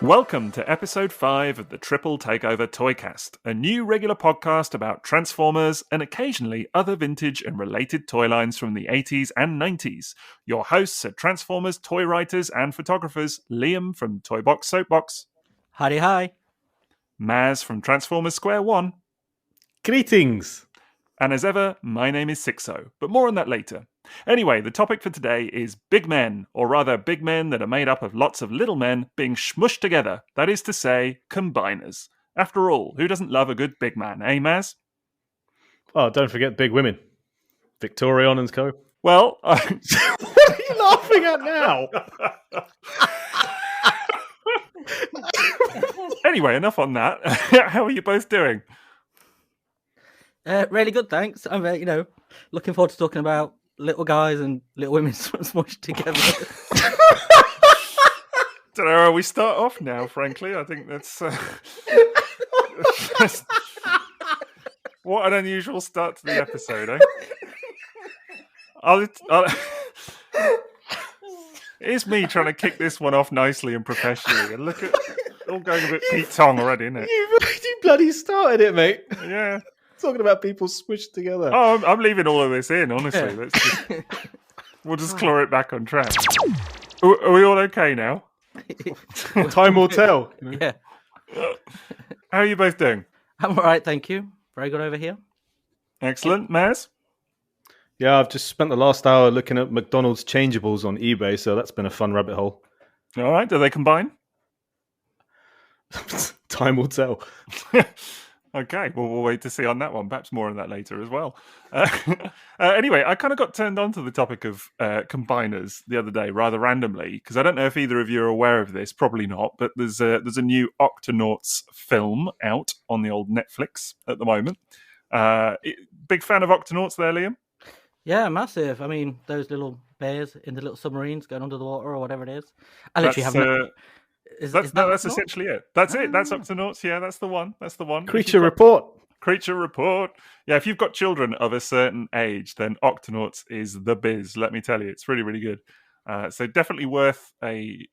Welcome to episode 5 of the Triple Takeover Toycast, a new regular podcast about Transformers and occasionally other vintage and related toy lines from the 80s and 90s. Your hosts are Transformers toy writers and photographers, Liam from Toybox Soapbox. Howdy hi. Maz from Transformers Square One. Greetings. And as ever, my name is Sixo, but more on that later. Anyway, the topic for today is big men, or rather big men that are made up of lots of little men being smushed together, that is to say, combiners. After all, who doesn't love a good big man, eh, Maz? Oh, don't forget big women. Victorion and co. Well, What are you laughing at now? Anyway, enough on that. How are you both doing? Really good, thanks. I'm, looking forward to talking about little guys and little women smushed together. Don't know where we start off now, frankly. I think that's... what an unusual start to the episode, eh? It's me trying to kick this one off nicely and professionally. And look at all going a bit Pete Tong already, isn't it? You bloody started it, mate. Yeah. Talking about people squished together. Oh, I'm leaving all of this in, honestly. We'll just claw it back on track. Are we all okay now? Time will tell. Yeah. How are you both doing? I'm all right, thank you. Very good over here. Excellent. Maz? Yeah, I've just spent the last hour looking at McDonald's changeables on eBay, so that's been a fun rabbit hole. All right. Do they combine? Time will tell. Okay, well, we'll wait to see on that one. Perhaps more on that later as well. Anyway, I kind of got turned on to the topic of combiners the other day, rather randomly, because I don't know if either of you are aware of this. Probably not, but there's a new Octonauts film out on the old Netflix at the moment. Big fan of Octonauts there, Liam? Yeah, massive. I mean, those little bears in the little submarines going under the water or whatever it is. I literally have That's essentially it. That's it. That's Octonauts. Yeah, that's the one. That's the one. Creature Report. Creature Report. Yeah, if you've got children of a certain age, then Octonauts is the biz. Let me tell you, it's really, really good. So definitely worth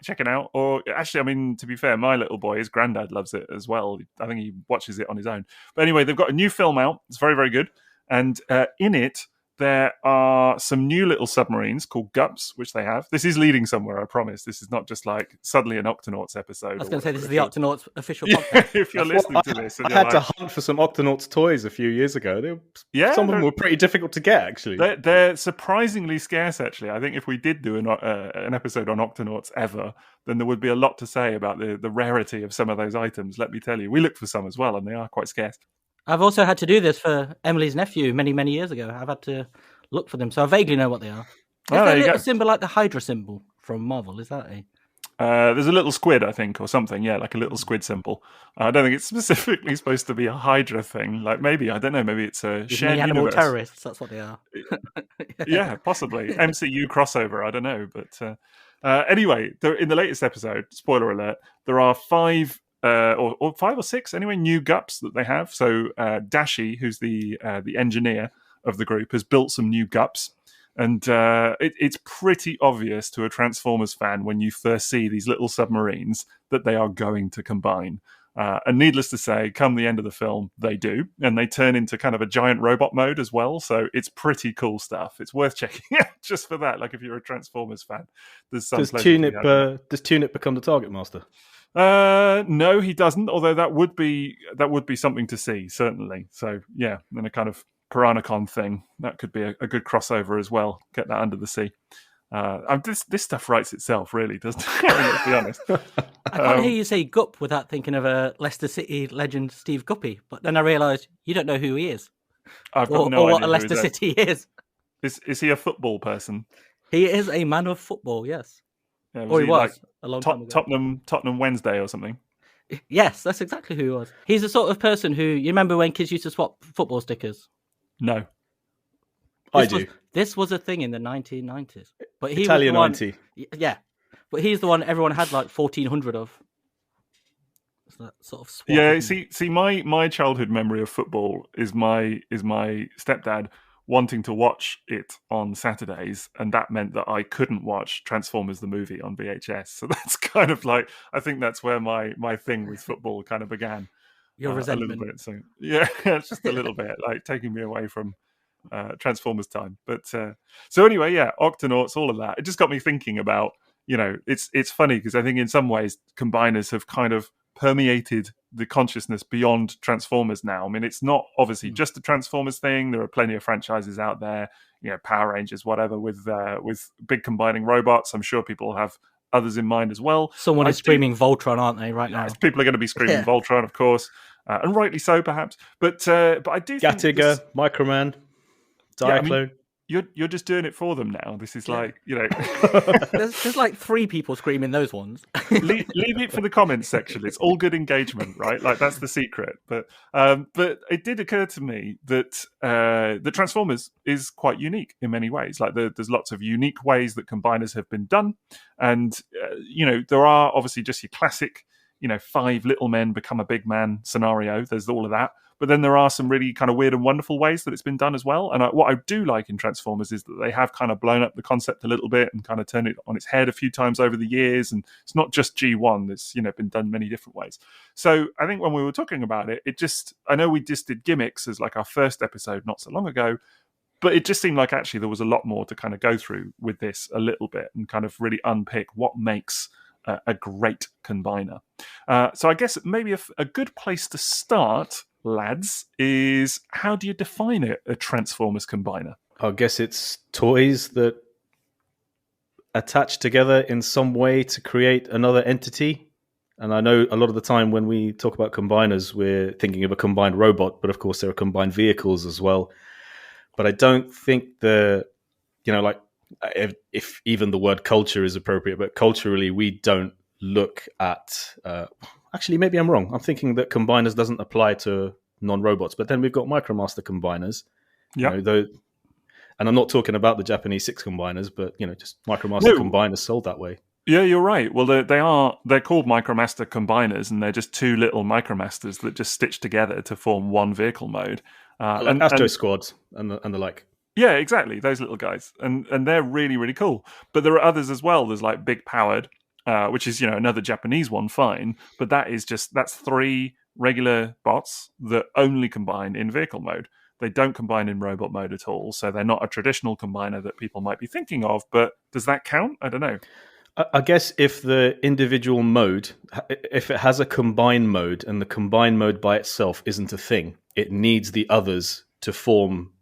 checking out. Or actually, I mean, to be fair, my little boy, his granddad loves it as well. I think he watches it on his own. But anyway, they've got a new film out. It's very, very good. And in it, there are some new little submarines called Gups, which they have. This is leading somewhere, I promise. This is not just like suddenly an Octonauts episode. I was going to say, this is the Octonauts official podcast. If you're listening to this. I had to hunt for some Octonauts toys a few years ago. Some of them were pretty difficult to get, actually. They're surprisingly scarce, actually. I think if we did do an episode on Octonauts ever, then there would be a lot to say about the rarity of some of those items, let me tell you. We looked for some as well, and they are quite scarce. I've also had to do this for Emily's nephew many, many years ago. I've had to look for them, so I vaguely know what they are. Is there a little symbol like the Hydra symbol from Marvel? Is that a... there's a little squid, I think, or something. Yeah, like a little squid symbol. I don't think it's specifically supposed to be a Hydra thing. Like maybe, I don't know, maybe it's a shared animal universe. Terrorists, that's what they are. Yeah, possibly. MCU crossover, I don't know. But anyway, in the latest episode, spoiler alert, there are 5... or 5 or 6 anyway, new Gups that they have. So Dashi, who's the engineer of the group, has built some new Gups, and it's pretty obvious to a Transformers fan when you first see these little submarines that they are going to combine. And needless to say, come the end of the film, they do, and they turn into kind of a giant robot mode as well. So it's pretty cool stuff. It's worth checking out just for that. Like if you're a Transformers fan, there's some. Does Tunip become the Target Master? No, he doesn't. Although that would be something to see, certainly. So yeah, and a kind of Piranacon thing that could be a good crossover as well. Get that under the sea. This stuff writes itself, really, doesn't it? Let's be honest. I can't hear you say Gup without thinking of a Leicester City legend, Steve Guppy. But then I realised you don't know who he is. I've got no idea what a Leicester City is. Is he a football person? He is a man of football. Yes. Yeah, or he was like a long time ago. Tottenham Wednesday or something. Yes, that's exactly who he was. He's the sort of person who, you remember when kids used to swap football stickers? No. I do. This was a thing in the 1990s. But he Italian was the one, 90. Yeah. But he's the one everyone had like 1,400 of. It's that sort of swap. Yeah, see, my childhood memory of football is my stepdad wanting to watch it on Saturdays, and that meant that I couldn't watch Transformers the movie on VHS. So that's kind of like, I think that's where my thing with football kind of began. Your resentment. A little bit. So yeah, it's just a little bit like taking me away from Transformers time. But so anyway, yeah, Octonauts, all of that. It just got me thinking about, it's funny because I think in some ways Combiners have kind of permeated the consciousness beyond Transformers now. I mean, it's not obviously just a Transformers thing. There are plenty of franchises out there, Power Rangers, whatever, with big combining robots. I'm sure people have others in mind as well. Someone is screaming Voltron, aren't they, right now? People are going to be screaming Voltron, of course, and rightly so, perhaps. But I do think Gatiga, Microman, Diaclone. You're just doing it for them now. This is like, there's like 3 people screaming those ones. leave it for the comments section. It's all good engagement, right? Like that's the secret. But it did occur to me that the Transformers is quite unique in many ways. Like there's lots of unique ways that combiners have been done, and there are obviously just your classic, 5 little men become a big man scenario. There's all of that. But then there are some really kind of weird and wonderful ways that it's been done as well. And what I do like in Transformers is that they have kind of blown up the concept a little bit and kind of turned it on its head a few times over the years. And it's not just G1. It's, been done many different ways. So I think when we were talking about it, I know we just did gimmicks as like our first episode not so long ago, but it just seemed like actually there was a lot more to kind of go through with this a little bit and kind of really unpick what makes a great combiner. So I guess maybe a good place to start, lads, is how do you define a Transformers combiner? I guess it's toys that attach together in some way to create another entity. And I know a lot of the time when we talk about combiners, we're thinking of a combined robot, but of course there are combined vehicles as well. But I don't think if even the word culture is appropriate, but culturally we don't look at... actually, maybe I'm wrong. I'm thinking that combiners doesn't apply to non-robots, but then we've got Micromaster Combiners. Yeah. And I'm not talking about the Japanese 6 combiners, but just Micromaster Combiners sold that way. Yeah, you're right. Well, they're called Micromaster Combiners, and they're just 2 little Micromasters that just stitch together to form one vehicle mode. Like Astro Squads and the like. Yeah, exactly. Those little guys, and they're really, really cool. But there are others as well. There's like Big Powered, which is another Japanese one, fine. But that's 3 regular bots that only combine in vehicle mode. They don't combine in robot mode at all, so they're not a traditional combiner that people might be thinking of. But does that count? I don't know. I guess if the individual mode, if it has a combine mode and the combine mode by itself isn't a thing, it needs the others to form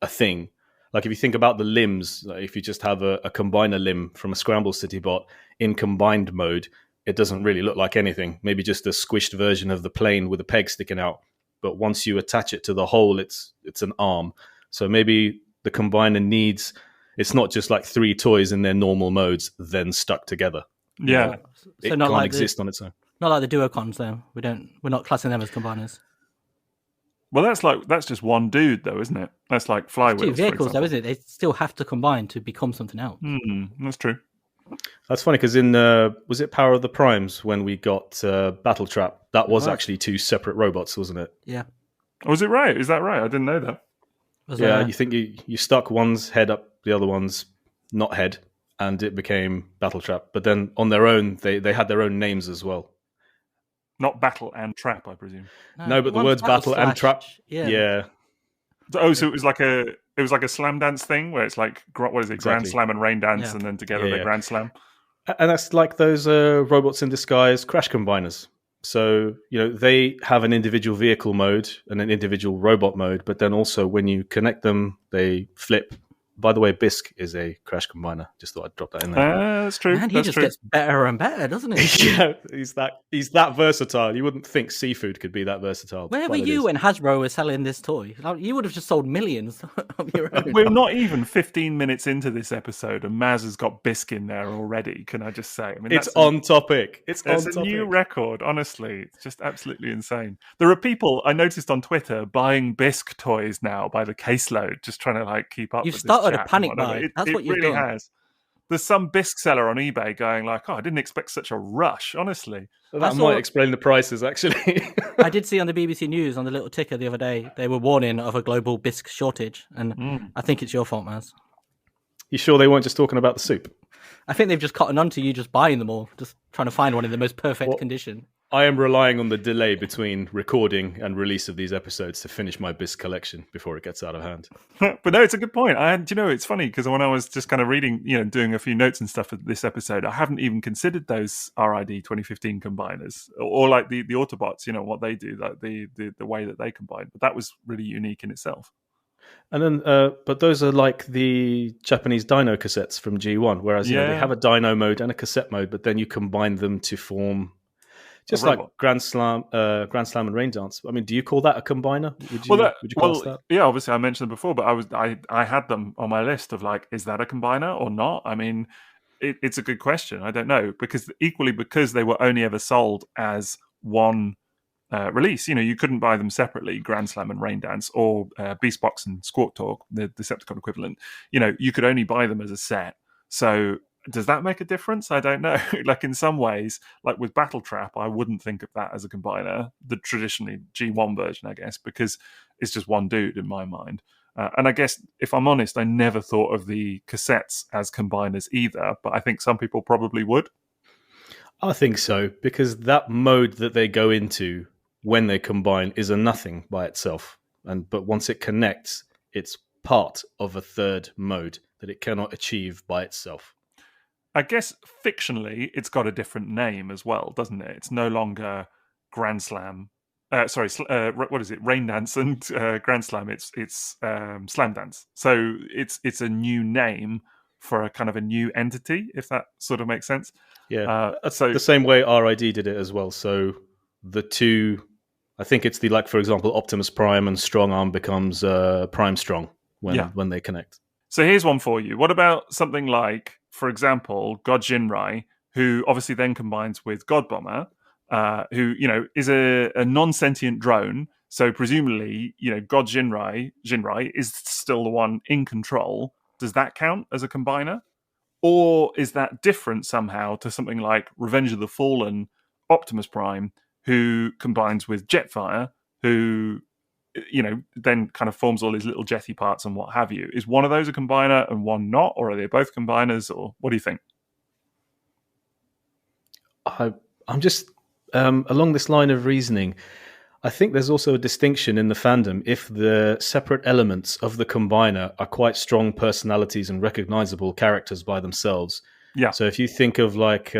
a thing. Like if you think about the limbs, like if you just have a combiner limb from a Scramble City bot in combined mode, it doesn't really look like anything. Maybe just a squished version of the plane with a peg sticking out. But once you attach it to the whole, it's an arm. So maybe the combiner needs... It's not just like 3 toys in their normal modes, then stuck together. Yeah. It can't exist on its own. Not like the Duocons, though. We're not classing them as combiners. Well, that's just one dude, though, isn't it? That's like flywheels. 2 vehicles, though, isn't it? They still have to combine to become something else. That's true. That's funny because in was it Power of the Primes when we got Battle Trap? That was actually 2 separate robots, wasn't it? Yeah. Was it right? Is that right? I didn't know that. You think you stuck one's head up the other one's not head, and it became Battle Trap. But then on their own, they had their own names as well. Not Battle and Trap, I presume. No, but the words Battle and Trap. Yeah. Oh, so it was like a slam dance thing where it's like, what is it, Exactly. Grand Slam and Rain Dance, and then together they Grand Slam. And that's like those robots in disguise crash combiners. So, they have an individual vehicle mode and an individual robot mode, but then also when you connect them, they flip. By the way, M.A.S.K is a crash combiner. Just thought I'd drop that in there. That's true. Man, he just gets better and better, doesn't he? Yeah, he's that versatile. You wouldn't think seafood could be that versatile. Where were you when Hasbro was selling this toy? You would have just sold millions of your own. We're not even 15 minutes into this episode, and Maz has got M.A.S.K in there already. Can I just say? I mean, it's on topic. It's a new record. Honestly, it's just absolutely insane. There are people I noticed on Twitter buying M.A.S.K toys now by the caseload, just trying to keep up. You've with started this a panic buy. That's what you've really done. Has. There's some bisque seller on eBay going like, "Oh, I didn't expect such a rush." Honestly, that might explain the prices. Actually, I did see on the BBC News on the little ticker the other day they were warning of a global bisque shortage, and I think it's your fault, Maz. You sure they weren't just talking about the soup? I think they've just cottoned on to you just buying them all, just trying to find one in the most perfect condition. I am relying on the delay between recording and release of these episodes to finish my bisque collection before it gets out of hand. But no, it's a good point. It's funny because when I was just kind of reading, doing a few notes and stuff for this episode, I haven't even considered those RID 2015 combiners or like the Autobots, what they do, like the way that they combine. But that was really unique in itself. And then, but those are like the Japanese dyno cassettes from G1, whereas they have a dyno mode and a cassette mode, but then you combine them to form just like Grand Slam and Rain Dance. I mean, do you call that a combiner? Would you class that? Yeah, obviously I mentioned them before, but I had them on my list of like, is that a combiner or not? I mean, it's a good question. I don't know because they were only ever sold as one release. You couldn't buy them separately, Grand Slam and Rain Dance, or Beastbox and Squawk Talk, the Decepticon equivalent. You could only buy them as a set. So does that make a difference? I don't know. Like in some ways, like with Battle Trap, I wouldn't think of that as a combiner, the traditionally G1 version, I guess, because it's just one dude in my mind. And I guess, if I'm honest, I never thought of the cassettes as combiners either, but I think some people probably would. I think so, because that mode that they go into when they combine is a nothing by itself. But once it connects, it's part of a third mode that it cannot achieve by itself. I guess fictionally, it's got a different name as well, doesn't it? It's no longer Grand Slam. What is it? Rain Dance and Grand Slam. It's Slam Dance. So it's a new name for a kind of a new entity, if that sort of makes sense. Yeah, so the same way RID did it as well. So the two, I think it's for example, Optimus Prime and Strong Arm becomes Prime Strong when they connect. So here's one for you. What about something like, for example, God Jinrai, who obviously then combines with God Bomber, who is a non-sentient drone. So presumably, God Jinrai is still the one in control. Does that count as a combiner? Or is that different somehow to something like Revenge of the Fallen Optimus Prime, who combines with Jetfire, who then kind of forms all his little jetty parts and what have you? Is one of those a combiner and one not, or are they both combiners, or what do you think? I'm just along this line of reasoning. I think there's also a distinction in the fandom if the separate elements of the combiner are quite strong personalities and recognizable characters by themselves. Yeah. So if you think of like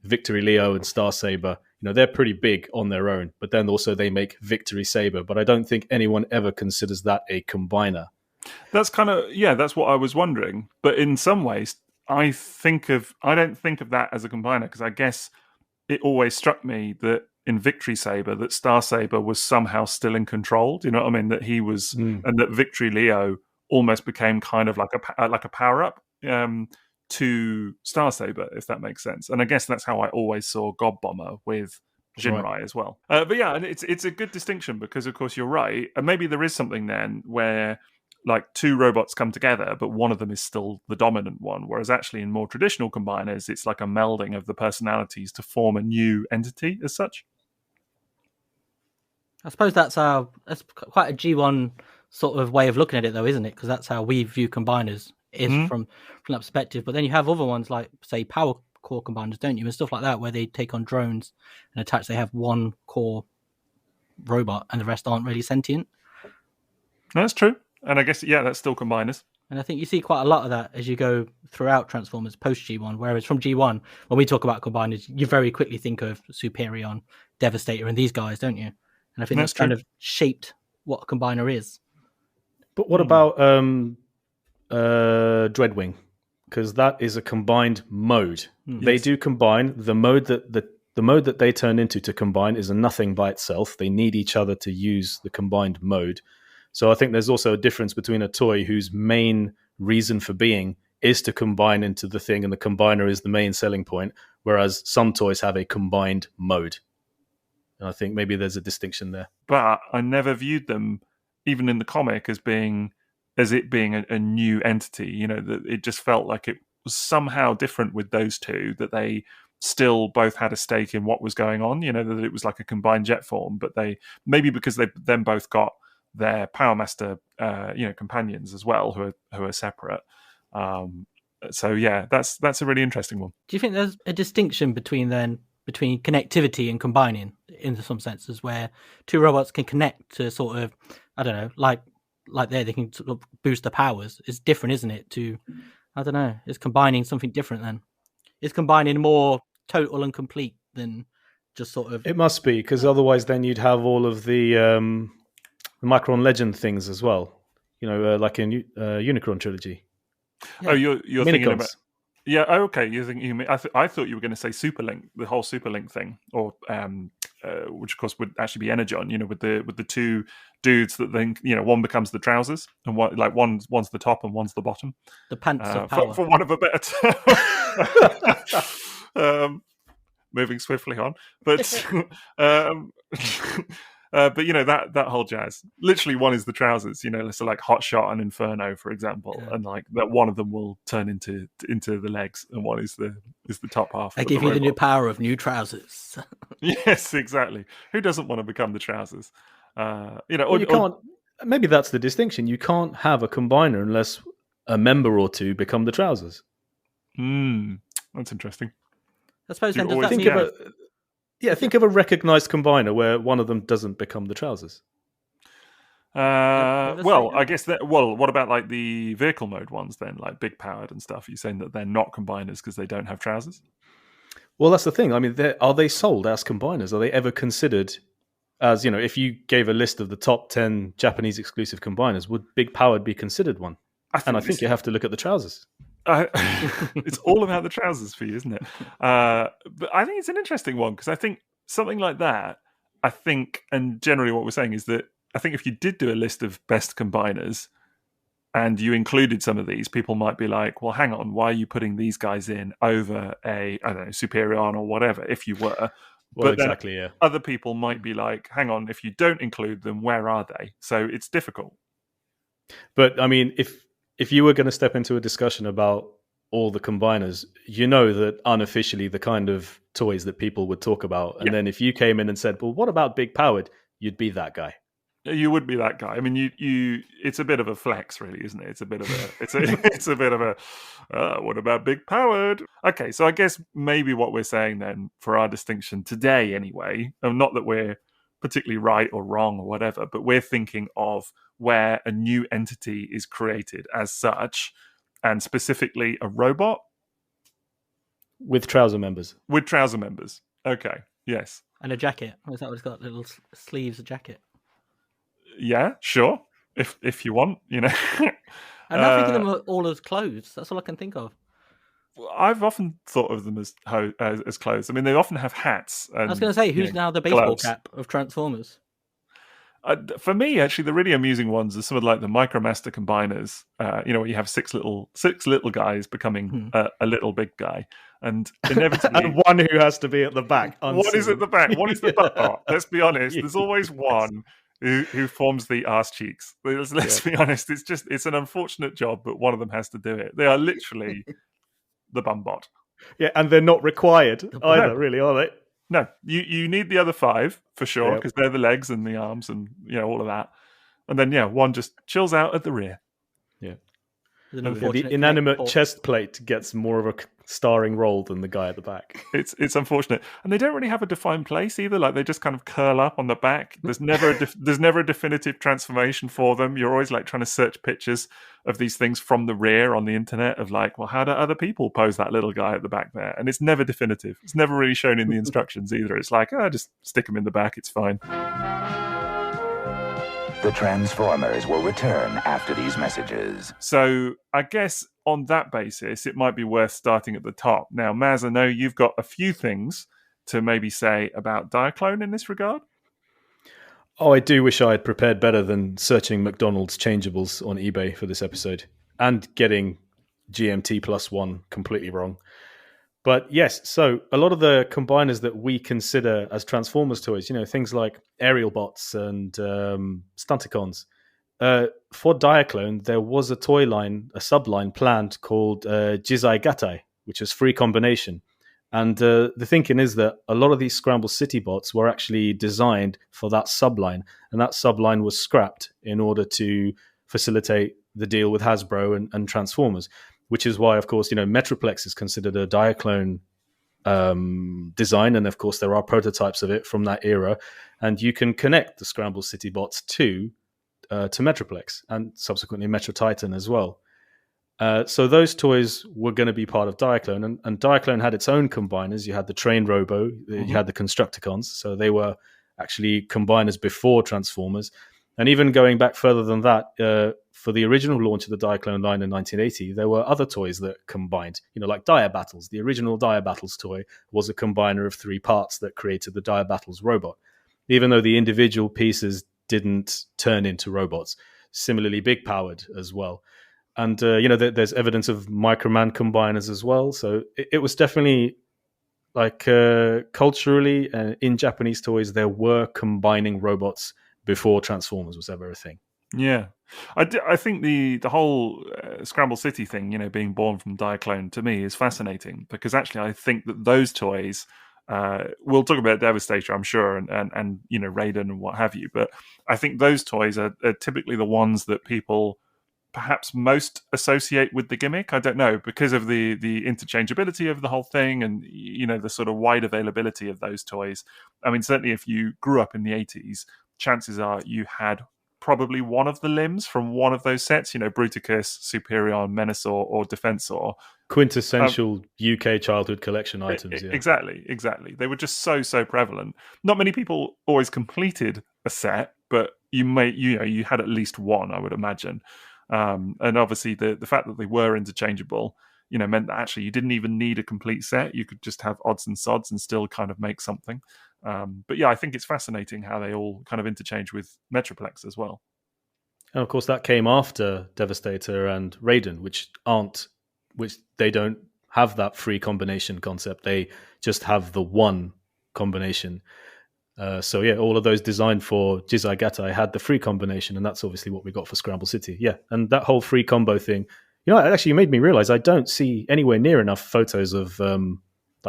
Victory Leo and Star Saber, they're pretty big on their own, but then also they make Victory Saber. But I don't think anyone ever considers that a combiner. That's that's what I was wondering. But in some ways, I don't think of that as a combiner, because I guess it always struck me that in Victory Saber that Star Saber was somehow still in control. Do you know what I mean? That he was, and that Victory Leo almost became kind of like a power up to Star Saber, if that makes sense. And I guess that's how I always saw God Bomber with Jinrai as well. But yeah, and it's a good distinction, because of course you're right, and maybe there is something then where like two robots come together, but one of them is still the dominant one. Whereas actually in more traditional combiners, it's like a melding of the personalities to form a new entity as such. I suppose that's quite a G1 sort of way of looking at it, though, isn't it? Because that's how we view combiners from that perspective. But then you have other ones like, say, power core combiners, don't you, and stuff like that, where they take on drones and attach. They have one core robot, and the rest aren't really sentient. That's true. And I guess, that's still combiners. And I think you see quite a lot of that as you go throughout Transformers post G1, whereas from G1, when we talk about combiners, you very quickly think of Superion, Devastator, and these guys, don't you? And I think that's kind of shaped what a combiner is. But what about Dreadwing? Because that is a combined mode. They do combine. The mode that they turn into to combine is a nothing by itself. They need each other to use the combined mode. So I think there's also a difference between a toy whose main reason for being is to combine into the thing, and the combiner is the main selling point, whereas some toys have a combined mode. And I think maybe there's a distinction there. But I never viewed them, even in the comic, as it being a new entity. That it just felt like was somehow different with those two, that they still both had a stake in what was going on, that it was like a combined jet form, but they, maybe because they then both got their Powermaster companions as well, who are separate. So yeah, that's a really interesting one. Do you think there's a distinction between connectivity and combining in some senses, where two robots can connect to sort of, I don't know, like they can sort of boost the powers? It's different, isn't it? I don't know, is combining something different then? Is combining more total and complete than just sort of... It must be, because otherwise then you'd have all of the Micron Legend things as well. Like in Unicron trilogy. Yeah. Oh, you're thinking about... Yeah. Oh, okay. I thought you were going to say Superlink, the whole Superlink thing, or which of course would actually be Energon. With the two dudes that then one becomes the trousers, and one's the top and one's the bottom. The pants of power, for one of a better term. Moving swiftly on, but but that whole jazz. Literally, one is the trousers. So like Hotshot and Inferno, for example, and like that one of them will turn into the legs, and one is the top half. I give you the new power of new trousers. Yes, exactly. Who doesn't want to become the trousers? You can't. Maybe that's the distinction. You can't have a combiner unless a member or two become the trousers. That's interesting. I suppose then think of a recognized combiner where one of them doesn't become the trousers. I guess that. Well, what about like the vehicle mode ones then, like big powered and stuff? You're saying that they're not combiners because they don't have trousers? Well, that's the thing. I mean, are they sold as combiners? Are they ever considered as, if you gave a list of the top 10 Japanese exclusive combiners, would big powered be considered one? I think you have to look at the trousers. It's all about the trousers for you, isn't it? But I think it's an interesting one, because I think something like that, and generally what we're saying is that I think if you did do a list of best combiners and you included some of these, people might be like, well, hang on, why are you putting these guys in over I don't know, Superion or whatever, if you were. Well, exactly, yeah. Other people might be like, hang on, if you don't include them, where are they? So it's difficult. But I mean, if you were going to step into a discussion about all the combiners, that unofficially the kind of toys that people would talk about, and then if you came in and said, well, what about big powered, you'd be that guy. You would be that guy. I mean, you it's a bit of a flex, really, isn't it? It's a bit of a what about big powered? Okay, so I guess maybe what we're saying then for our distinction today anyway, not that we're particularly right or wrong or whatever, but we're thinking of where a new entity is created as such, and specifically a robot with trouser members. Okay, yes. And a jacket. Is that what it's got? Little sleeves, a jacket. Yeah, sure. If you want, I'm not thinking of them all as clothes. That's all I can think of. I've often thought of them as clothes. I mean, they often have hats. And, I was going to say, who's now the baseball gloves. cap of Transformers? For me, actually, the really amusing ones are some of like the Micromaster Combiners. Where you have six little guys becoming a little big guy, and inevitably, and one who has to be at the back. One is at the back. One is the butt part. Let's be honest. There's always one who forms the arse cheeks. Let's be honest. It's an unfortunate job, but one of them has to do it. They are literally the bum bot. Yeah, and they're not required either, really, are they? No, you need the other five for sure, because they're the legs and the arms and all of that. And then one just chills out at the rear. Yeah. The inanimate chest plate gets more of a starring role than the guy at the back. It's unfortunate, and they don't really have a defined place either. Like they just kind of curl up on the back. There's never a definitive transformation for them. You're always like trying to search pictures of these things from the rear on the internet of like, well, how do other people pose that little guy at the back there? And it's never definitive. It's never really shown in the instructions either. It's like, just stick him in the back. It's fine. The Transformers will return after these messages. So I guess on that basis, it might be worth starting at the top. Now, Maz, I know you've got a few things to maybe say about Diaclone in this regard. Oh, I do wish I had prepared better than searching McDonald's changeables on eBay for this episode and getting GMT +1 completely wrong. But yes, so a lot of the combiners that we consider as Transformers toys, things like aerial bots and Stunticons, for Diaclone, there was a toy line, a subline planned called Jizai Gatai, which is free combination. And the thinking is that a lot of these Scramble City bots were actually designed for that subline, and that subline was scrapped in order to facilitate the deal with Hasbro and Transformers, which is why, of course, Metroplex is considered a Diaclone design, and of course there are prototypes of it from that era, and you can connect the Scramble City bots to Metroplex and subsequently Metro Titan as well. So those toys were going to be part of Diaclone, and Diaclone had its own combiners. You had the Train Robo, you had the Constructicons, so they were actually combiners before Transformers. And even going back further than that, for the original launch of the Diaclone line in 1980, there were other toys that combined, like Dia Battles. The original Dia Battles toy was a combiner of 3 parts that created the Dia Battles robot, even though the individual pieces didn't turn into robots. Similarly, big powered as well. And, there's evidence of Microman combiners as well. So it was definitely culturally, in Japanese toys, there were combining robots before Transformers was ever a thing. Yeah. I think the whole Scramble City thing, being born from Diaclone, to me is fascinating, because actually I think that those toys, we'll talk about Devastator, I'm sure, and Raden and what have you, but I think those toys are typically the ones that people perhaps most associate with the gimmick. I don't know, because of the interchangeability of the whole thing, and the sort of wide availability of those toys. I mean, certainly if you grew up in the 80s, chances are you had probably one of the limbs from one of those sets, Bruticus, Superion, Menasor, or Defensor. Quintessential UK childhood collection items. Yeah. Exactly. They were just so prevalent. Not many people always completed a set, but you had at least one, I would imagine. And obviously the fact that they were interchangeable, meant that actually you didn't even need a complete set. You could just have odds and sods and still kind of make something. But yeah, I think it's fascinating how they all kind of interchange with Metroplex as well. And of course, that came after Devastator and Raden, which they don't have that free combination concept. They just have the one combination. So yeah, all of those designed for Jizai Gatai had the free combination, and that's obviously what we got for Scramble City. Yeah, and that whole free combo thing, it actually made me realize I don't see anywhere near enough photos of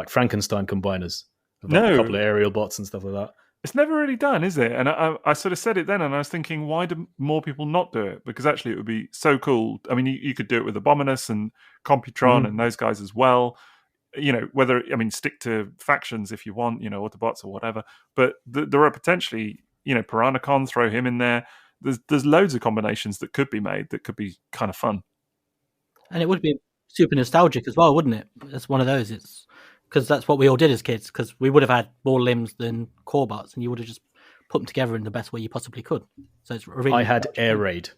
Frankenstein combiners. A couple of aerial bots and stuff like that. It's never really done, is it? And I sort of said it then, and I was thinking, why do more people not do it? Because actually it would be so cool. I mean, you could do it with Abominus and Computron and those guys as well. Stick to factions if you want, Autobots or whatever. But there are potentially, Piranacon, throw him in there. There's loads of combinations that could be made that could be kind of fun. And it would be super nostalgic as well, wouldn't it? It's one of those. It's because that's what we all did as kids, because we would have had more limbs than core bots, and you would have just put them together in the best way you possibly could. So it's really. I had Air Raid.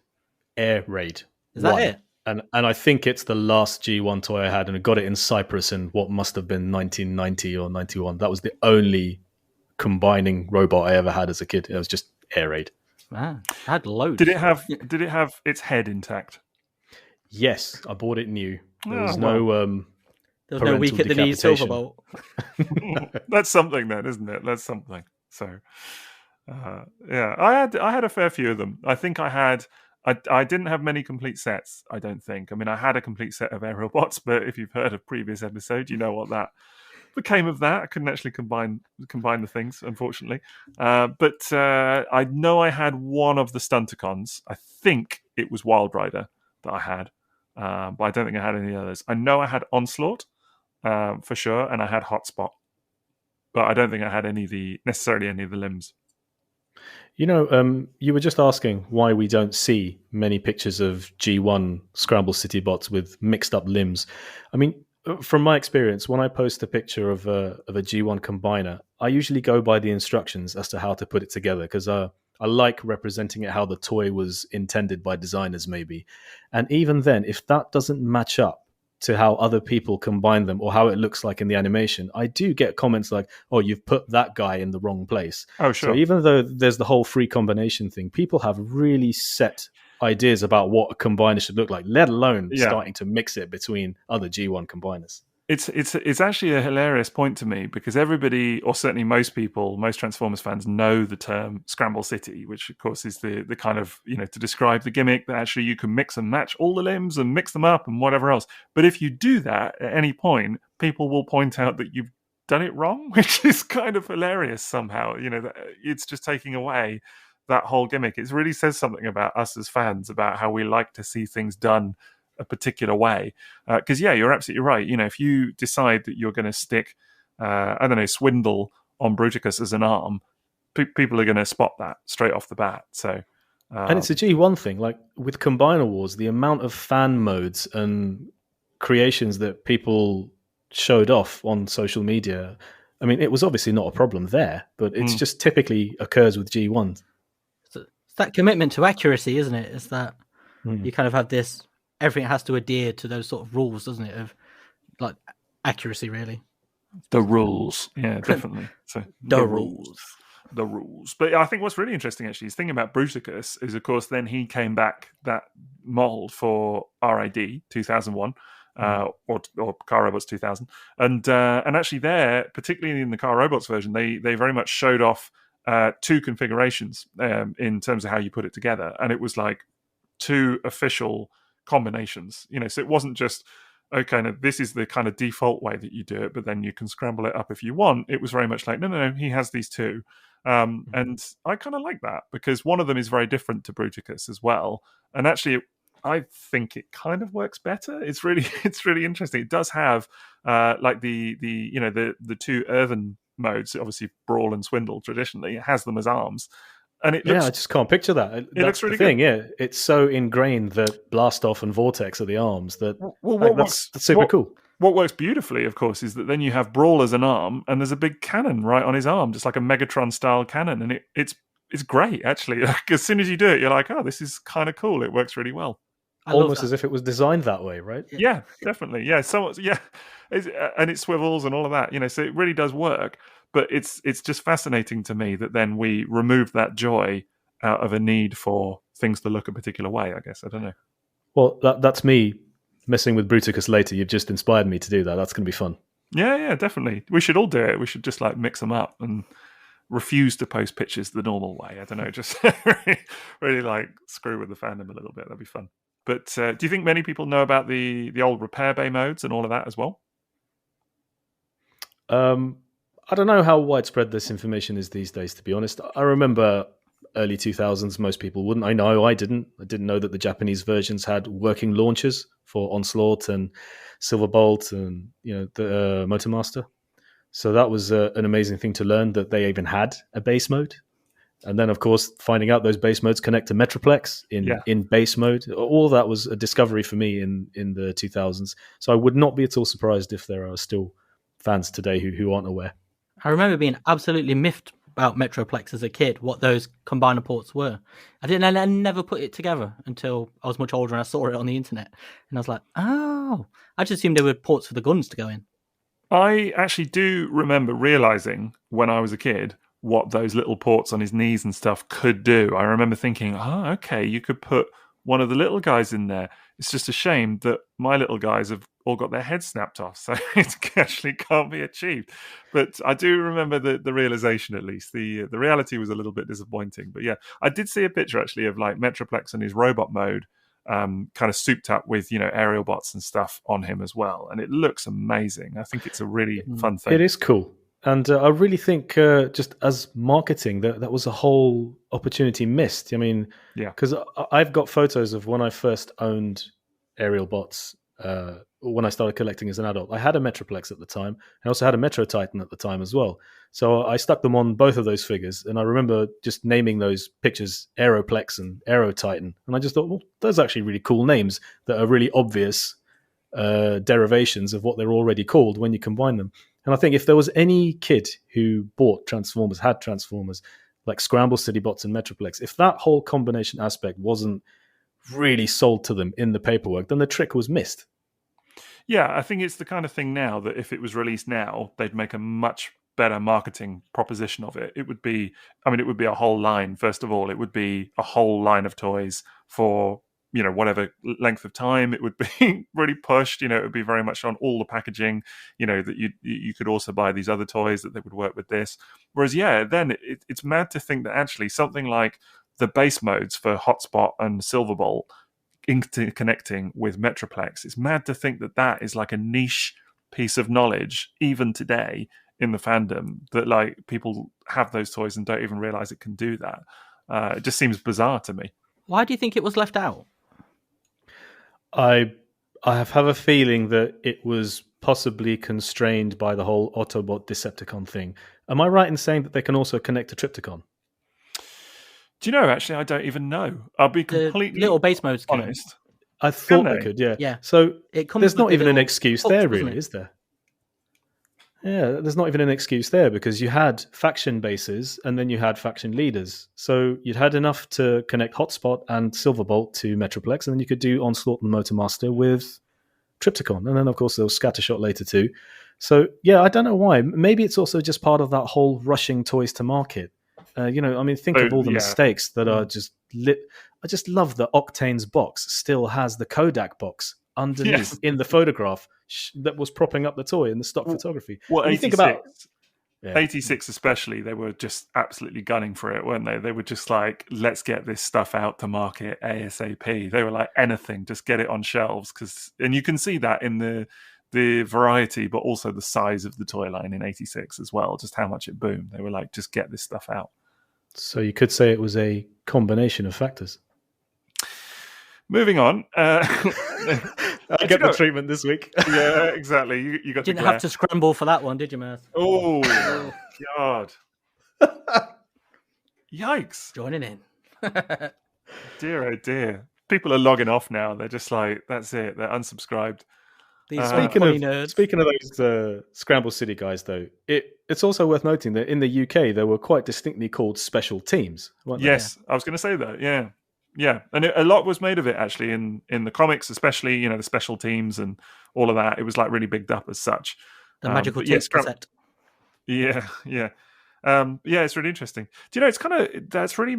Is that it? And I think it's the last G1 toy I had, and I got it in Cyprus in what must have been 1990 or 91. That was the only combining robot I ever had as a kid. It was just Air Raid. Man, I had loads. Did it have its head intact? Yes, I bought it new. There was there was no weak at the knees silver bolt. That's something then, isn't it? That's something. So, I had a fair few of them. I think I didn't have many complete sets, I don't think. I mean, I had a complete set of aerial bots, but if you've heard a previous episode, you know what that became of that. I couldn't actually combine the things, unfortunately. But I know I had one of the Stunticons. I think it was Wild Rider that I had, but I don't think I had any others. I know I had Onslaught for sure, and I had Hotspot, but I don't think I had necessarily any of the limbs. You were just asking why we don't see many pictures of G1 Scramble City bots with mixed up limbs. I mean, from my experience, when I post a picture of a G1 combiner, I usually go by the instructions as to how to put it together, because I like representing it how the toy was intended by designers, maybe. And even then, if that doesn't match up to how other people combine them or how it looks like in the animation, I do get comments like, oh, you've put that guy in the wrong place. Oh, sure. So even though there's the whole free combination thing, people have really set ideas about what a combiner should look like, let alone starting to mix it between other G1 combiners. It's actually a hilarious point to me because everybody, or certainly most people, most Transformers fans know the term Scramble City, which of course is the kind of, to describe the gimmick that actually you can mix and match all the limbs and mix them up and whatever else. But if you do that at any point, people will point out that you've done it wrong, which is kind of hilarious somehow. That it's just taking away that whole gimmick. It really says something about us as fans, about how we like to see things done a particular way. Because you're absolutely right. If you decide that you're going to stick Swindle on Bruticus as an arm, people are going to spot that straight off the bat. So and it's a G1 thing. Like with Combiner Wars, the amount of fan modes and creations that people showed off on social media, I mean, it was obviously not a problem there, but it's just typically occurs with G1. So it's that commitment to accuracy, isn't it? It's that you kind of have this, everything has to adhere to those sort of rules, doesn't it? Of like accuracy, really. The rules. Yeah, definitely. So the rules. The rules. But I think what's really interesting actually is thinking about Bruticus is, of course, then he came back that mold for RID 2001. Or Car Robots 2000, and actually there, particularly in the Car Robots version, they very much showed off two configurations in terms of how you put it together, and it was like two official combinations. So it wasn't just okay, now this is the kind of default way that you do it, but then you can scramble it up if you want. It was very much like no, he has these two. And I kind of like that because one of them is very different to Bruticus as well, and actually I think it kind of works better. It's really interesting. It does have like the two earthen modes, obviously Brawl and Swindle traditionally. It has them as arms. And it looks, I just can't picture that. It looks really good. Yeah, it's so ingrained that Blast Off and Vortex are the arms that that's super cool. What works beautifully, of course, is that then you have Brawl as an arm and there's a big cannon right on his arm, just like a Megatron style cannon, and it's great actually. Like, as soon as you do it, you're like, oh, this is kind of cool. It works really well. Almost as if it was designed that way, right? Yeah, definitely. Yeah, and it swivels and all of that. So it really does work. But it's just fascinating to me that then we remove that joy out of a need for things to look a particular way. I guess I don't know. Well, that's me messing with Bruticus later. You've just inspired me to do that. That's going to be fun. Yeah, definitely. We should all do it. We should just like mix them up and refuse to post pictures the normal way. I don't know, just really like screw with the fandom a little bit. That'd be fun. But do you think many people know about the old repair bay modes and all of that as well? I don't know how widespread this information is these days, to be honest. I remember early 2000s, most people wouldn't. I know I didn't. I didn't know that the Japanese versions had working launchers for Onslaught and Silverbolt and the Motormaster. So that was an amazing thing to learn, that they even had a base mode. And then, of course, finding out those base modes connect to Metroplex in base mode. All that was a discovery for me in the 2000s. So I would not be at all surprised if there are still fans today who aren't aware. I remember being absolutely miffed about Metroplex as a kid, what those combiner ports were. I never put it together until I was much older and I saw it on the internet. And I was like, oh, I just assumed they were ports for the guns to go in. I actually do remember realizing when I was a kid what those little ports on his knees and stuff could do. I remember thinking, oh, okay, you could put one of the little guys in there. It's just a shame that my little guys have all got their heads snapped off, so it actually can't be achieved. But I do remember the realization, at least. The reality was a little bit disappointing. But yeah, I did see a picture actually of like Metroplex in his robot mode, kind of souped up with aerial bots and stuff on him as well, and it looks amazing. I think it's a really fun thing. It is cool. And I really think just as marketing, that was a whole opportunity missed. I mean, because I've got photos of when I first owned aerial bots, when I started collecting as an adult. I had a Metroplex at the time. I also had a Metro Titan at the time as well. So I stuck them on both of those figures. And I remember just naming those pictures Aeroplex and Aero Titan. And I just thought, well, those are actually really cool names that are really obvious derivations of what they're already called when you combine them. And I think if there was any kid who bought Transformers, had Transformers, like Scramble City Bots and Metroplex, if that whole combination aspect wasn't really sold to them in the paperwork, then the trick was missed. Yeah, I think it's the kind of thing now that if it was released now, they'd make a much better marketing proposition of it. It would be a whole line, first of all. It would be a whole line of toys for, whatever length of time, it would be really pushed. It would be very much on all the packaging, that you could also buy these other toys that they would work with this. Whereas, then it's mad to think that actually something like the base modes for Hotspot and Silverbolt interconnecting with Metroplex, it's mad to think that is like a niche piece of knowledge, even today in the fandom, that like people have those toys and don't even realize it can do that. It just seems bizarre to me. Why do you think it was left out? I have a feeling that it was possibly constrained by the whole Autobot Decepticon thing. Am I right in saying that they can also connect to Trypticon? Do you know, actually, I don't even know. I'll be completely little base modes honest. I thought they could, yeah. Yeah. So it comes there's not even an little excuse hooks, there, doesn't really, it? is there? Yeah, there's not even an excuse there because you had faction bases and then you had faction leaders. So you'd had enough to connect Hotspot and Silverbolt to Metroplex, and then you could do Onslaught and Motormaster with Trypticon. And then, of course, there was Scattershot later too. So, yeah, I don't know why. Maybe it's also just part of that whole rushing toys to market. Think of all the mistakes that are just lit. I just love that Octane's box still has the Kodak box underneath in the photograph that was propping up the toy in the stock photography. Well, you think about 86 especially, they were just absolutely gunning for it, weren't they? They were just like, let's get this stuff out to market ASAP. They were like, anything, just get it on shelves. And you can see that in the variety, but also the size of the toy line in 86 as well, just how much it boomed. They were like, just get this stuff out. So you could say it was a combination of factors. Moving on. I get the treatment this week. Yeah, exactly. You got Didn't have to scramble for that one, did you, Maz? Oh, God. Yikes. Joining in. Dear, oh dear. People are logging off now. They're just like, that's it. They're unsubscribed. Speaking of those Scramble City guys, though, it's also worth noting that in the UK, they were quite distinctly called special teams, weren't they? Yes, I was going to say that, yeah. Yeah, and a lot was made of it, actually, in the comics, especially, the special teams and all of that. It was, like, really bigged up as such. The magical tape set. Yeah. It's really interesting. Do you know, that's really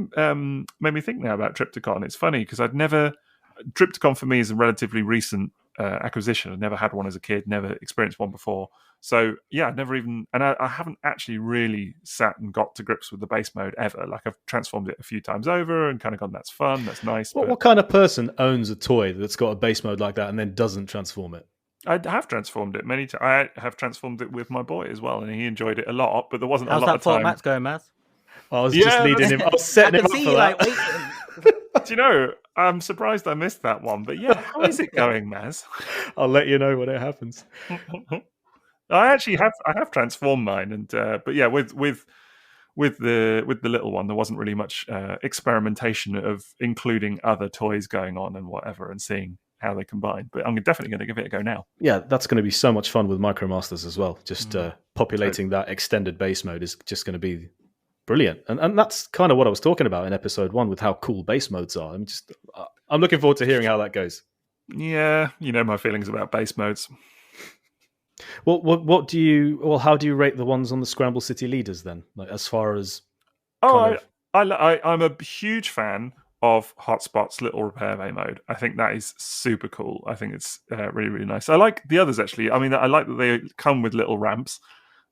made me think now about Trypticon. It's funny, because Trypticon for me is a relatively recent acquisition. I never had one as a kid, never experienced one before. So yeah, I haven't actually really sat and got to grips with the base mode ever. Like, I've transformed it a few times over and kind of gone, that's fun, that's nice. What kind of person owns a toy that's got a base mode like that and then doesn't transform it? I have transformed it many times. I have transformed it with my boy as well, and he enjoyed it a lot, but there wasn't a lot of time. How's that going, Maz? I was just leading him. I was setting him up for that. Do you know, I'm surprised I missed that one, but yeah, how is it going, Maz? I'll let you know when it happens. I have transformed mine, and but yeah, with the little one, there wasn't really much experimentation of including other toys going on and whatever, and seeing how they combine. But I'm definitely going to give it a go now. Yeah, that's going to be so much fun with Micromasters as well. Just populating that extended base mode is just going to be brilliant, and that's kind of what I was talking about in episode 1 with how cool base modes are. I'm looking forward to hearing how that goes. Yeah, you know my feelings about base modes. Well, how do you rate the ones on the Scramble City leaders then? Like, as far as I'm a huge fan of Hotspot's little repair bay mode. I think that is super cool. I think it's really, really nice. I like the others, actually. I mean, I like that they come with little ramps,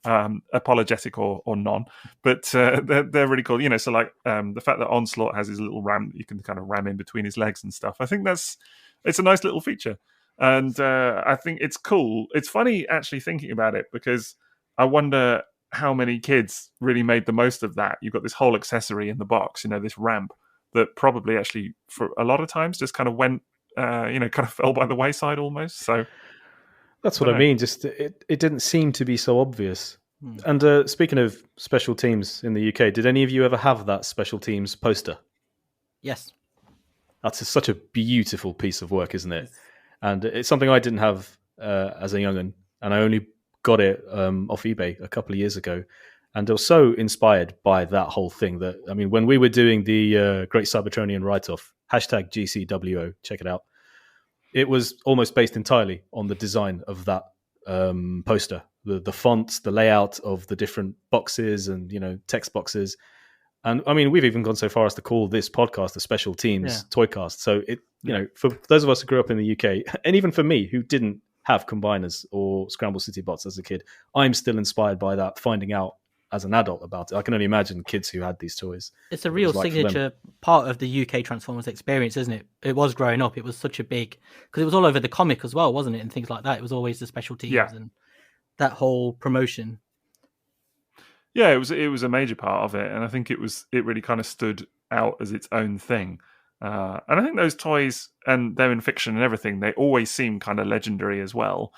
apologetic or non, but they're really cool. So like the fact that Onslaught has his little ramp that you can kind of ram in between his legs and stuff. I think it's a nice little feature. And I think it's cool. It's funny, actually, thinking about it, because I wonder how many kids really made the most of that. You've got this whole accessory in the box, this ramp that probably actually, for a lot of times, just kind of went, kind of fell by the wayside almost. So that's what I mean. Just it didn't seem to be so obvious. And speaking of special teams in the UK, did any of you ever have that special teams poster? Yes. That's such a beautiful piece of work, isn't it? And it's something I didn't have as a young'un, and I only got it off eBay a couple of years ago. And I was so inspired by that whole thing that, I mean, when we were doing the Great Cybertronian write-off, #GCWO, check it out, it was almost based entirely on the design of that poster. The fonts, the layout of the different boxes and, text boxes. And I mean, we've even gone so far as to call this podcast a Special Teams Toycast. So you know, for those of us who grew up in the UK, and even for me who didn't have combiners or Scramble City bots as a kid, I'm still inspired by that, finding out as an adult about it. I can only imagine kids who had these toys. It's a real signature part of the UK Transformers experience, isn't it? It was growing up. It was such a big, because it was all over the comic as well, wasn't it? And things like that. It was always the special teams and that whole promotion. Yeah, it was a major part of it, and I think it really kind of stood out as its own thing. And I think those toys, and they're in fiction and everything, they always seem kind of legendary as well.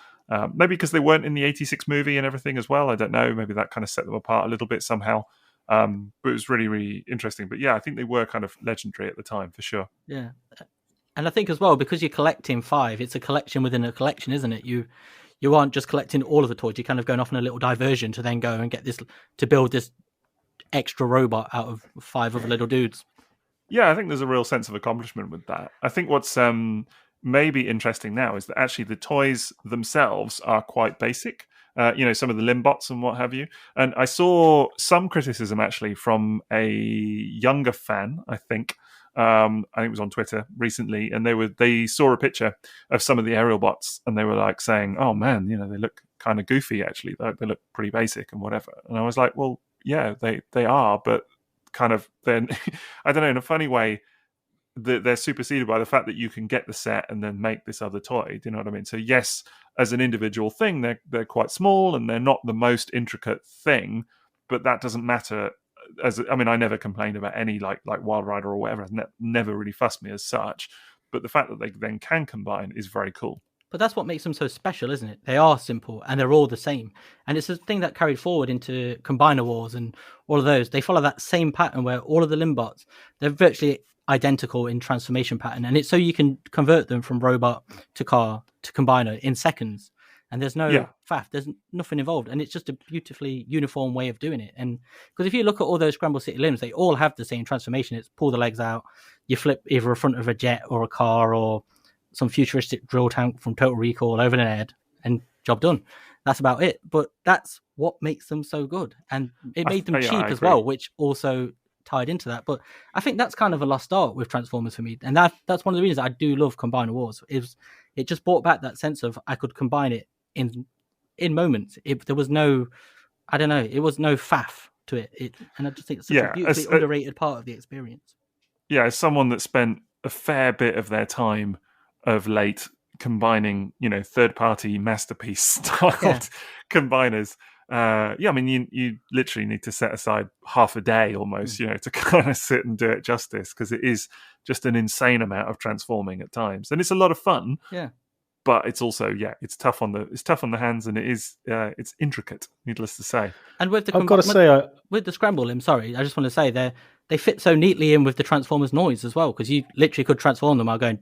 Maybe because they weren't in the 86 movie and everything as well. I don't know. Maybe that kind of set them apart a little bit somehow. But it was really, really interesting. But yeah, I think they were kind of legendary at the time for sure. Yeah. And I think as well, because you're collecting 5, it's a collection within a collection, isn't it? You aren't just collecting all of the toys. You're kind of going off on a little diversion to then go and get this, to build this extra robot out of 5 other little dudes. Yeah, I think there's a real sense of accomplishment with that. I think what's maybe interesting now is that actually the toys themselves are quite basic. Some of the limbots and what have you. And I saw some criticism actually from a younger fan, I think it was on Twitter recently, and they saw a picture of some of the aerial bots, and they were like saying, "Oh man, they look kind of goofy. Actually, they look pretty basic and whatever." And I was like, "Well, yeah, they are, but kind of then I don't know, in a funny way, they're superseded by the fact that you can get the set and then make this other toy. Do you know what I mean? So yes, as an individual thing, they're quite small and they're not the most intricate thing, but that doesn't matter. I never complained about any like Wild Rider or whatever. Never really fussed me as such. But the fact that they then can combine is very cool. But that's what makes them so special, isn't it? They are simple and they're all the same. And it's a thing that carried forward into Combiner Wars and all of those. They follow that same pattern where all of the Limbots, they're virtually identical in transformation pattern. And it's so you can convert them from robot to car to combiner in seconds. And there's no faff, there's nothing involved. And it's just a beautifully uniform way of doing it. And because if you look at all those Scramble City limbs, they all have the same transformation. It's pull the legs out, you flip either a front of a jet or a car or some futuristic drill tank from Total Recall over the head, and job done. That's about it. But that's what makes them so good. And it made them cheap as well, which also tied into that. But I think that's kind of a lost art with Transformers for me. And that's one of the reasons I do love Combiner Wars. It just brought back that sense of I could combine it in moments. There was no, I don't know, it was no faff to it. And I just think it's such a beautifully underrated part of the experience. Yeah, as someone that spent a fair bit of their time of late combining, third-party masterpiece styled combiners. You literally need to set aside half a day almost, to kind of sit and do it justice, because it is just an insane amount of transforming at times, and it's a lot of fun. Yeah, but it's also it's tough on the hands, and it's intricate, needless to say. And with the with the scramble limb, sorry, I just want to say they fit so neatly in with the Transformers noise as well, because you literally could transform them while going.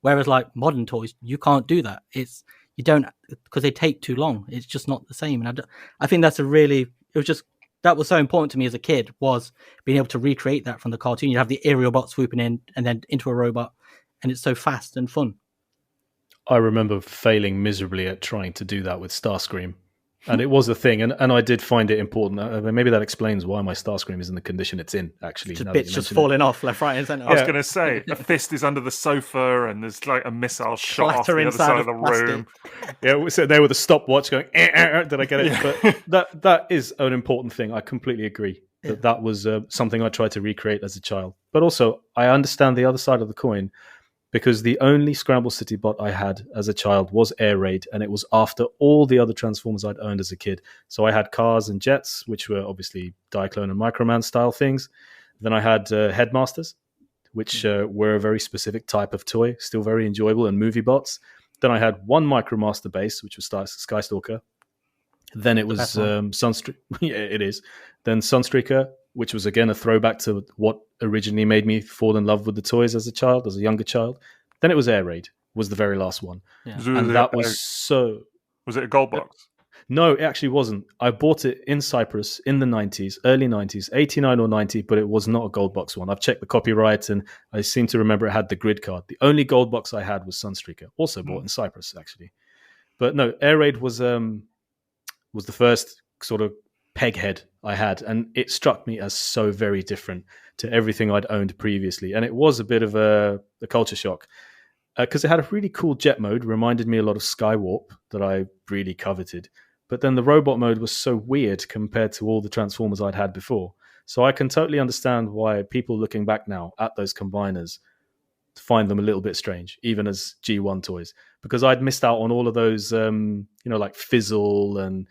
Whereas like modern toys, you can't do that. You don't, because they take too long. It's just not the same. And I think that was so important to me as a kid, was being able to recreate that from the cartoon. You have the aerial bot swooping in and then into a robot, and it's so fast and fun. I remember failing miserably at trying to do that with Starscream. And it was a thing, and I did find it important. Maybe that explains why my Starscream is in the condition it's in, actually. Just bits just falling off left, right, and centre. I was going to say, a fist is under the sofa, and there's like a missile shot off the other side of the room. Yeah, so there with a stopwatch going, did I get it? But that is an important thing. I completely agree. That was something I tried to recreate as a child. But also, I understand the other side of the coin, because the only Scramble City bot I had as a child was Air Raid, and it was after all the other Transformers I'd owned as a kid. So I had cars and jets, which were obviously Diaclone and Microman style things. Then I had Headmasters, which were a very specific type of toy, still very enjoyable, and movie bots. Then I had one Micromaster base, which was Skystalker. Then it was Sunstreaker. Yeah, it is. Then Sunstreaker, which was again a throwback to what originally made me fall in love with the toys as a younger child. Then it was Air Raid, was the very last one. Yeah. And that was so... Was it a gold box? No, it actually wasn't. I bought it in Cyprus in the 90s, early 90s, 89 or 90, but it was not a gold box one. I've checked the copyright, and I seem to remember it had the grid card. The only gold box I had was Sunstreaker, also bought in Cyprus, actually. But no, Air Raid was the first sort of peghead I had, and it struck me as so very different to everything I'd owned previously. And it was a bit of a culture shock because it had a really cool jet mode, reminded me a lot of Skywarp that I really coveted. But then the robot mode was so weird compared to all the Transformers I'd had before. So I can totally understand why people looking back now at those combiners find them a little bit strange, even as G1 toys, because I'd missed out on all of those, like Fizzle and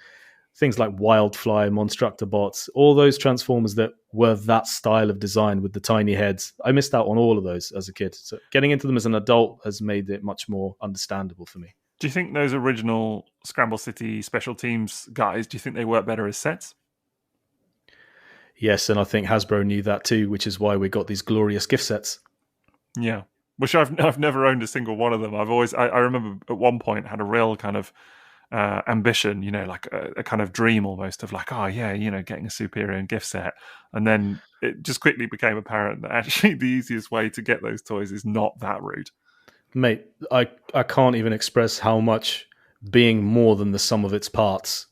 things like Wildfly, Monstructor Bots, all those Transformers that were that style of design with the tiny heads. I missed out on all of those as a kid. So getting into them as an adult has made it much more understandable for me. Do you think those original Scramble City Special Teams guys, do you think they work better as sets? Yes, and I think Hasbro knew that too, which is why we got these glorious gift sets. Yeah, which I've never owned a single one of them. I remember at one point had a real kind of ambition, like a kind of dream almost of like, getting a Superior gift set. And then it just quickly became apparent that actually the easiest way to get those toys is not that route. Mate, I can't even express how much being more than the sum of its parts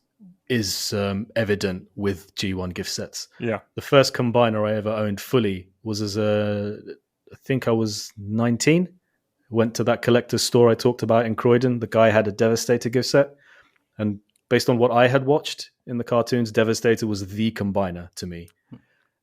is evident with G1 gift sets. Yeah. The first combiner I ever owned fully was I think I was 19. Went to that collector's store I talked about in Croydon. The guy had a Devastator gift set. And based on what I had watched in the cartoons, Devastator was the combiner to me.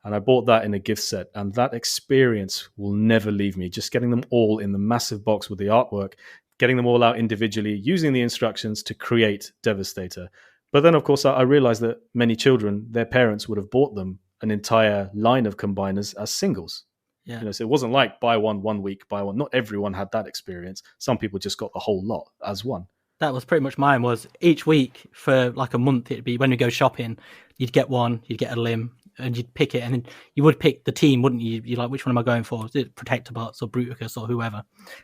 And I bought that in a gift set. And that experience will never leave me. Just getting them all in the massive box with the artwork, getting them all out individually, using the instructions to create Devastator. But then, of course, I realized that many children, their parents would have bought them an entire line of combiners as singles. Yeah. So it wasn't like buy one week, buy one. Not everyone had that experience. Some people just got the whole lot as one. That was pretty much mine. Was each week for like a month, it'd be when we go shopping, you'd get one, you'd get a limb, and you'd pick it, and then you would pick the team, wouldn't you? You're like, which one am I going for? Is it Protectobots or Bruticus or whoever?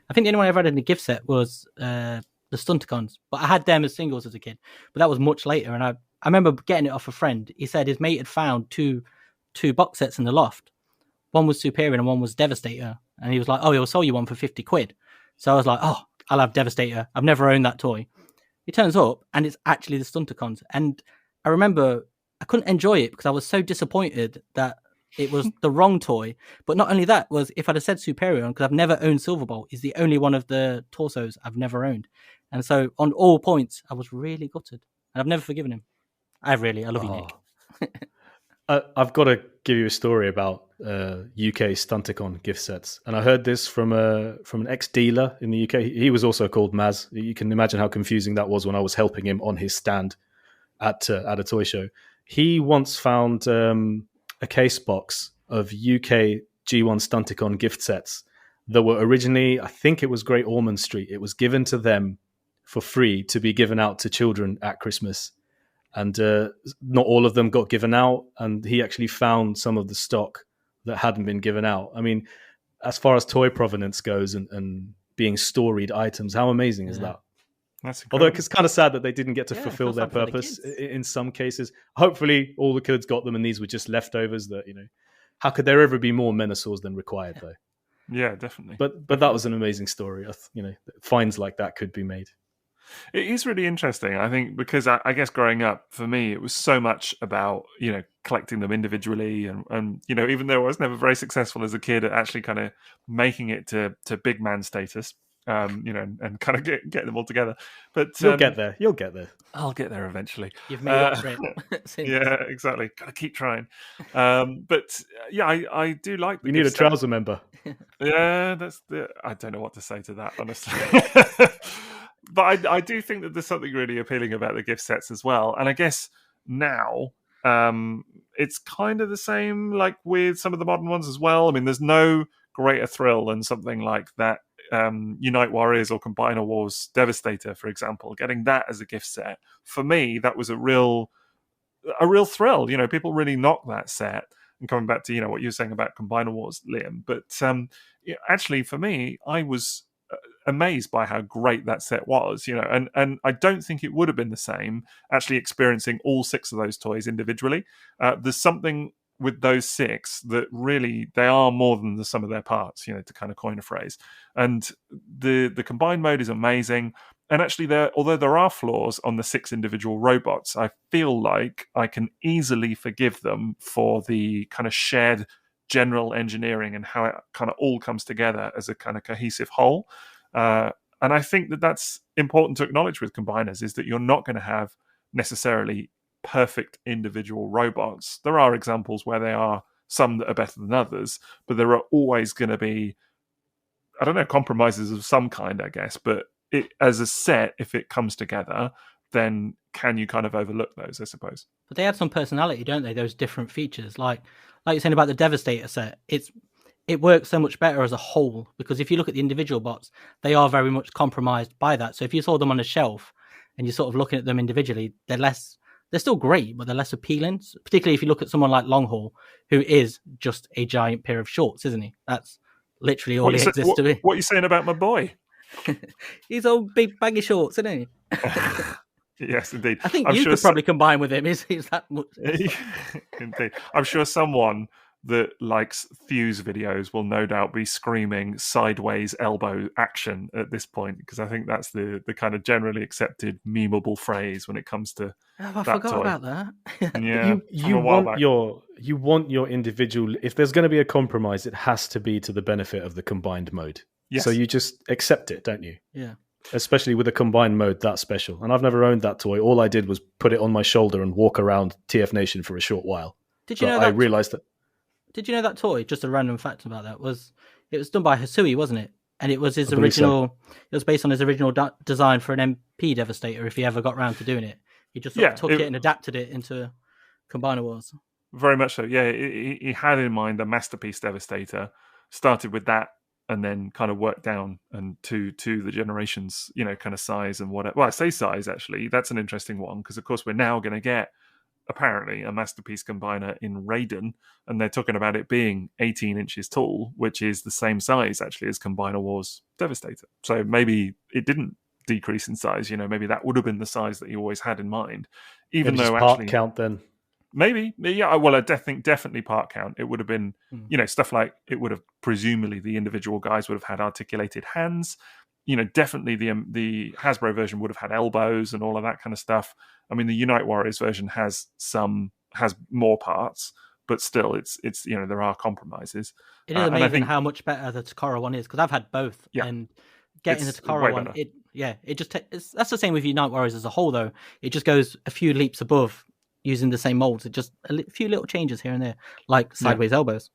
I think the only one I ever had in the gift set was the Stunticons, but I had them as singles as a kid. But that was much later, and I remember getting it off a friend. He said his mate had found two box sets in the loft. One was Superior and one was Devastator, and he was like, "Oh, he'll sell you one for 50 quid." So I was like, "Oh, I'll have Devastator. I've never owned that toy." He turns up, and it's actually the Stunticons. And I remember I couldn't enjoy it because I was so disappointed that it was the wrong toy. But not only that, was if I'd have said Superior, because I've never owned Silverbolt, is the only one of the torsos I've never owned. And so on all points, I was really gutted. And I've never forgiven him. I love you, Nick. I've got to give you a story about UK Stunticon gift sets, and I heard this from an ex-dealer in the UK. He was also called M.A.S.K. You can imagine how confusing that was when I was helping him on his stand at a toy show. He once found a case box of UK G1 Stunticon gift sets that were originally, I think it was Great Ormond Street. It was given to them for free to be given out to children at Christmas. And not all of them got given out, and he actually found some of the stock that hadn't been given out. I mean, as far as toy provenance goes and being storied items, how amazing is that? That's incredible. Although it's kind of sad that they didn't get to fulfill their purpose in some cases. Hopefully, all the kids got them, and these were just leftovers. That how could there ever be more Menasors than required, though? Yeah, definitely. But that was an amazing story. Finds like that could be made. It is really interesting, I think, because I guess growing up, for me, it was so much about, collecting them individually. And even though I was never very successful as a kid at actually kind of making it to big man status, and kind of get them all together. But You'll get there. I'll get there eventually. You've made up for it. Yeah, exactly. Gotta keep trying. But I do like the You need a trouser member. Yeah, I don't know what to say to that, honestly. But I do think that there's something really appealing about the gift sets as well. And I guess now it's kind of the same like with some of the modern ones as well. I mean, there's no greater thrill than something like that Unite Warriors or Combiner Wars Devastator, for example. Getting that as a gift set, for me, that was a real thrill. People really knocked that set. And coming back to what you were saying about Combiner Wars, Liam, but actually for me, I was amazed by how great that set was, and I don't think it would have been the same actually experiencing all 6 of those toys individually. There's something with those 6 that really they are more than the sum of their parts, to kind of coin a phrase. And the combined mode is amazing. And actually, although there are flaws on the 6 individual robots, I feel like I can easily forgive them for the kind of shared general engineering and how it kind of all comes together as a kind of cohesive whole. And I think that that's important to acknowledge with combiners, is that you're not going to have necessarily perfect individual robots. There are examples where there are some that are better than others, but there are always going to be, I don't know, compromises of some kind, I guess. But as a set, if it comes together, then can you kind of overlook those, I suppose? But they add some personality, don't they? Those different features, like you're saying about the Devastator set, it works so much better as a whole, because if you look at the individual bots, they are very much compromised by that. So if you saw them on a shelf and you're sort of looking at them individually, they're still great, but they're less appealing. Particularly if you look at someone like Longhaul, who is just a giant pair of shorts, isn't he? That's literally all he exists to be. What are you saying about my boy? He's all big baggy shorts, isn't he? Yes, indeed. I think you could probably combine with him. He's that much. Indeed. I'm sure someone that likes Thew's videos will no doubt be screaming sideways elbow action at this point, because I think that's the kind of generally accepted memeable phrase when it comes to I forgot toy. About that. Yeah, you want your individual. If there's going to be a compromise, it has to be to the benefit of the combined mode. Yes. So you just accept it, don't you? Yeah. Especially with a combined mode that special. And I've never owned that toy. All I did was put it on my shoulder and walk around TF Nation for a short while. Did you know that? I realized that. Did you know that toy? Just a random fact about that was it was done by Hisui, wasn't it? And it was his original. So. It was based on his original design for an MP Devastator. If he ever got round to doing it, he just sort of took it and adapted it into Combiner Wars. Very much so. Yeah, he had in mind the masterpiece Devastator. Started with that, and then kind of worked down and to the generations, kind of size and whatever. Well, I say size, actually. That's an interesting one, because, of course, we're now going to get, apparently, a masterpiece combiner in Raden, and they're talking about it being 18 inches tall, which is the same size, actually, as Combiner Wars Devastator. So maybe it didn't decrease in size. Maybe that would have been the size that he always had in mind. Even though part actually... count, then. Maybe, yeah. Well, I think definitely part count. It would have been, stuff like it would have presumably the individual guys would have had articulated hands. Definitely the Hasbro version would have had elbows and all of that kind of stuff. I mean, the Unite Warriors version has more parts, but still, it's there are compromises. It is amazing how much better the Takara one is, because I've had both, and getting the Takara one, that's the same with Unite Warriors as a whole. Though it just goes a few leaps above. Using the same molds, just a few little changes here and there, like sideways elbows.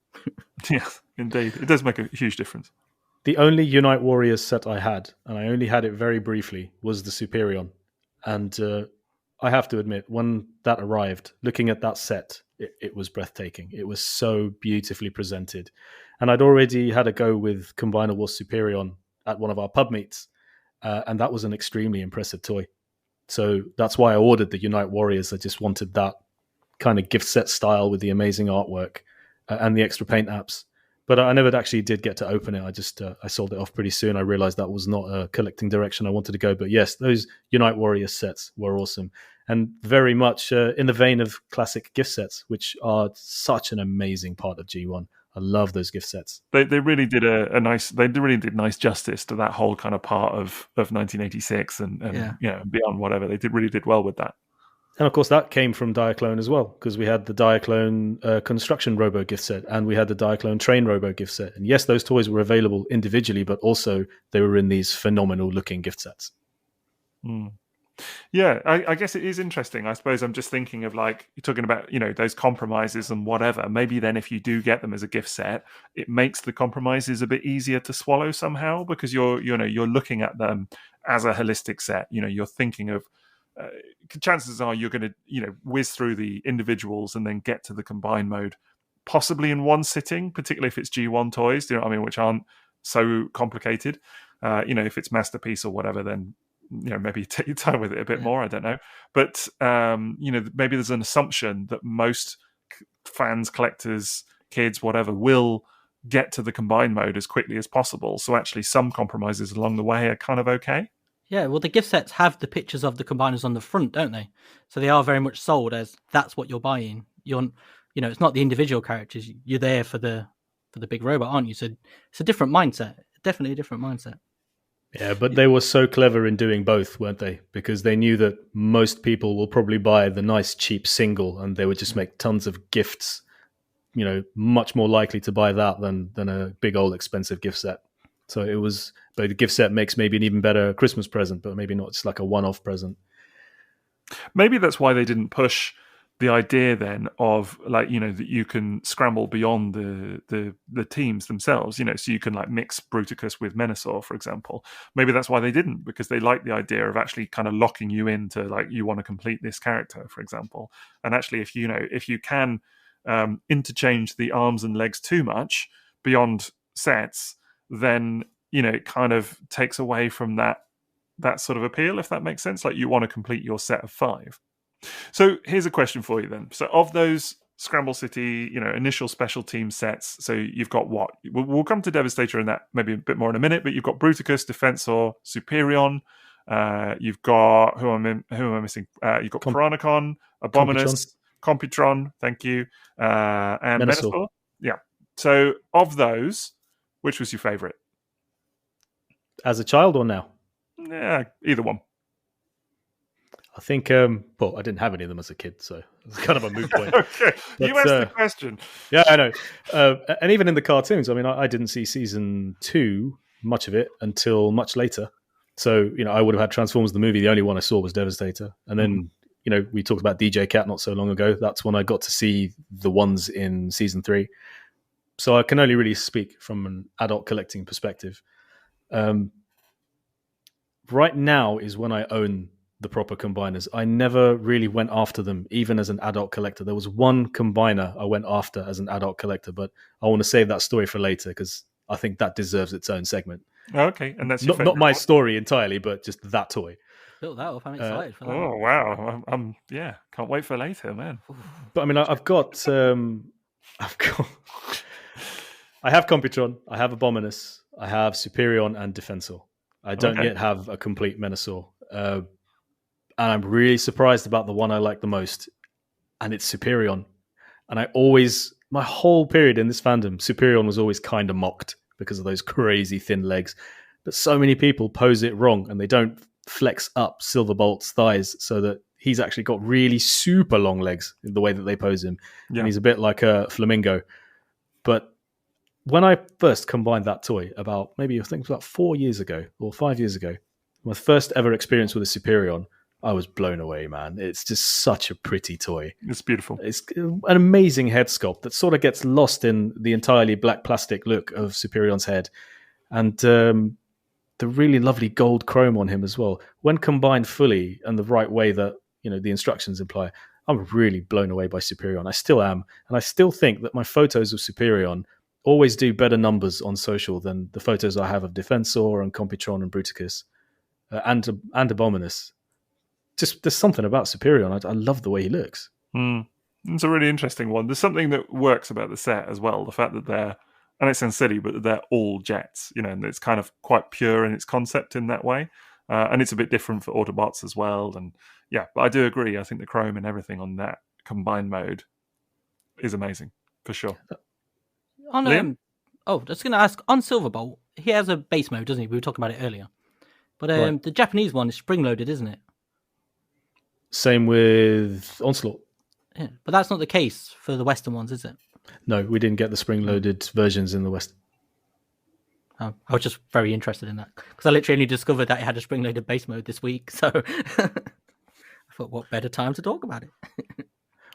Yes, indeed. It does make a huge difference. The only Unite Warriors set I had, and I only had it very briefly, was the Superion. And I have to admit, when that arrived, looking at that set, it was breathtaking. It was so beautifully presented. And I'd already had a go with Combiner Wars Superion at one of our pub meets, and that was an extremely impressive toy. So that's why I ordered the Unite Warriors. I just wanted that kind of gift set style with the amazing artwork and the extra paint apps. But I never actually did get to open it. I just I sold it off pretty soon. I realized that was not a collecting direction I wanted to go. But yes, those Unite Warriors sets were awesome. And very much in the vein of classic gift sets, which are such an amazing part of G1. I love those gift sets. They really did really did nice justice to that whole kind of part of 1986 and beyond, whatever. They really did well with that. And of course that came from Diaclone as well, because we had the Diaclone construction robo gift set and we had the Diaclone train robo gift set. And yes, those toys were available individually, but also they were in these phenomenal looking gift sets. Mm. Yeah, I guess it is interesting. I suppose I'm just thinking of, like, you're talking about, those compromises and whatever. Maybe then if you do get them as a gift set, it makes the compromises a bit easier to swallow somehow, because you're looking at them as a holistic set. You're thinking of chances are you're going to whiz through the individuals and then get to the combined mode possibly in one sitting, particularly if it's G1 toys, which aren't so complicated. If it's Masterpiece or whatever, then maybe take your time with it a bit more. I don't know. But, maybe there's an assumption that most fans, collectors, kids, whatever, will get to the combined mode as quickly as possible. So actually some compromises along the way are kind of okay. Yeah, well, the gift sets have the pictures of the combiners on the front, don't they? So they are very much sold as that's what you're buying. It's not the individual characters. You're there for the big robot, aren't you? So it's a different mindset. Definitely a different mindset. Yeah, but they were so clever in doing both, weren't they? Because they knew that most people will probably buy the nice cheap single and they would just make tons of gifts much more likely to buy that than a big old expensive gift set. So but the gift set makes maybe an even better Christmas present, but maybe not just like a one-off present. Maybe that's why they didn't push the idea then of that you can scramble beyond the teams themselves, so you can like mix Bruticus with Menasor, for example. Maybe that's why they didn't, because they like the idea of actually kind of locking you into like, you want to complete this character, for example. And actually, if you can interchange the arms and legs too much beyond sets, then it kind of takes away from that sort of appeal, if that makes sense. Like, you want to complete your set of 5. So here's a question for you then. So of those Scramble City, initial special team sets, so you've got what? We'll come to Devastator in that maybe a bit more in a minute, but you've got Bruticus, Defensor, Superion. You've got who am I missing? You've got Piranacon, Abominus, Computron, thank you, and Menasor. Yeah. So of those, which was your favourite? As a child or now? Yeah, either one. I think, I didn't have any of them as a kid, so it's kind of a moot point. Okay, but, you asked the question. Yeah, I know. And even in the cartoons, I mean, I didn't see season 2, much of it, until much later. So, I would have had Transformers the movie. The only one I saw was Devastator. And then, we talked about DJ Cat not so long ago. That's when I got to see the ones in season 3. So I can only really speak from an adult collecting perspective. Right now is when I own the proper combiners. I never really went after them, even as an adult collector. There was one combiner I went after as an adult collector, but I want to save that story for later because I think that deserves its own segment. Okay, and that's not my story entirely, but just that toy. Built that up. I'm excited for that. Oh wow! I'm can't wait for later, man. But I mean, I have Computron, I have Abominus, I have Superion and Defensor. I don't yet have a complete Menasor. And I'm really surprised about the one I like the most, and it's Superion. And my whole period in this fandom, Superion was always kind of mocked because of those crazy thin legs. But so many people pose it wrong, and they don't flex up Silverbolt's thighs so that he's actually got really super long legs in the way that they pose him. Yeah. And he's a bit like a flamingo. But when I first combined that toy about 4 years ago or 5 years ago, my first ever experience with a Superion, I was blown away, man. It's just such a pretty toy. It's beautiful. It's an amazing head sculpt that sort of gets lost in the entirely black plastic look of Superion's head. And the really lovely gold chrome on him as well. When combined fully and the right way that the instructions imply, I'm really blown away by Superion. I still am. And I still think that my photos of Superion always do better numbers on social than the photos I have of Defensor and Computron and Bruticus and Abominus. Just there's something about Superion. I love the way he looks. It's a really interesting one. There's something that works about the set as well. The fact that they're, and it sounds silly, but they're all jets, and it's kind of quite pure in its concept in that way. And it's a bit different for Autobots as well. And yeah, but I do agree. I think the chrome and everything on that combined mode is amazing for sure. Liam? Just going to ask, on Silverbolt, he has a base mode, doesn't he? We were talking about it earlier. But the Japanese one is spring-loaded, isn't it? Same with Onslaught. Yeah, but that's not the case for the Western ones, is it? No, we didn't get the spring-loaded versions in the West. I was just very interested in that because I literally only discovered that it had a spring-loaded base mode this week. So I thought, what better time to talk about it?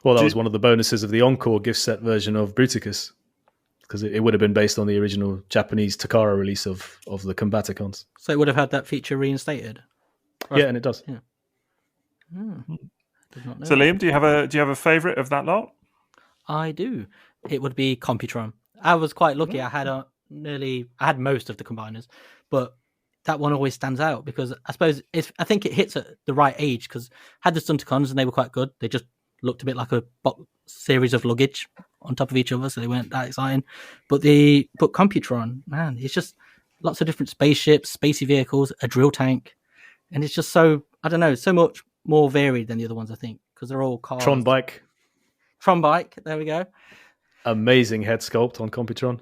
Well, that was one of the bonuses of the Encore gift set version of Bruticus, because it would have been based on the original Japanese Takara release of the Combaticons. So it would have had that feature reinstated? Yeah, and it does. Yeah. So Liam, do you have a favourite of that lot? I do. It would be Computron. I was quite lucky. I had most of the combiners, but that one always stands out because I think it hits at the right age because had the Stunticons and they were quite good. They just looked a bit like a series of luggage on top of each other, so they weren't that exciting. But Computron, man, it's just lots of different spaceships, spacey vehicles, a drill tank, and it's just so much more varied than the other ones, I think, because they're all cars. Tron Bike, there we go. Amazing head sculpt on Computron.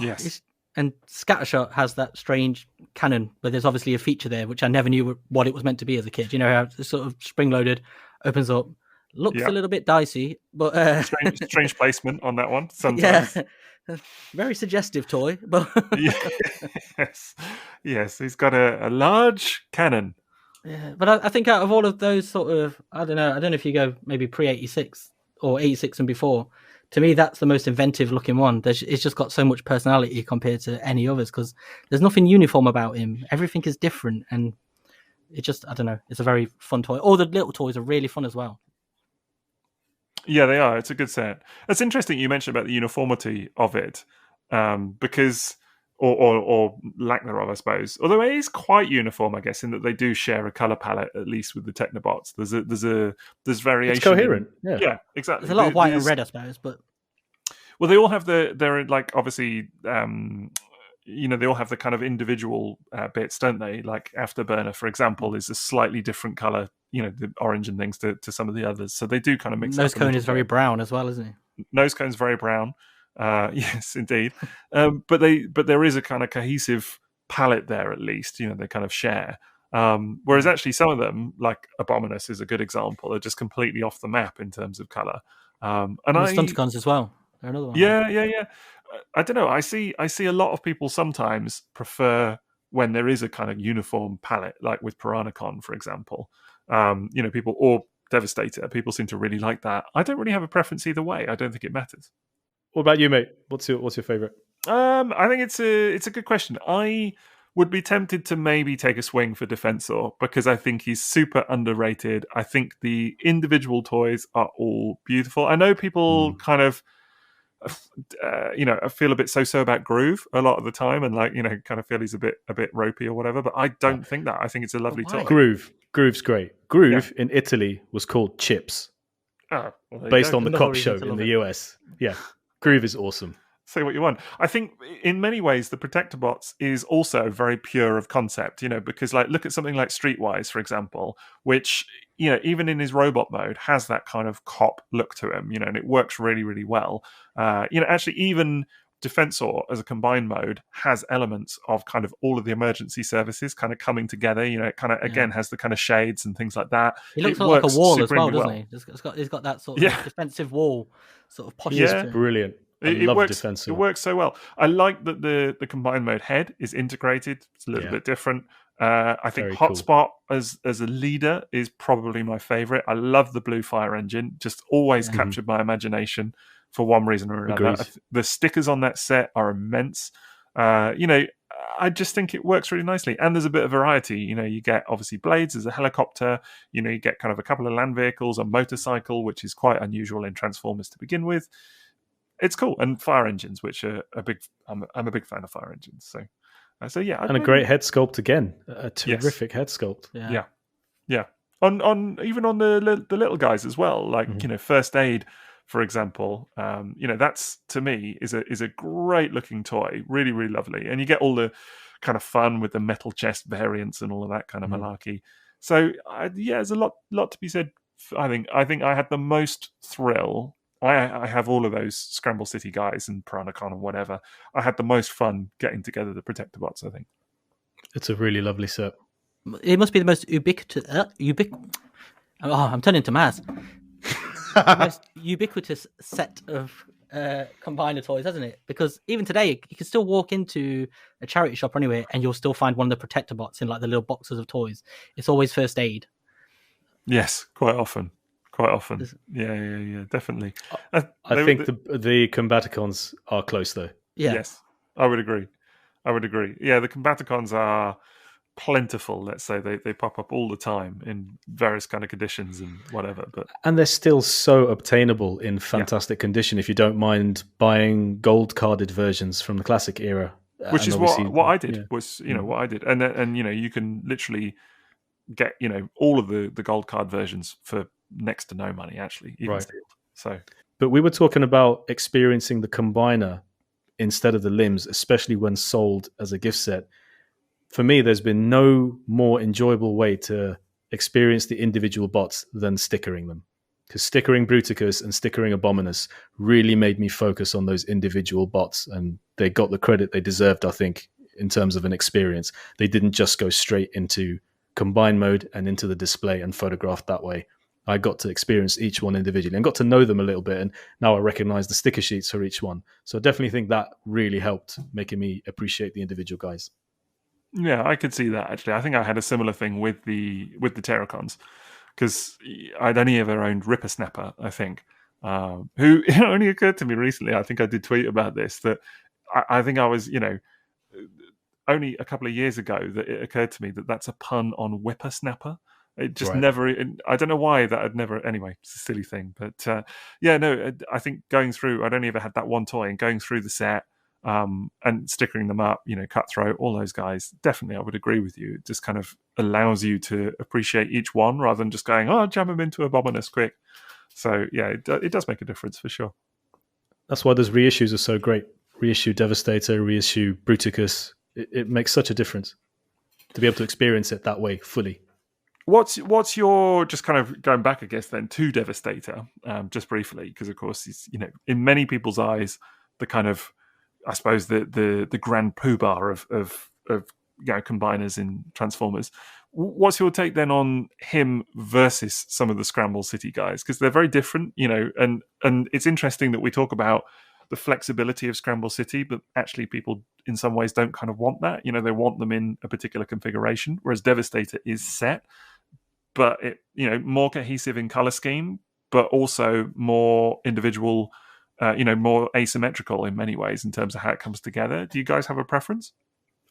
Yes. And Scattershot has that strange cannon, but there's obviously a feature there, which I never knew what it was meant to be as a kid. How it's sort of spring-loaded, opens up, Looks Yeah. a little bit dicey, but Strange placement on that one sometimes. yeah, very suggestive toy. But Yes, he's got a large cannon. yeah, but I think out of all of those sort of, I don't know if you go maybe pre-86 or 86 and before. To me, that's the most inventive looking one. It's just got so much personality compared to any others because there's nothing uniform about him. Everything is different, and it just, I don't know. It's a very fun toy. All the little toys are really fun as well. Yeah, they are. It's a good set. It's interesting you mentioned about the uniformity of it, because, or lack thereof, I suppose. Although it is quite uniform, I guess, in that they do share a color palette, at least with the Technobots. There's variation. It's coherent. Yeah, exactly. There's a lot of white and red, I suppose, but well, they all have they're like obviously. They all have the kind of individual bits, don't they? Like Afterburner, for example, is a slightly different color, the orange and things to some of the others. So they do kind of mix. Nose cone is very brown as well, isn't he? Nose cone's very brown. Yes, indeed. But there is a kind of cohesive palette there, at least. They kind of share. Whereas actually some of them, like Abominus, is a good example, are just completely off the map in terms of color. And the Stunticons as well. They're another one. Yeah. I don't know. I see a lot of people sometimes prefer when there is a kind of uniform palette, like with Piranacon, for example. People, or Devastator. People seem to really like that. I don't really have a preference either way. I don't think it matters. What about you, mate? What's your favorite? I think it's a good question. I would be tempted to maybe take a swing for Defensor because I think he's super underrated. I think the individual toys are all beautiful. I know people kind of I feel a bit so about Groove a lot of the time, and kind of feel he's a bit ropey or whatever. But I don't think that. I think it's a lovely toy. Groove's great. Groove in Italy was called Chips, based on the cop show in the US. Yeah, Groove is awesome. Say what you want. I think in many ways the Protectobots is also very pure of concept, because look at something like Streetwise, for example, which, even in his robot mode has that kind of cop look to him, and it works really, really well. Actually even Defensor as a combined mode has elements of kind of all of the emergency services kind of coming together. It kind of, again, has the kind of shades and things like that. He looks like a wall as well, doesn't he? He's got that sort of defensive wall sort of posture. Yeah, brilliant. It works. Defensive. It works so well. I like that the combined mode head is integrated. It's a little bit different. I think Very Hotspot as a leader is probably my favorite. I love the blue fire engine. Just always captured my imagination for one reason or another. The stickers on that set are immense. I just think it works really nicely. And there's a bit of variety. You get obviously Blades as a helicopter. You get kind of a couple of land vehicles, a motorcycle, which is quite unusual in Transformers to begin with. It's cool, and fire engines, which are I'm a big fan of fire engines. So yeah, and a great head sculpt again, a terrific head sculpt. Yeah. On even on the little guys as well, like First Aid, for example. That's to me is a great looking toy, really, really lovely, and you get all the kind of fun with the metal chest variants and all of that kind of malarkey. So there's a lot to be said. I think I had the most thrill. I have all of those Scramble City guys and Piranacon and whatever. I had the most fun getting together the Protectobots, I think. It's a really lovely set. It must be the most ubiquitous... I'm turning to M.A.S.K. The most ubiquitous set of combiner toys, hasn't it? Because even today, you can still walk into a charity shop or anywhere and you'll still find one of the Protectobots in the little boxes of toys. It's always First Aid. Yes, quite often. Yeah, definitely. I think the Combaticons are close, though. Yeah. Yes, I would agree. Yeah, the Combaticons are plentiful, let's say. They pop up all the time in various kind of conditions and whatever. And they're still so obtainable in fantastic condition if you don't mind buying gold-carded versions from the classic era. Which is what I did, was, what I did. And you can literally get, all of the gold card versions for next to no money, actually, even sealed. So, but we were talking about experiencing the combiner instead of the limbs, especially when sold as a gift set. For me, there's been no more enjoyable way to experience the individual bots than stickering them. Because stickering Bruticus and stickering Abominus really made me focus on those individual bots, and they got the credit they deserved, I think, in terms of an experience. They didn't just go straight into combine mode and into the display and photographed that way. I got to experience each one individually and got to know them a little bit. And now I recognize the sticker sheets for each one. So I definitely think that really helped making me appreciate the individual guys. Yeah, I could see that actually. I think I had a similar thing with the Terracons, because I'd only ever owned Ripper Snapper, I think, who it only occurred to me recently. I think I did tweet about this, that I think I was, only a couple of years ago that it occurred to me that that's a pun on whippersnapper. It just never, I don't know why that had never, anyway, it's a silly thing. But I think going through, I'd only ever had that one toy, and going through the set and stickering them up, Cutthroat, all those guys, definitely I would agree with you. It just kind of allows you to appreciate each one rather than just going, jam them into Abominus quick. So yeah, it does make a difference for sure. That's why those reissues are so great. Reissue Devastator, reissue Bruticus. It makes such a difference to be able to experience it that way fully. What's your, just kind of going back, I guess, then to Devastator, just briefly, because of course he's, in many people's eyes, the kind of, I suppose, the grand poobah of combiners in Transformers. What's your take then on him versus some of the Scramble City guys? Because they're very different, and it's interesting that we talk about the flexibility of Scramble City, but actually people in some ways don't kind of want that. They want them in a particular configuration, whereas Devastator is set, but it, more cohesive in color scheme, but also more individual, more asymmetrical in many ways in terms of how it comes together. Do you guys have a preference?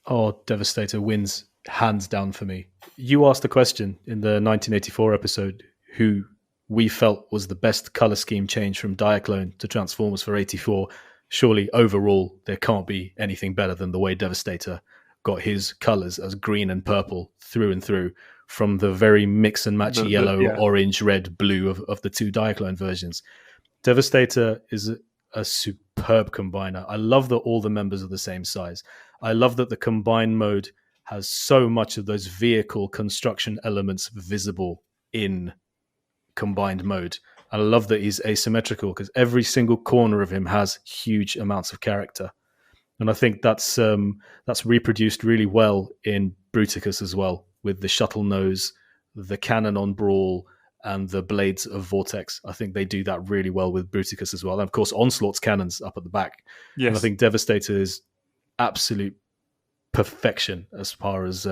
Oh, Devastator wins hands down for me. You asked the question in the 1984 episode who we felt was the best color scheme change from Diaclone to Transformers for 84. Surely overall there can't be anything better than the way Devastator got his colors as green and purple through and through, from the very mix and match yellow, orange, red, blue of the two Diaclone versions. Devastator is a superb combiner. I love that all the members are the same size. I love that the combine mode has so much of those vehicle construction elements visible in combined mode. I love that he's asymmetrical because every single corner of him has huge amounts of character. And I think that's reproduced really well in Bruticus as well, with the shuttle nose, the cannon on Brawl, and the blades of Vortex. I think they do that really well with Bruticus as well. And of course, Onslaught's cannons up at the back. Yes. And I think Devastator is absolute perfection as far as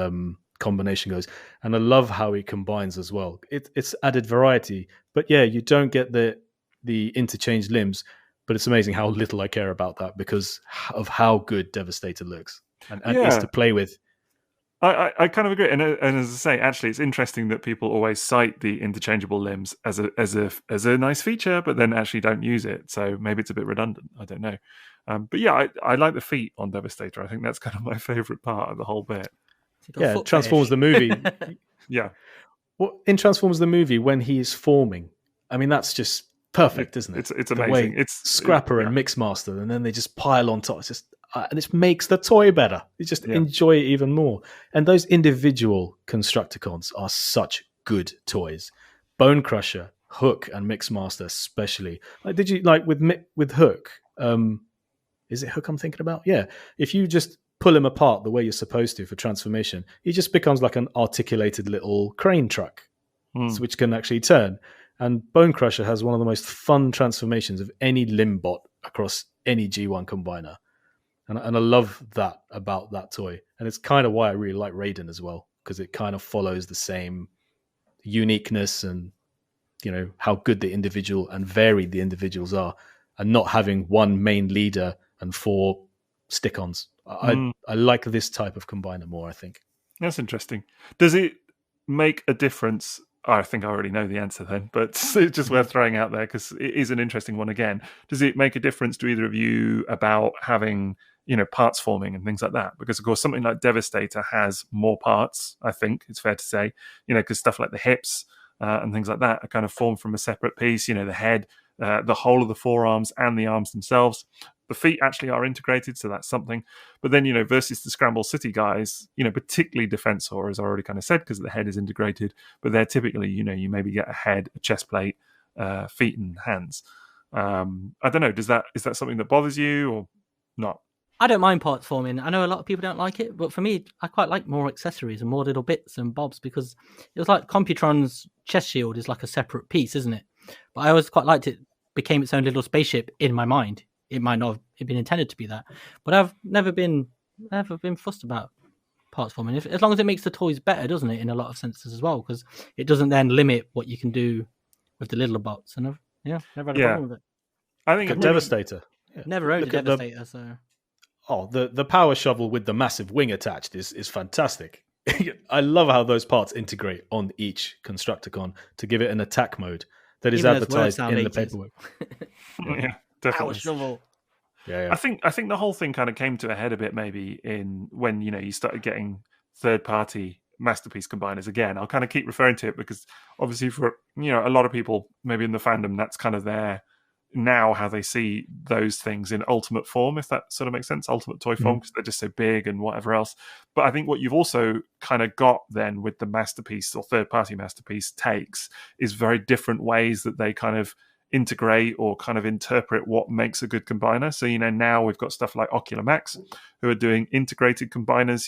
combination goes. And I love how he combines as well. It's added variety. But yeah, you don't get the interchanged limbs, but it's amazing how little I care about that because of how good Devastator looks and is to play with. I kind of agree, and as I say, actually, it's interesting that people always cite the interchangeable limbs as a nice feature, but then actually don't use it. So maybe it's a bit redundant. I don't know, but yeah, I like the feet on Devastator. I think that's kind of my favorite part of the whole bit. Yeah, Transformers the movie. Yeah, well, in Transformers the movie, when he is forming, I mean, that's just perfect, isn't it? It's amazing. It's Scrapper and Mixmaster, and then they just pile on top. It's just. And it makes the toy better. You just enjoy it even more. And those individual Constructicons are such good toys. Bone Crusher, Hook, and Mixmaster especially. Like, did you like with Hook? Is it Hook I'm thinking about? Yeah. If you just pull him apart the way you're supposed to for transformation, he just becomes like an articulated little crane truck, which can actually turn. And Bone Crusher has one of the most fun transformations of any Limbot across any G1 combiner. And I love that about that toy. And it's kind of why I really like Raden as well, because it kind of follows the same uniqueness and, how good the individual and varied the individuals are, and not having one main leader and 4 stick-ons. I like this type of combiner more, I think. That's interesting. Does it make a difference? I think I already know the answer then, but it's just worth throwing out there because it is an interesting one again. Does it make a difference to either of you about having, parts forming and things like that? Because, of course, something like Devastator has more parts, I think it's fair to say, because stuff like the hips and things like that are kind of formed from a separate piece, the head, the whole of the forearms and the arms themselves. The feet actually are integrated, so that's something. But then, versus the Scramble City guys, particularly Defensor, as I already kind of said, because the head is integrated, but they're typically, you maybe get a head, a chest plate, feet and hands. I don't know, is that something that bothers you or not? I don't mind parts forming. I know a lot of people don't like it, but for me, I quite like more accessories and more little bits and bobs, because it was like Computron's chest shield is like a separate piece, isn't it? But I always quite liked it. Became its own little spaceship in my mind. It might not have been intended to be that, but I've never been fussed about parts forming. As long as it makes the toys better, doesn't it? In a lot of senses as well, because it doesn't then limit what you can do with the little bots. And never had a problem with it. I think Devastator. Yeah. Never owned a Devastator, so. Oh, the power shovel with the massive wing attached is fantastic. I love how those parts integrate on each Constructicon to give it an attack mode that is Even advertised in the paperwork. Yeah, definitely. Power shovel. Yeah. I think the whole thing kind of came to a head a bit maybe in when you started getting third-party masterpiece combiners again. I'll kind of keep referring to it because obviously for a lot of people maybe in the fandom that's kind of their now how they see those things in ultimate form, if that sort of makes sense, ultimate toy form, because they're just so big and whatever else. But I think what you've also kind of got then with the masterpiece or third-party masterpiece takes is very different ways that they kind of integrate or kind of interpret what makes a good combiner. So, now we've got stuff like M.A.S.K who are doing integrated combiners,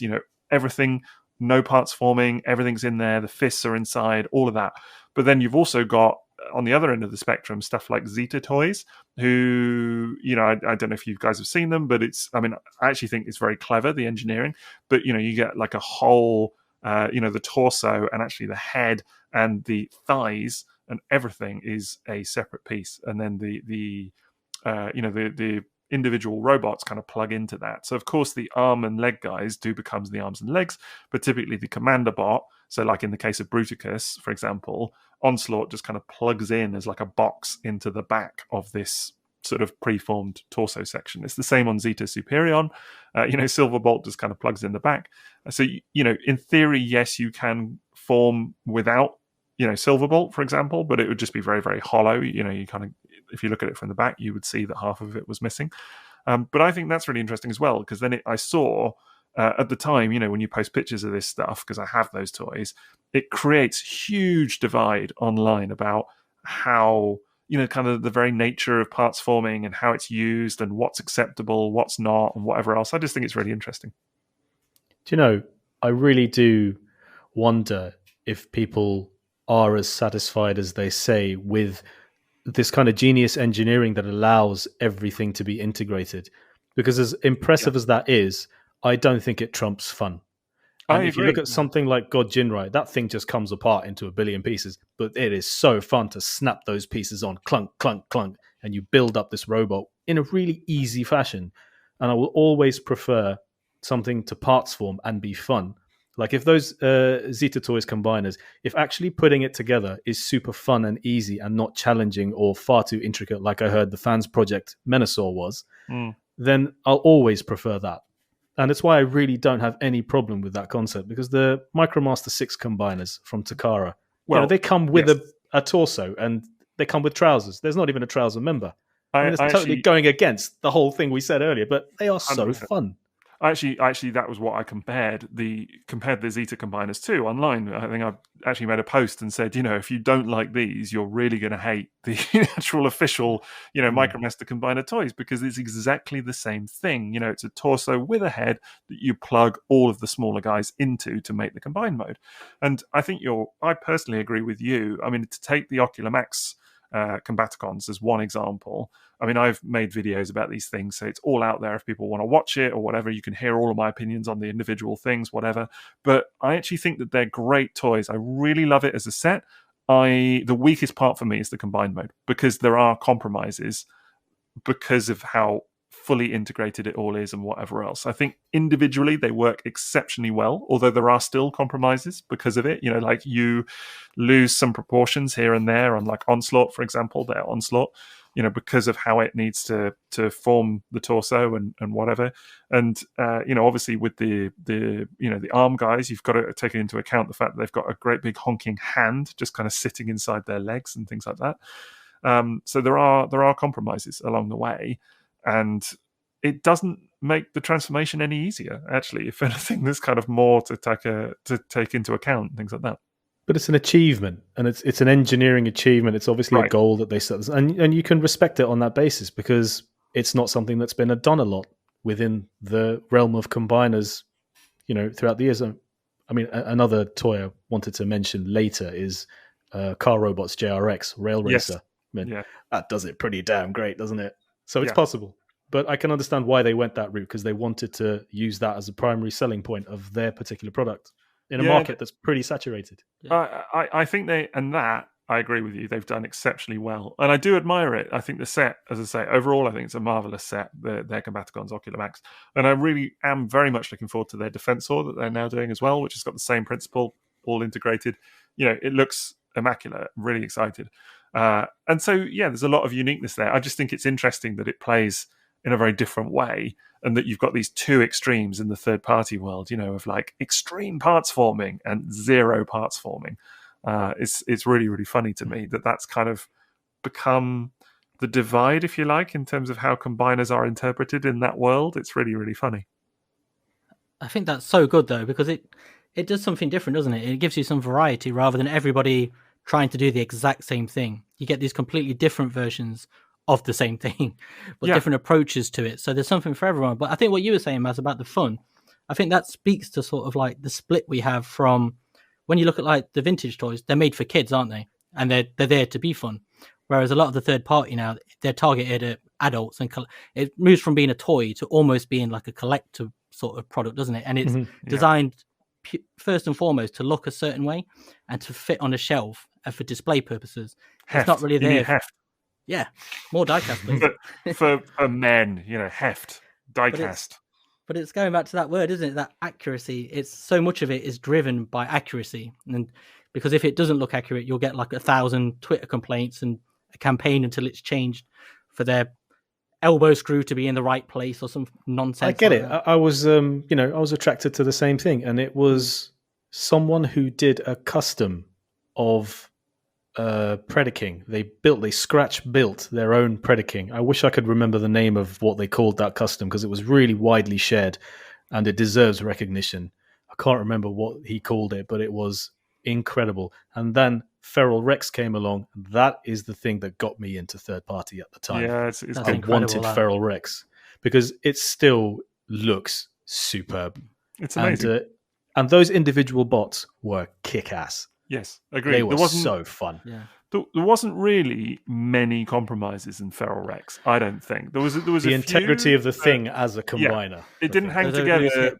everything, no parts forming, everything's in there, the fists are inside, all of that. But then you've also got on the other end of the spectrum, stuff like Zeta Toys, who, I don't know if you guys have seen them, but I actually think it's very clever, the engineering, but, you get like a whole, the torso and actually the head and the thighs and everything is a separate piece. And then the individual robots kind of plug into that. So, of course, the arm and leg guys do becomes the arms and legs, but typically the commander bot, so like in the case of Bruticus, for example, Onslaught just kind of plugs in as like a box into the back of this sort of preformed torso section. It's the same on Zeta Superion. Silverbolt just kind of plugs in the back. So, in theory, yes, you can form without, Silverbolt, for example, but it would just be very, very hollow. You kind of, if you look at it from the back, you would see that half of it was missing. But I think that's really interesting as well, because then I saw at the time, when you post pictures of this stuff, because I have those toys, it creates huge divide online about how, kind of the very nature of parts forming and how it's used and what's acceptable, what's not, and whatever else. I just think it's really interesting. Do I really do wonder if people are as satisfied as they say with this kind of genius engineering that allows everything to be integrated. Because as impressive as that is, I don't think it trumps fun. And if you look at something like God Jinrai, that thing just comes apart into a billion pieces, but it is so fun to snap those pieces on, clunk, clunk, clunk, and you build up this robot in a really easy fashion. And I will always prefer something to parts form and be fun. Like if those Zeta Toys combiners, if actually putting it together is super fun and easy and not challenging or far too intricate, like I heard the Fans Project Menasor was, then I'll always prefer that. And it's why I really don't have any problem with that concept, because the Micromaster 6 combiners from Takara, they come with a torso and they come with trousers. There's not even a trouser member. It's totally going against the whole thing we said earlier, but they are so 100%. Fun. Actually, that was what I compared the Zeta combiners to online. I think I actually made a post and said, if you don't like these, you're really going to hate the actual official, Micromaster Combiner toys, because it's exactly the same thing. It's a torso with a head that you plug all of the smaller guys into to make the combine mode. And I think I personally agree with you. I mean, to take the Oculus Combaticons as one example, I mean, I've made videos about these things, so it's all out there if people want to watch it or whatever. You can hear all of my opinions on the individual things, whatever. But I actually think that they're great toys. I really love it as a set. The weakest part for me is the combined mode, because there are compromises because of how fully integrated it all is and whatever else. I think individually they work exceptionally well, although there are still compromises because of it. Like you lose some proportions here and there on like Onslaught, for example, their Onslaught, because of how it needs to form the torso and whatever. And, obviously with the arm guys, you've got to take into account the fact that they've got a great big honking hand just kind of sitting inside their legs and things like that. So there are compromises along the way. And it doesn't make the transformation any easier, actually. If anything, there's kind of more to take into account and things like that. But it's an achievement, and it's an engineering achievement. It's obviously a goal that they set, and you can respect it on that basis, because it's not something that's been done a lot. within the realm of combiners, throughout the years. I mean, another toy I wanted to mention later is Car Robots JRX Rail Yes. Racer. I mean, Yeah. that does it pretty damn great, doesn't it? So it's Yeah. possible. But I can understand why they went that route, because they wanted to use that as a primary selling point of their particular product in a market that's pretty saturated. I think I agree with you. They've done exceptionally well, and I do admire it. I think the set, as I say, overall, I think it's a marvelous set. Their Combaticons Ocular Max, and I really am very much looking forward to their Defensor that they're now doing as well, which has got the same principle, all integrated. It looks immaculate. I'm really excited, and so there's a lot of uniqueness there. I just think it's interesting that it plays in a very different way, and that you've got these two extremes in the third-party world, of like extreme parts forming and zero parts forming. It's really, really funny to me that that's kind of become the divide, if you like, in terms of how combiners are interpreted in that world. It's really, really funny. I think that's so good, though, because it does something different, doesn't it? It gives you some variety rather than everybody trying to do the exact same thing. You get these completely different versions of the same thing, but different approaches to it. So there's something for everyone. But I think what you were saying, Maz, about the fun, I think that speaks to sort of like the split we have from when you look at like the vintage toys, they're made for kids, aren't they? And they're there to be fun. Whereas a lot of the third party now, they're targeted at adults, and it moves from being a toy to almost being like a collector sort of product, doesn't it? And it's designed first and foremost to look a certain way and to fit on a shelf and for display purposes. Heft. It's not really there. You need heft. Yeah, more diecast, please. for men, heft, diecast. But it's going back to that word, isn't it? That accuracy. It's so much of it is driven by accuracy, and because if it doesn't look accurate, you'll get like 1,000 Twitter complaints and a campaign until it's changed for their elbow screw to be in the right place or some nonsense. I get like it. that. I was, I was attracted to the same thing, and it was someone who did a custom of Predaking. They scratch built their own Predaking. I wish I could remember the name of what they called that custom, because it was really widely shared and it deserves recognition. I can't remember what he called it, but it was incredible. And then Feral Rex came along. That is the thing that got me into third party at the time. Yeah, it's I wanted Feral Rex because it still looks superb. It's amazing. And those individual bots were kick-ass. Yes, agreed. They were so fun. Yeah. There wasn't really many compromises in Feral Rex, I don't think. There was the integrity of the thing as a combiner. Yeah, it didn't hang together.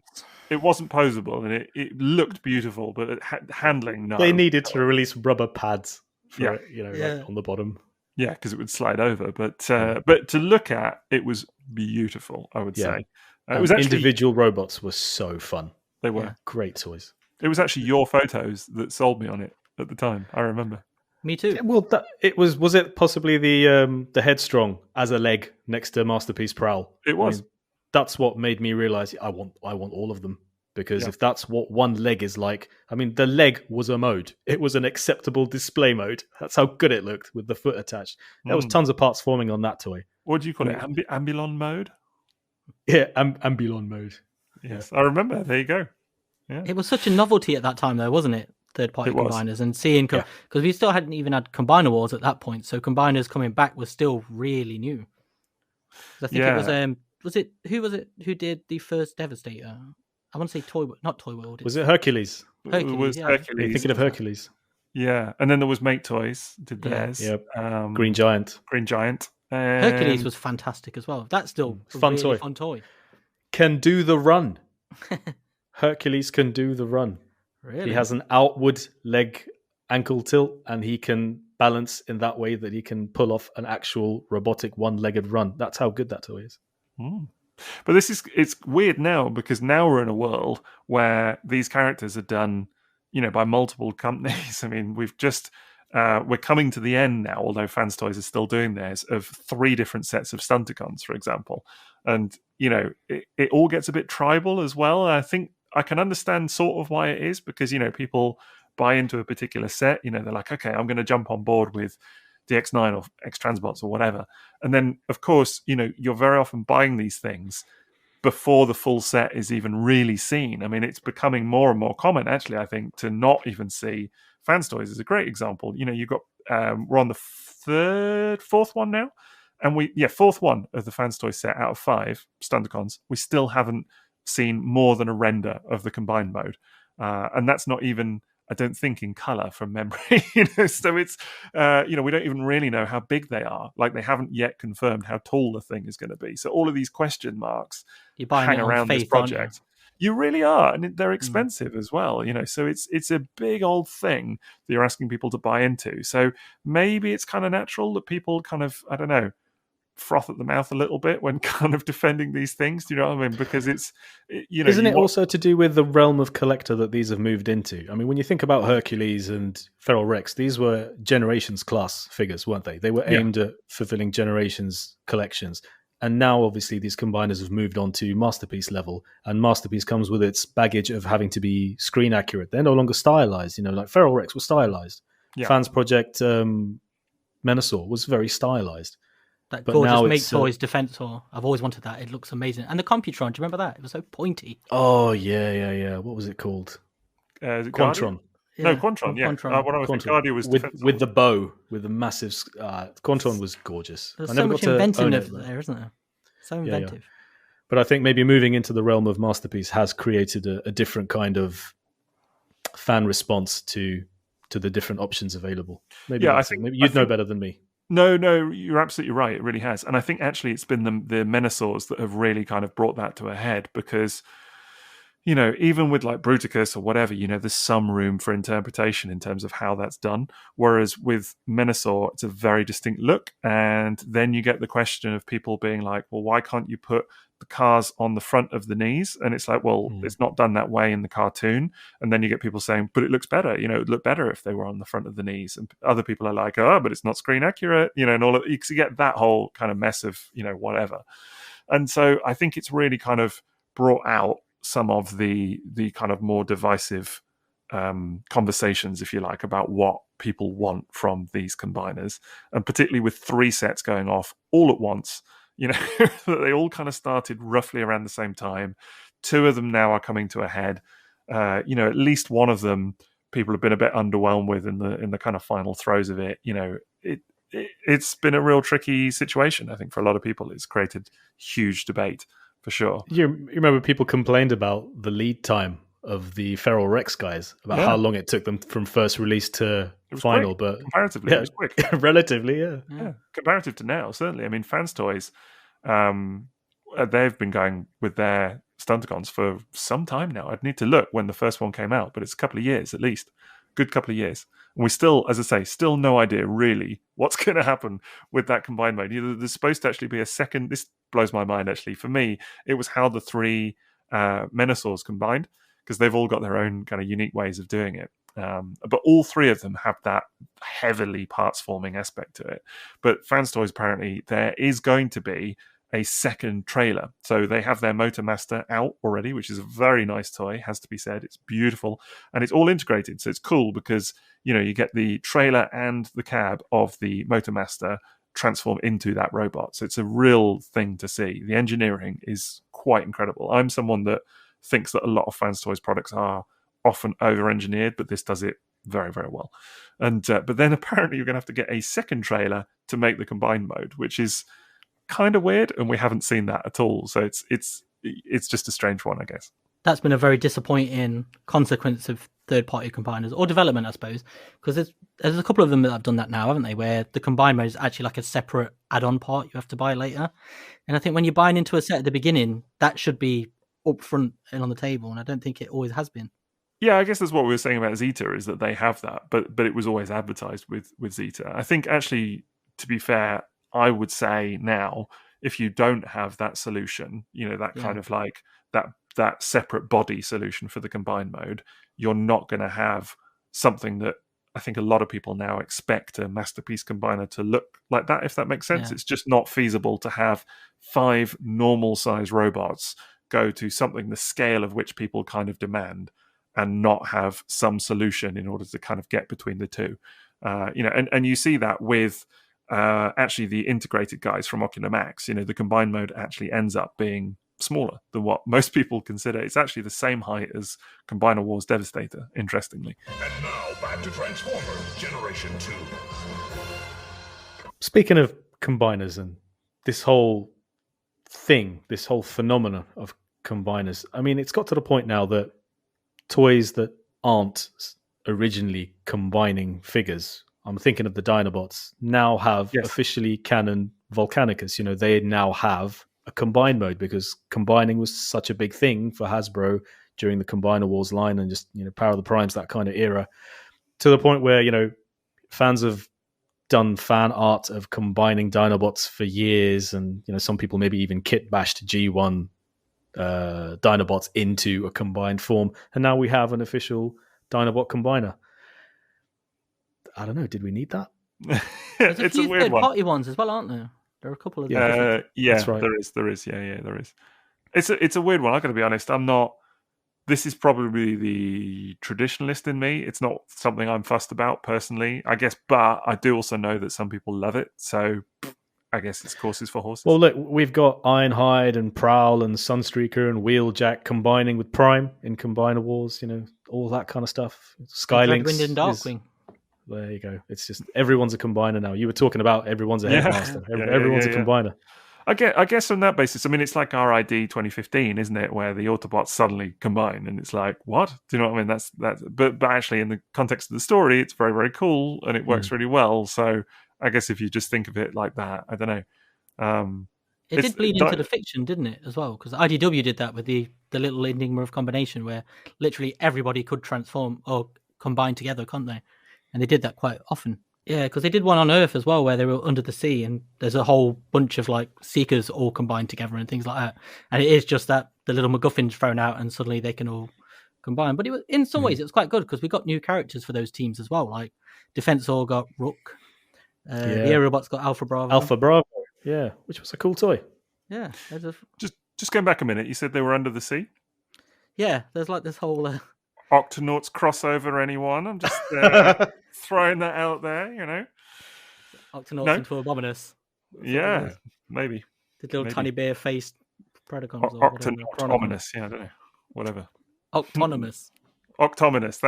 It wasn't posable, and it looked beautiful, but handling, no. They needed to release rubber pads for it, Yeah. on the bottom. Yeah, because it would slide over. But to look at, it was beautiful, I would say. It was actually, individual robots were so fun. They were great toys. It was actually your photos that sold me on it at the time. I remember. Me too. Well, it was. Was it possibly the Headstrong as a leg next to Masterpiece Prowl? It was. That's what made me realize I want all of them, because if that's what one leg is like, the leg was a mode. It was an acceptable display mode. That's how good it looked with the foot attached. There was tons of parts forming on that toy. What do you call it? Ambulon mode? Yeah, Ambulon mode. Yes, I remember. There you go. Yeah. It was such a novelty at that time, though, wasn't it? Third-party combiners, and seeing because we still hadn't even had Combiner Wars at that point, so combiners coming back was still really new. I think it was who did the first Devastator? I want to say not Toy World. Was it Hercules? Hercules. Hercules. You're thinking of Hercules. Yeah, and then there was Make Toys did theirs. Yep. Green Giant. Hercules was fantastic as well. That's still a fun toy. Can do the run. Hercules can do the run. Really? He has an outward leg ankle tilt, and he can balance in that way that he can pull off an actual robotic one-legged run. That's how good that toy is. But it's weird now, because now we're in a world where these characters are done, by multiple companies. We've just we're coming to the end now, although Fans Toys are still doing theirs, of 3 different sets of Stunticons, for example. And it all gets a bit tribal as well. I think I can understand sort of why it is, because people buy into a particular set. They're like, okay, I'm going to jump on board with DX9 or X Transbots or whatever, and then of course you're very often buying these things before the full set is even really seen. It's becoming more and more common, actually, I think, to not even see. Fans Toys is a great example. You've got we're on the 4th one now. And fourth one of the Fans Toys set out of 5 Stunticons, we still haven't seen more than a render of the combined mode. And that's not even, I don't think, in color from memory. So it's, we don't even really know how big they are. Like, they haven't yet confirmed how tall the thing is going to be. So all of these question marks hang around this project. You really are, and they're expensive as well. So it's a big old thing that you're asking people to buy into. So maybe it's kind of natural that people kind of, I don't know, froth at the mouth a little bit when kind of defending these things. Do you know what I mean? Because isn't it also to do with the realm of collector that these have moved into? I mean, when you think about Hercules and Feral Rex, these were Generations class figures, weren't they? They were aimed at fulfilling Generations collections. And now, obviously, these combiners have moved on to Masterpiece level, and Masterpiece comes with its baggage of having to be screen accurate. They're no longer stylized. Like Feral Rex was stylized. Yeah. Fans Project Menasor was very stylized. That gorgeous Make Toys Defensor. I've always wanted that. It looks amazing. And the Computron, do you remember that? It was so pointy. Oh, yeah. What was it called? Quantron. Yeah. No, Quantron, yeah. Guardia was with the bow, with the massive... Quantron was gorgeous. There's so much inventiveness there, isn't there? So inventive. Yeah. But I think maybe moving into the realm of Masterpiece has created a different kind of fan response to the different options available. Maybe you'd know better than me. No, you're absolutely right. It really has. And I think actually it's been the Menasors that have really kind of brought that to a head, because... even with like Bruticus or whatever, there's some room for interpretation in terms of how that's done. Whereas with Menasor, it's a very distinct look. And then you get the question of people being like, well, why can't you put the cars on the front of the knees? And it's like, well, it's not done that way in the cartoon. And then you get people saying, but it looks better. It would look better if they were on the front of the knees. And other people are like, oh, but it's not screen accurate, and all of you get that whole kind of mess of, whatever. And so I think it's really kind of brought out some of the kind of more divisive conversations, if you like, about what people want from these combiners, and particularly with 3 sets going off all at once, they all kind of started roughly around the same time. 2 of them now are coming to a head. At least one of them people have been a bit underwhelmed with in the kind of final throes of it. It's been a real tricky situation, I think, for a lot of people. It's created huge debate. For sure. You remember people complained about the lead time of the Feral Rex guys, about how long it took them from first release to final. Quick. But comparatively, it was quick. Relatively, yeah. Comparative to now, certainly. I mean, Fans Toys, they've been going with their Stunticons for some time now. I'd need to look when the first one came out, but it's a couple of years at least. Good couple of years. And we still, as I say, still no idea really what's going to happen with that combined mode. There's supposed to actually be a second. This blows my mind, actually. For me, it was how the 3 Menasors combined, because they've all got their own kind of unique ways of doing it. But all 3 of them have that heavily parts forming aspect to it. But Fans Toys, apparently, there is going to be a second trailer. So they have their Motormaster out already, which is a very nice toy, has to be said. It's beautiful and it's all integrated. So it's cool because, you get the trailer and the cab of the Motormaster transform into that robot. So it's a real thing to see. The engineering is quite incredible. I'm someone that thinks that a lot of Fans Toys products are often over-engineered, but this does it very, very well. And but then apparently you're going to have to get a second trailer to make the combined mode, which is kind of weird, and we haven't seen that at all. So it's just a strange one, I guess. That's been a very disappointing consequence of third-party combiners, or development, I suppose, because there's a couple of them that have done that now, haven't they, where the combined mode is actually like a separate add-on part you have to buy later. And I think when you're buying into a set at the beginning, that should be up front and on the table, and I don't think it always has been. Yeah, I guess that's what we were saying about Zeta, is that they have that, but it was always advertised with Zeta. I think, actually, to be fair, I would say now, if you don't have that solution, kind of like that separate body solution for the combined mode, you're not going to have something that I think a lot of people now expect a Masterpiece combiner to look like that, if that makes sense. Yeah. It's just not feasible to have 5 normal size robots go to something the scale of which people kind of demand and not have some solution in order to kind of get between the two. And you see that with actually the integrated guys from Octonauts. The combined mode actually ends up being smaller than what most people consider. It's actually the same height as Combiner Wars Devastator, interestingly. And now back to Transformers Generation 2. Speaking of combiners and this whole thing, this whole phenomenon of combiners. I mean, it's got to the point now that toys that aren't originally combining figures, I'm thinking of the Dinobots, now have officially canon Volcanicus. You know, they now have a combine mode because combining was such a big thing for Hasbro during the Combiner Wars line and just, you know, Power of the Primes, that kind of era, to the point where, you know, fans have done fan art of combining Dinobots for years, and, you know, some people maybe even kit bashed G1 Dinobots into a combined form, and now we have an official Dinobot combiner. I don't know, did we need that? There's a few weird one. third-party ones as well, aren't there? There are a couple of them. That's right. There is. Yeah, there is. It's a weird one. I got to be honest. I'm not. This is probably the traditionalist in me. It's not something I'm fussed about personally, I guess. But I do also know that some people love it. So I guess it's horses for horses. Well, look, we've got Ironhide and Prowl and Sunstreaker and Wheeljack combining with Prime in Combiner Wars. You know, all that kind of stuff. Skylynx, Dreadwind and Darkwing. There you go. It's just everyone's a combiner now. You were talking about everyone's a headmaster. Everyone's a combiner. I guess on that basis, I mean, it's like RID 2015, isn't it? Where the Autobots suddenly combine, and it's like, what? Do you know what I mean? That's. But actually, in the context of the story, it's very, very cool, and it works really well. So I guess if you just think of it like that, I don't know. It did bleed into the fiction, didn't it, as well? Because IDW did that with the little enigma of combination, where literally everybody could transform or combine together, can't they? And they did that quite often. Yeah, because they did one on Earth as well, where they were under the sea, and there's a whole bunch of like Seekers all combined together and things like that. And it is just that the little MacGuffin's thrown out, and suddenly they can all combine. But it was, in some ways, it was quite good because we got new characters for those teams as well. Like Defensor got Rook, the Aerobots got Alpha Bravo. Alpha Bravo, yeah, which was a cool toy. Yeah, just going back a minute. You said they were under the sea. Yeah, there's like this whole Octonauts crossover. Anyone? I'm just throwing that out there. You know, Octonauts into Abominus. Yeah, maybe the little tiny bear-faced Predacons. Octonauts. Yeah, I don't know. Whatever. Octonauts. Octonauts.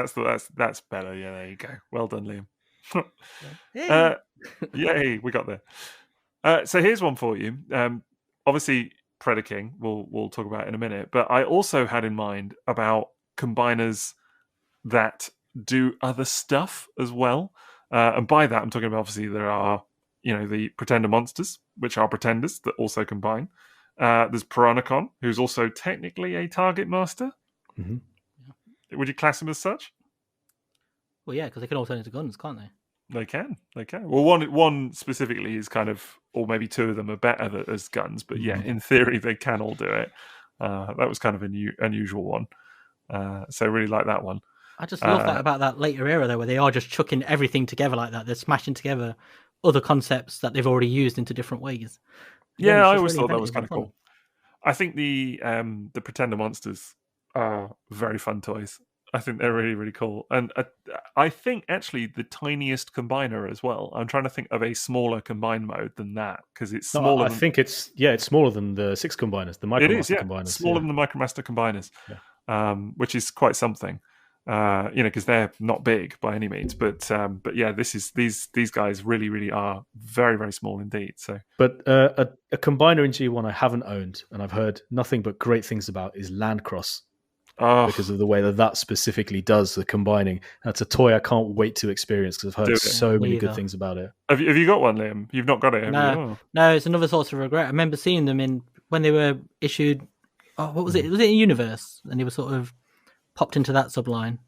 That's better. Yeah, there you go. Well done, Liam. Yay, we got there. So here's one for you. Obviously, Predaking, we'll talk about in a minute. But I also had in mind about combiners that do other stuff as well. And by that, I'm talking about, obviously, there are, you know, the Pretender monsters, which are pretenders that also combine. There's Piranacon, who's also technically a target master. Mm-hmm. Would you class him as such? Well, yeah, because they can all turn into guns, can't they? They can. Well, one specifically is kind of, or maybe two of them are better as guns, but yeah, in theory, they can all do it. That was kind of an unusual one. So I really like that one. I just love that about that later era, though, where they are just chucking everything together like that. They're smashing together other concepts that they've already used into different ways. Again, yeah, I always thought that was kind of cool. I think the Pretender monsters are very fun toys. I think they're really, really cool. And I think, actually, the tiniest combiner as well. I'm trying to think of a smaller combine mode than that, because it's smaller. I think it's smaller than the 6 combiners, the Micromaster Combiners. Smaller than the Micromaster Combiners, which is quite something. Because they're not big by any means. But yeah, these guys really, really are very, very small indeed. So, but a combiner in G1 I haven't owned, and I've heard nothing but great things about, is Landcross. Because of the way that specifically does the combining. That's a toy I can't wait to experience because I've heard so many good things about it. Have you got one, Liam? You've not got it, have you? No, it's another source of regret. I remember seeing them when they were issued. Oh, what was it? Was it in Universe? And they were sort of popped into that subline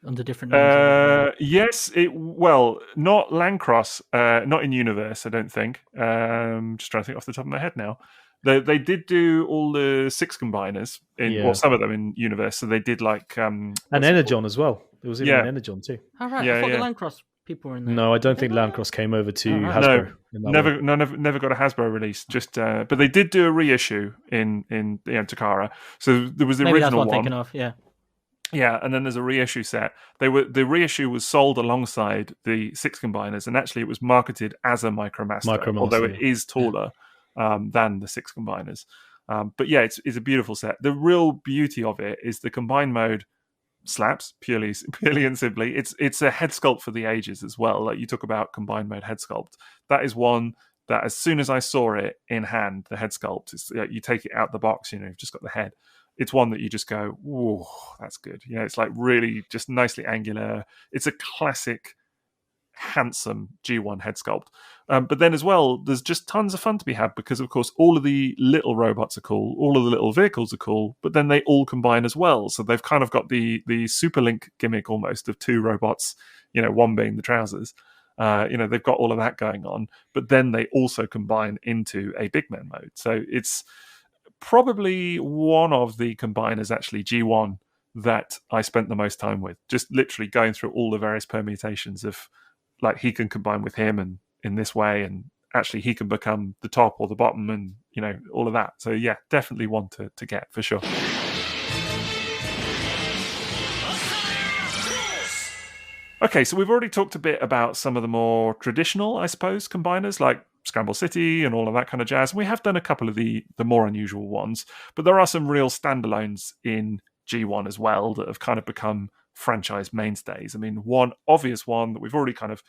under different names. Yes, not Landcross, not in Universe, I don't think. Just trying to think off the top of my head now. They did do all the 6 combiners some of them in Universe. So they did like and Energon as well. There was even an Energon too. All right, I thought the Landcross people were in there. No, I don't think Landcross came over to Hasbro. Never got a Hasbro release. Just but they did do a reissue in Takara. So there was the Maybe original that's what one. I'm thinking of. Yeah. Yeah, and then there's a reissue set. The reissue was sold alongside the 6 combiners, and actually it was marketed as a Micromaster, although it is taller than the 6 combiners. But yeah, it's a beautiful set. The real beauty of it is the combine mode slaps purely and simply. It's a head sculpt for the ages as well. Like you talk about combine mode head sculpt. That is one that as soon as I saw it in hand, the head sculpt, you take it out the box, you've just got the head. It's one that you just go, whoa, that's good. It's like really just nicely angular. It's a classic, handsome G1 head sculpt. But then as well, there's just tons of fun to be had because, of course, all of the little robots are cool, all of the little vehicles are cool, but then they all combine as well. So they've kind of got the Superlink gimmick almost of two robots, one being the trousers. They've got all of that going on, but then they also combine into a big man mode. So it's probably one of the combiners, actually, G1, that I spent the most time with, just literally going through all the various permutations of, like, he can combine with him and in this way, and actually he can become the top or the bottom, and all of that. So yeah, definitely one to get for sure. Okay, so we've already talked a bit about some of the more traditional, I suppose, combiners like Scramble City and all of that kind of jazz. We have done a couple of the more unusual ones, but there are some real standalones in G1 as well that have kind of become franchise mainstays. I mean, one obvious one that we've already kind of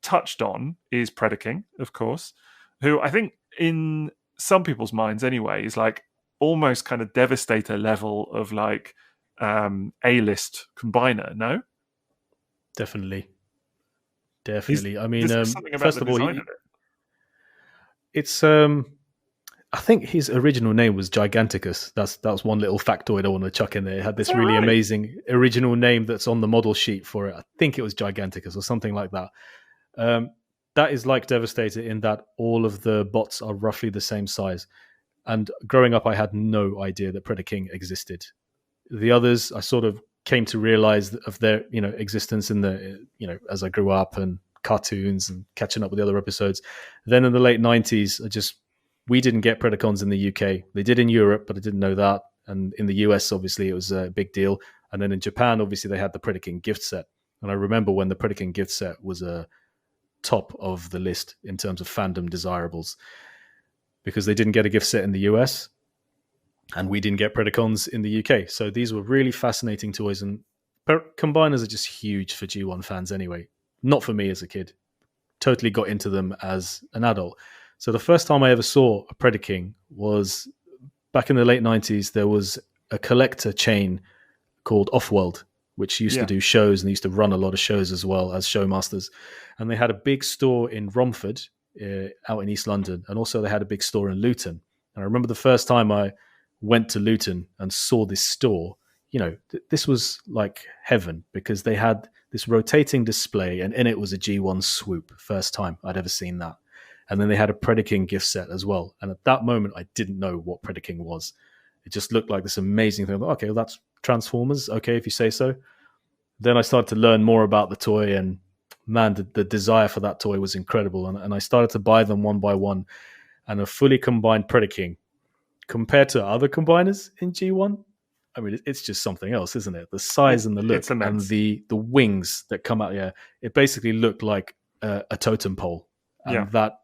touched on is Predaking, of course, who I think in some people's minds anyway is like almost kind of Devastator level of like A-list combiner, no? Definitely. I mean, first of all, it's I think his original name was Giganticus. That's one little factoid I want to chuck in there. It had this really amazing original name that's on the model sheet for it. I think it was Giganticus or something like that. That is like Devastator in that all of the bots are roughly the same size. And growing up, I had no idea that Predaking existed. The others, I sort of came to realize of their existence in the as I grew up and cartoons and catching up with the other episodes. Then in the late 90s, we didn't get Predacons in the UK. They did in Europe, but I didn't know that. And in the US, obviously, it was a big deal. And then in Japan, obviously, they had the Predaking gift set. And I remember when the Predaking gift set was a top of the list in terms of fandom desirables, because they didn't get a gift set in the US and we didn't get Predacons in the UK. So these were really fascinating toys, and combiners are just huge for G1 fans anyway. Not for me as a kid. Totally got into them as an adult. So the first time I ever saw a Predaking was back in the late 90s. There was a collector chain called Offworld, which used to do shows, and they used to run a lot of shows as well as showmasters. And they had a big store in Romford out in East London, and also they had a big store in Luton. And I remember the first time I went to Luton and saw this store, this was like heaven, because they had this rotating display, and in it was a G1 swoop. First time I'd ever seen that. And then they had a Predaking gift set as well. And at that moment, I didn't know what Predaking was. It just looked like this amazing thing. Okay, well, that's Transformers. Okay, if you say so. Then I started to learn more about the toy, and man, the desire for that toy was incredible. And I started to buy them one by one. And a fully combined Predaking, compared to other combiners in G1, I mean, it's just something else, isn't it? The size and the look and the wings that come out. Yeah, it basically looked like a totem pole. And that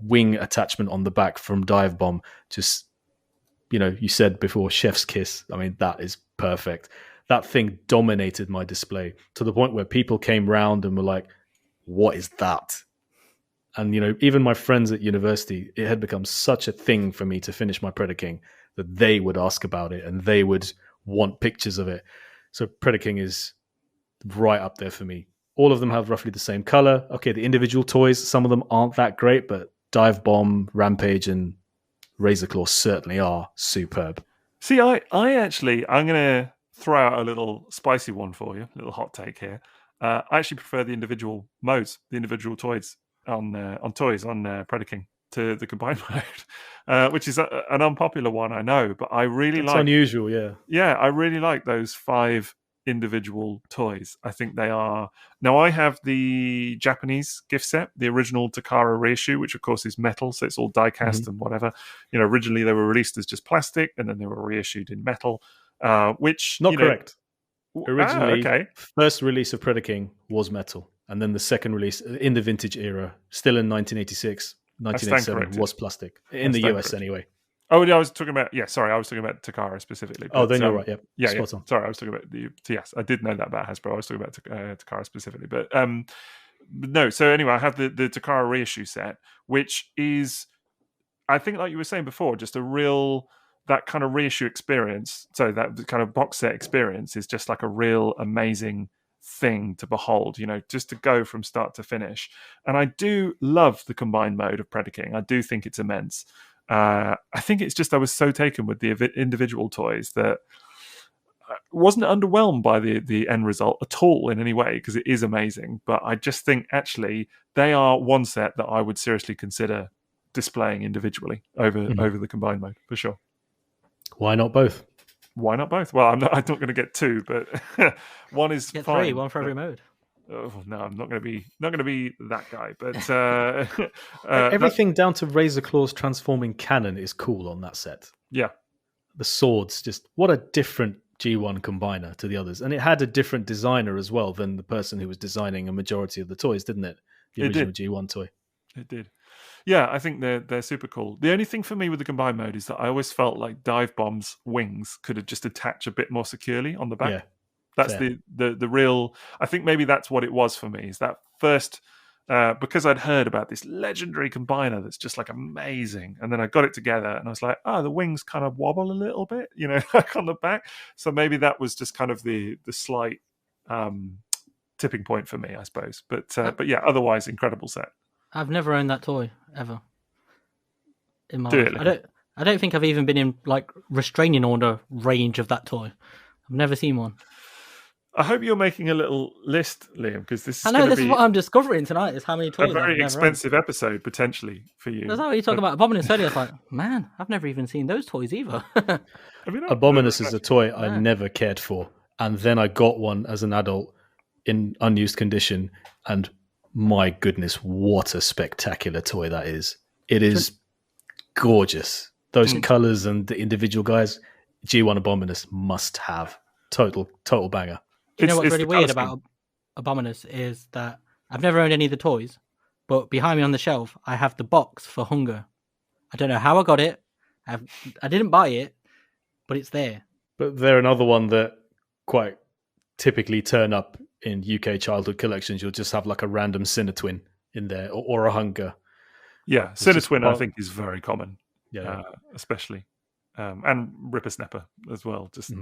wing attachment on the back from Dive Bomb, just, you said before, chef's kiss. I mean, that is perfect. That thing dominated my display to the point where people came round and were like, what is that? And, even my friends at university, it had become such a thing for me to finish my Predaking that they would ask about it and they would want pictures of it. So Predaking is right up there for me. All of them have roughly the same color. Okay, the individual toys, some of them aren't that great, but Dive Bomb, Rampage, and Razor Claw certainly are superb. See, I'm going to throw out a little spicy one for you, a little hot take here. I actually prefer the individual modes, the individual toys on Predaking to the combined mode, which is an unpopular one, I know, but I really like. It's unusual, yeah. Yeah, I really like those 5 individual toys. I think they are. Now, I have the Japanese gift set, the original Takara reissue, which of course is metal, so it's all die-cast and whatever. Originally they were released as just plastic, and then they were reissued in metal, which not correct. Originally, first release of Predaking was metal, and then the second release in the vintage era, still in 1986, 1987, was plastic in the US anyway. Oh, yeah, I was talking about Takara specifically. But, then you're right. Yeah, spot on. Sorry, I was talking about yes, I did know that about Hasbro. I was talking about Takara specifically, but no. So anyway, I have the Takara reissue set, which is, I think, like you were saying before, just a real, that kind of reissue experience. So that kind of box set experience is just like a real amazing thing to behold, just to go from start to finish. And I do love the combined mode of Predaking. I do think it's immense. I think it's just I was so taken with the individual toys that I wasn't underwhelmed by the end result at all in any way, because it is amazing. But I just think actually they are one set that I would seriously consider displaying individually over the combined mode for sure. Why not both? Why not both? Well, I'm not going to get two, but one is Get fine. three, one for every mode. Oh no, I'm not going to be that guy. But everything down to Razor Claw's transforming cannon is cool on that set. Yeah, the swords, just what a different G1 combiner to the others, and it had a different designer as well than the person who was designing a majority of the toys, didn't it? The original G1 toy. It did. Yeah, I think they're super cool. The only thing for me with the combined mode is that I always felt like Dive Bomb's wings could have just attached a bit more securely on the back. Yeah, that's the real. I think maybe that's what it was for me. Is that first because I'd heard about this legendary combiner that's just like amazing, and then I got it together and I was like, the wings kind of wobble a little bit, like on the back. So maybe that was just kind of the slight tipping point for me, I suppose. But yeah, otherwise incredible set. I've never owned that toy ever in my life. I don't think I've even been in like restraining order range of that toy. I've never seen one. I hope you're making a little list, Liam, because this is what I'm discovering tonight. Is how many toys. A very expensive episode potentially for you. That's how you talk about Abominus earlier. It's like, man, I've never even seen those toys either. Abominus is a toy I never cared for, and then I got one as an adult in unused condition, and my goodness, what a spectacular toy that is. It is gorgeous. Those colours and the individual guys, G1 Abominus must have. Total banger. You know what's really weird about Abominus is that I've never owned any of the toys, but behind me on the shelf, I have the box for Hunger. I don't know how I got it. I didn't buy it, but it's there. But they're another one that quite typically turn up in UK childhood collections. You'll just have like a random Cinetwin in there or a Hunger. Yeah, Cinetwin I think is very common. Yeah, especially and Ripper Snapper as well. Just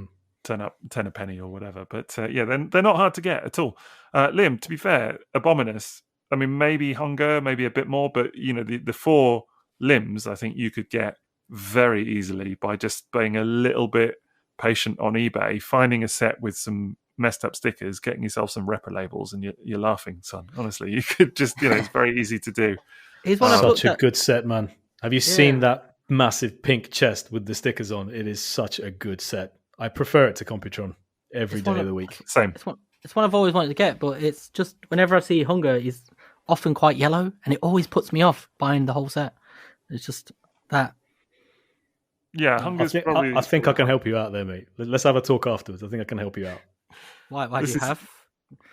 turn up 10 a penny or whatever. But yeah, they're not hard to get at all. Liam, to be fair, Abominus, I mean, maybe Hunger, maybe a bit more, but the 4 limbs I think you could get very easily by just being a little bit patient on eBay, finding a set with some messed up stickers, getting yourself some Repper labels, and you're laughing, son. Honestly, you could just, it's very easy to do. Such a good set, man. Have you seen that massive pink chest with the stickers on? It is such a good set. I prefer it to Computron every day of the week. Same. It's one I've always wanted to get, but it's just whenever I see Hunger, it's often quite yellow, and it always puts me off buying the whole set. It's just that. Yeah, Hunger's I think I can help you out there, mate. Let's have a talk afterwards. I think I can help you out. Why do you have?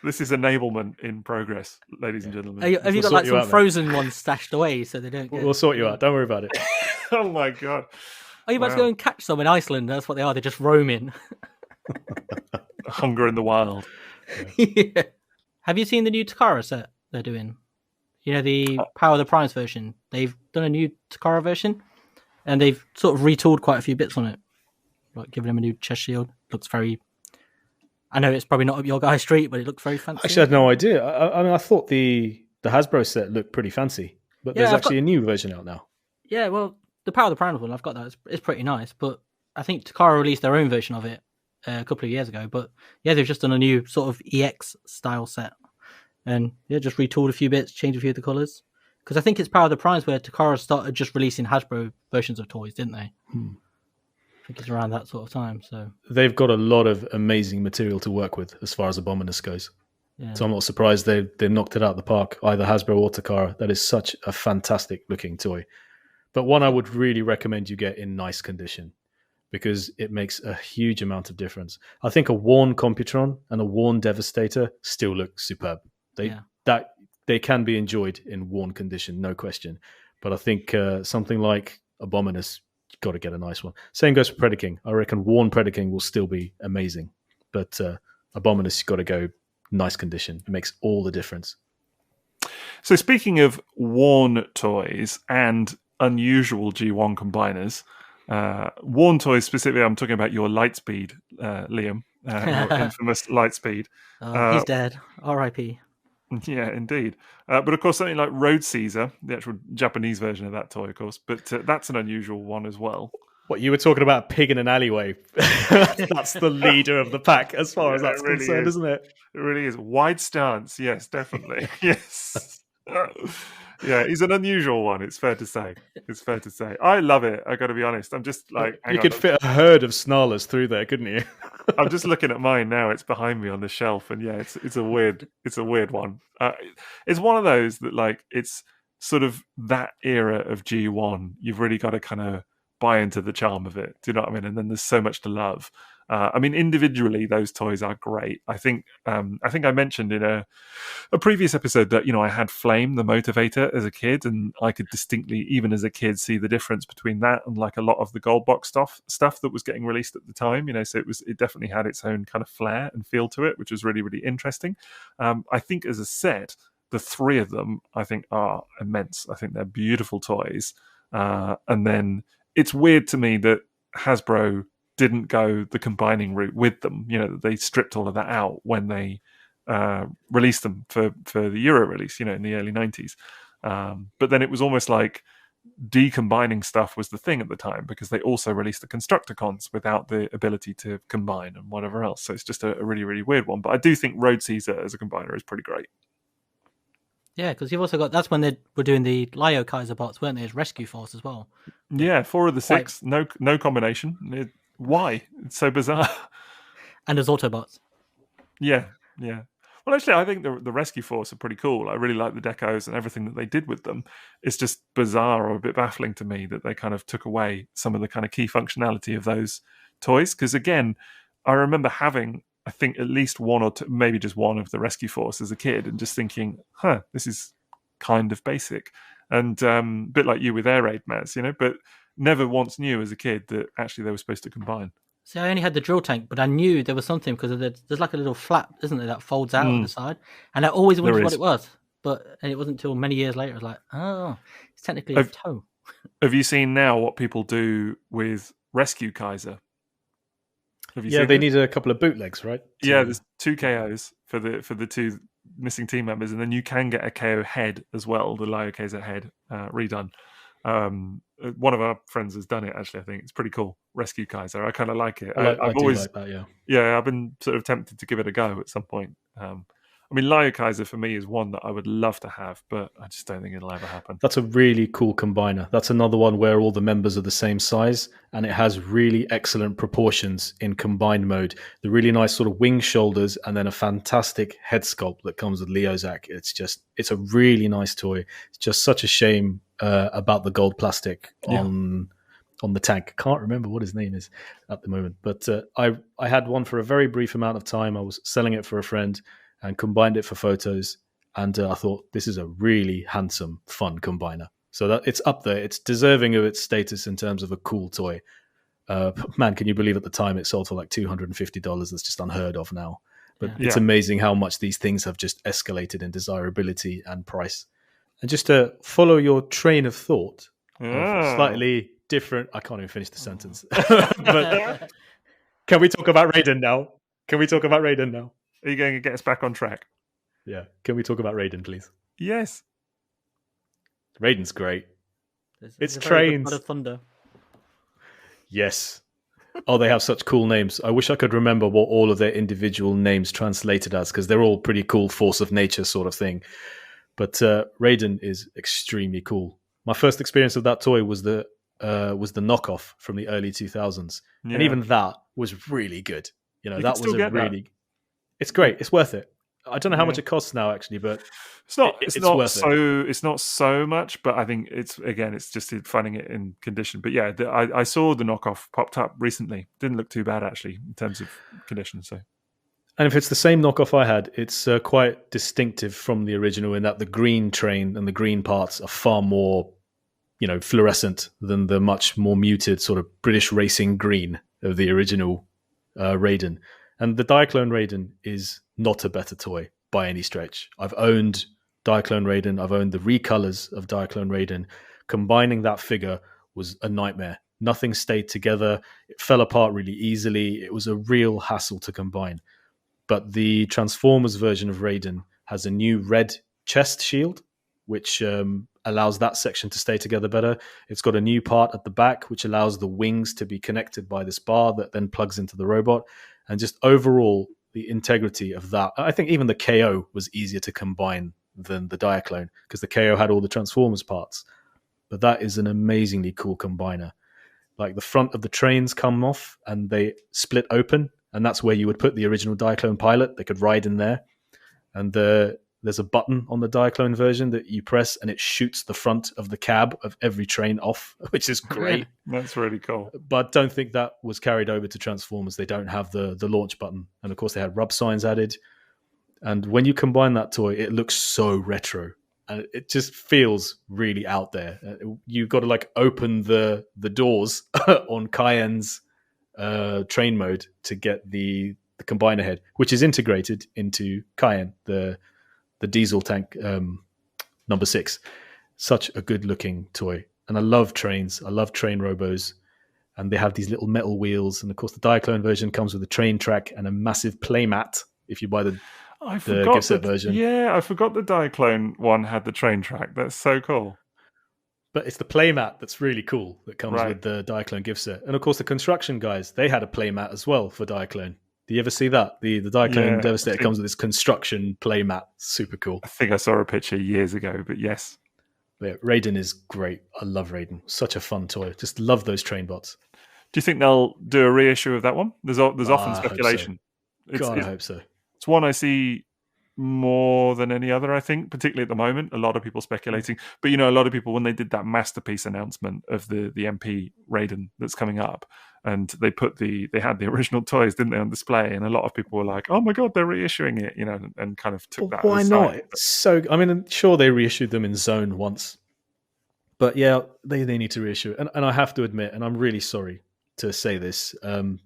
This is enablement in progress, ladies and gentlemen. Have you got like some frozen ones stashed away so they don't get... We'll sort you out. Don't worry about it. Oh my God. Are you about to go and catch some in Iceland? That's what they are. They're just roaming. Hunger in the wild. Yeah. Have you seen the new Takara set they're doing? The Power of the Primes version. They've done a new Takara version, and they've sort of retooled quite a few bits on it. Like giving him a new chest shield. Looks very... I know it's probably not up your guy's street, but it looks very fancy. Actually, I had no idea. I mean, I thought the Hasbro set looked pretty fancy, but there's actually a new version out now. Yeah, well, the Power of the Primes one, I've got that. It's pretty nice, but I think Takara released their own version of it a couple of years ago. But yeah, they've just done a new sort of EX style set, and just retooled a few bits, changed a few of the colours. Because I think it's Power of the Primes where Takara started just releasing Hasbro versions of toys, didn't they? I think it's around that sort of time. So they've got a lot of amazing material to work with as far as Abominus goes. Yeah. So I'm not surprised they knocked it out of the park, either Hasbro or Takara. That is such a fantastic looking toy. But one I would really recommend you get in nice condition, because it makes a huge amount of difference. I think a worn Computron and a worn Devastator still look superb. They can be enjoyed in worn condition, no question. But I think something like Abominus, you've got to get a nice one. Same goes for Predaking. I reckon worn Predaking will still be amazing. But Abominus, you've got to go nice condition. It makes all the difference. So speaking of worn toys and unusual G1 combiners, worn toys specifically, I'm talking about your Lightspeed, Liam, your infamous Lightspeed. He's dead. R.I.P. Yeah, indeed. But of course, something like Road Caesar, the actual Japanese version of that toy, of course, but that's an unusual one as well. What, you were talking about pig in an alleyway? That's the leader of the pack, as far as that's concerned, isn't it? It really is. Wide stance, yes, definitely. Yes. Yeah, he's an unusual one, it's fair to say. I love it, I gotta be honest. I'm just like... You could fit a herd of snarlers through there, couldn't you? I'm just looking at mine now. It's behind me on the shelf, and yeah, it's a weird one. It's one of those that, like, it's sort of that era of G1. You've really got to kind of buy into the charm of it. Do you know what I mean? And then there's so much to love. I mean, individually, those toys are great. I think I mentioned in a previous episode that, you know, I had Flame, the motivator, as a kid, and I could distinctly, even as a kid, see the difference between that and like a lot of the gold box stuff that was getting released at the time. You know, so it definitely had its own kind of flair and feel to it, which was really, really interesting. I think as a set, the three of them, I think, are immense. I think they're beautiful toys. And then it's weird to me that Hasbro didn't go the combining route with them. You know, they stripped all of that out when they released them for the Euro release, you know, in the early 90s. But then it was almost like decombining stuff was the thing at the time, because they also released the Constructicons without the ability to combine and whatever else. So it's just a really, really weird one. But I do think Road Caesar as a combiner is pretty great. Yeah, because you've also got, that's when they were doing the Lio Kaiser bots, weren't they, as Rescue Force as well? Yeah, 4 of the 6, no combination. Why? It's so bizarre. And as Autobots. Yeah. Well, actually, I think the Rescue Force are pretty cool. I really like the decos and everything that they did with them. It's just bizarre or a bit baffling to me that they kind of took away some of the kind of key functionality of those toys. Because again, I remember having, I think, at least one or two, maybe just one of the Rescue Force as a kid, and just thinking, this is kind of basic. And a bit like you with Air Raid, M.A.S., you know, but never once knew as a kid that actually they were supposed to combine. See, I only had the drill tank, but I knew there was something, because there's like a little flap, isn't there, that folds out on the side, and I always wondered what it was. And it wasn't until many years later I was like, oh, it's technically a toe. Have you seen now what people do with Rescue Kaiser? They need a couple of bootlegs, right? Yeah, there's 2 KOs for the 2 missing team members, and then you can get a KO head as well, the Lio Kaiser head redone. One of our friends has done it, actually. I think it's pretty cool. Rescue Kaiser. I kind of like it. I've always like that, yeah, I've been sort of tempted to give it a go at some point. I mean, Lio Kaiser for me is one that I would love to have, but I just don't think it'll ever happen. That's a really cool combiner. That's another one where all the members are the same size, and it has really excellent proportions in combined mode. The really nice sort of wing shoulders, and then a fantastic head sculpt that comes with Leozak. It's a really nice toy. It's just such a shame about the gold plastic on the tank. I can't remember what his name is at the moment, but I had one for a very brief amount of time. I was selling it for a friend and combined it for photos, and I thought, this is a really handsome, fun combiner. So that it's up there. It's deserving of its status in terms of a cool toy. Man, can you believe at the time it sold for like $250? That's just unheard of now. But it's amazing how much these things have just escalated in desirability and price. And just to follow your train of thought, of slightly different... I can't even finish the sentence. But can we talk about Raden now? Are you going to get us back on track? Yeah. Can we talk about Raden, please? Yes. Raden's great. It's trains. God of Thunder. Yes. Oh, they have such cool names. I wish I could remember what all of their individual names translated as, because they're all pretty cool, force of nature sort of thing. But Raden is extremely cool. My first experience of that toy was the knockoff from the early 2000s. Yeah. And even that was really good. You know, you that was a really... That. It's great. It's worth it. I don't know how much it costs now, actually, but it's not so much. But I think it's just finding it in condition. But yeah, I saw the knockoff popped up recently. Didn't look too bad actually in terms of condition. So, and if it's the same knockoff I had, it's quite distinctive from the original in that the green train and the green parts are far more, fluorescent than the much more muted sort of British racing green of the original Raden. And the Diaclone Raden is not a better toy by any stretch. I've owned Diaclone Raden. I've owned the recolors of Diaclone Raden. Combining that figure was a nightmare. Nothing stayed together. It fell apart really easily. It was a real hassle to combine. But the Transformers version of Raiden has a new red chest shield, which allows that section to stay together better. It's got a new part at the back, which allows the wings to be connected by this bar that then plugs into the robot. And just overall, the integrity of that. I think even the KO was easier to combine than the Diaclone, because the KO had all the Transformers parts. But that is an amazingly cool combiner. Like the front of the trains come off and they split open, and that's where you would put the original Diaclone pilot. They could ride in there. And there's a button on the Diaclone version that you press and it shoots the front of the cab of every train off, which is great. That's really cool. But don't think that was carried over to Transformers. They don't have the launch button. And of course they had rub signs added. And when you combine that toy, it looks so retro. And it just feels really out there. You've got to like open the doors on Cayenne's train mode to get the combiner head, which is integrated into Cayenne, the diesel tank number 6. Such a good looking toy. And I love trains. I love train robos. And they have these little metal wheels. And of course the Diaclone version comes with a train track and a massive playmat if you buy the gift set version. Yeah, I forgot the Diaclone one had the train track. That's so cool. But it's the playmat that's really cool that comes with the Diaclone gift set. And of course the construction guys, they had a playmat as well for Diaclone. Do you ever see that? The Diaclone Devastator comes with this construction playmat. Super cool. I think I saw a picture years ago, but yes. Yeah, Raiden is great. I love Raiden. Such a fun toy. Just love those train bots. Do you think they'll do a reissue of that one? There's often speculation. I hope so. It's one I see more than any other, I think, particularly at the moment. A lot of people speculating. But, a lot of people, when they did that masterpiece announcement of the MP Raiden that's coming up, and they had the original toys, didn't they, on display? And a lot of people were like, oh my God, they're reissuing it, and kind of took that. Why not? So, sure, they reissued them in Zone once. But yeah, they need to reissue it. And I have to admit, and I'm really sorry to say this,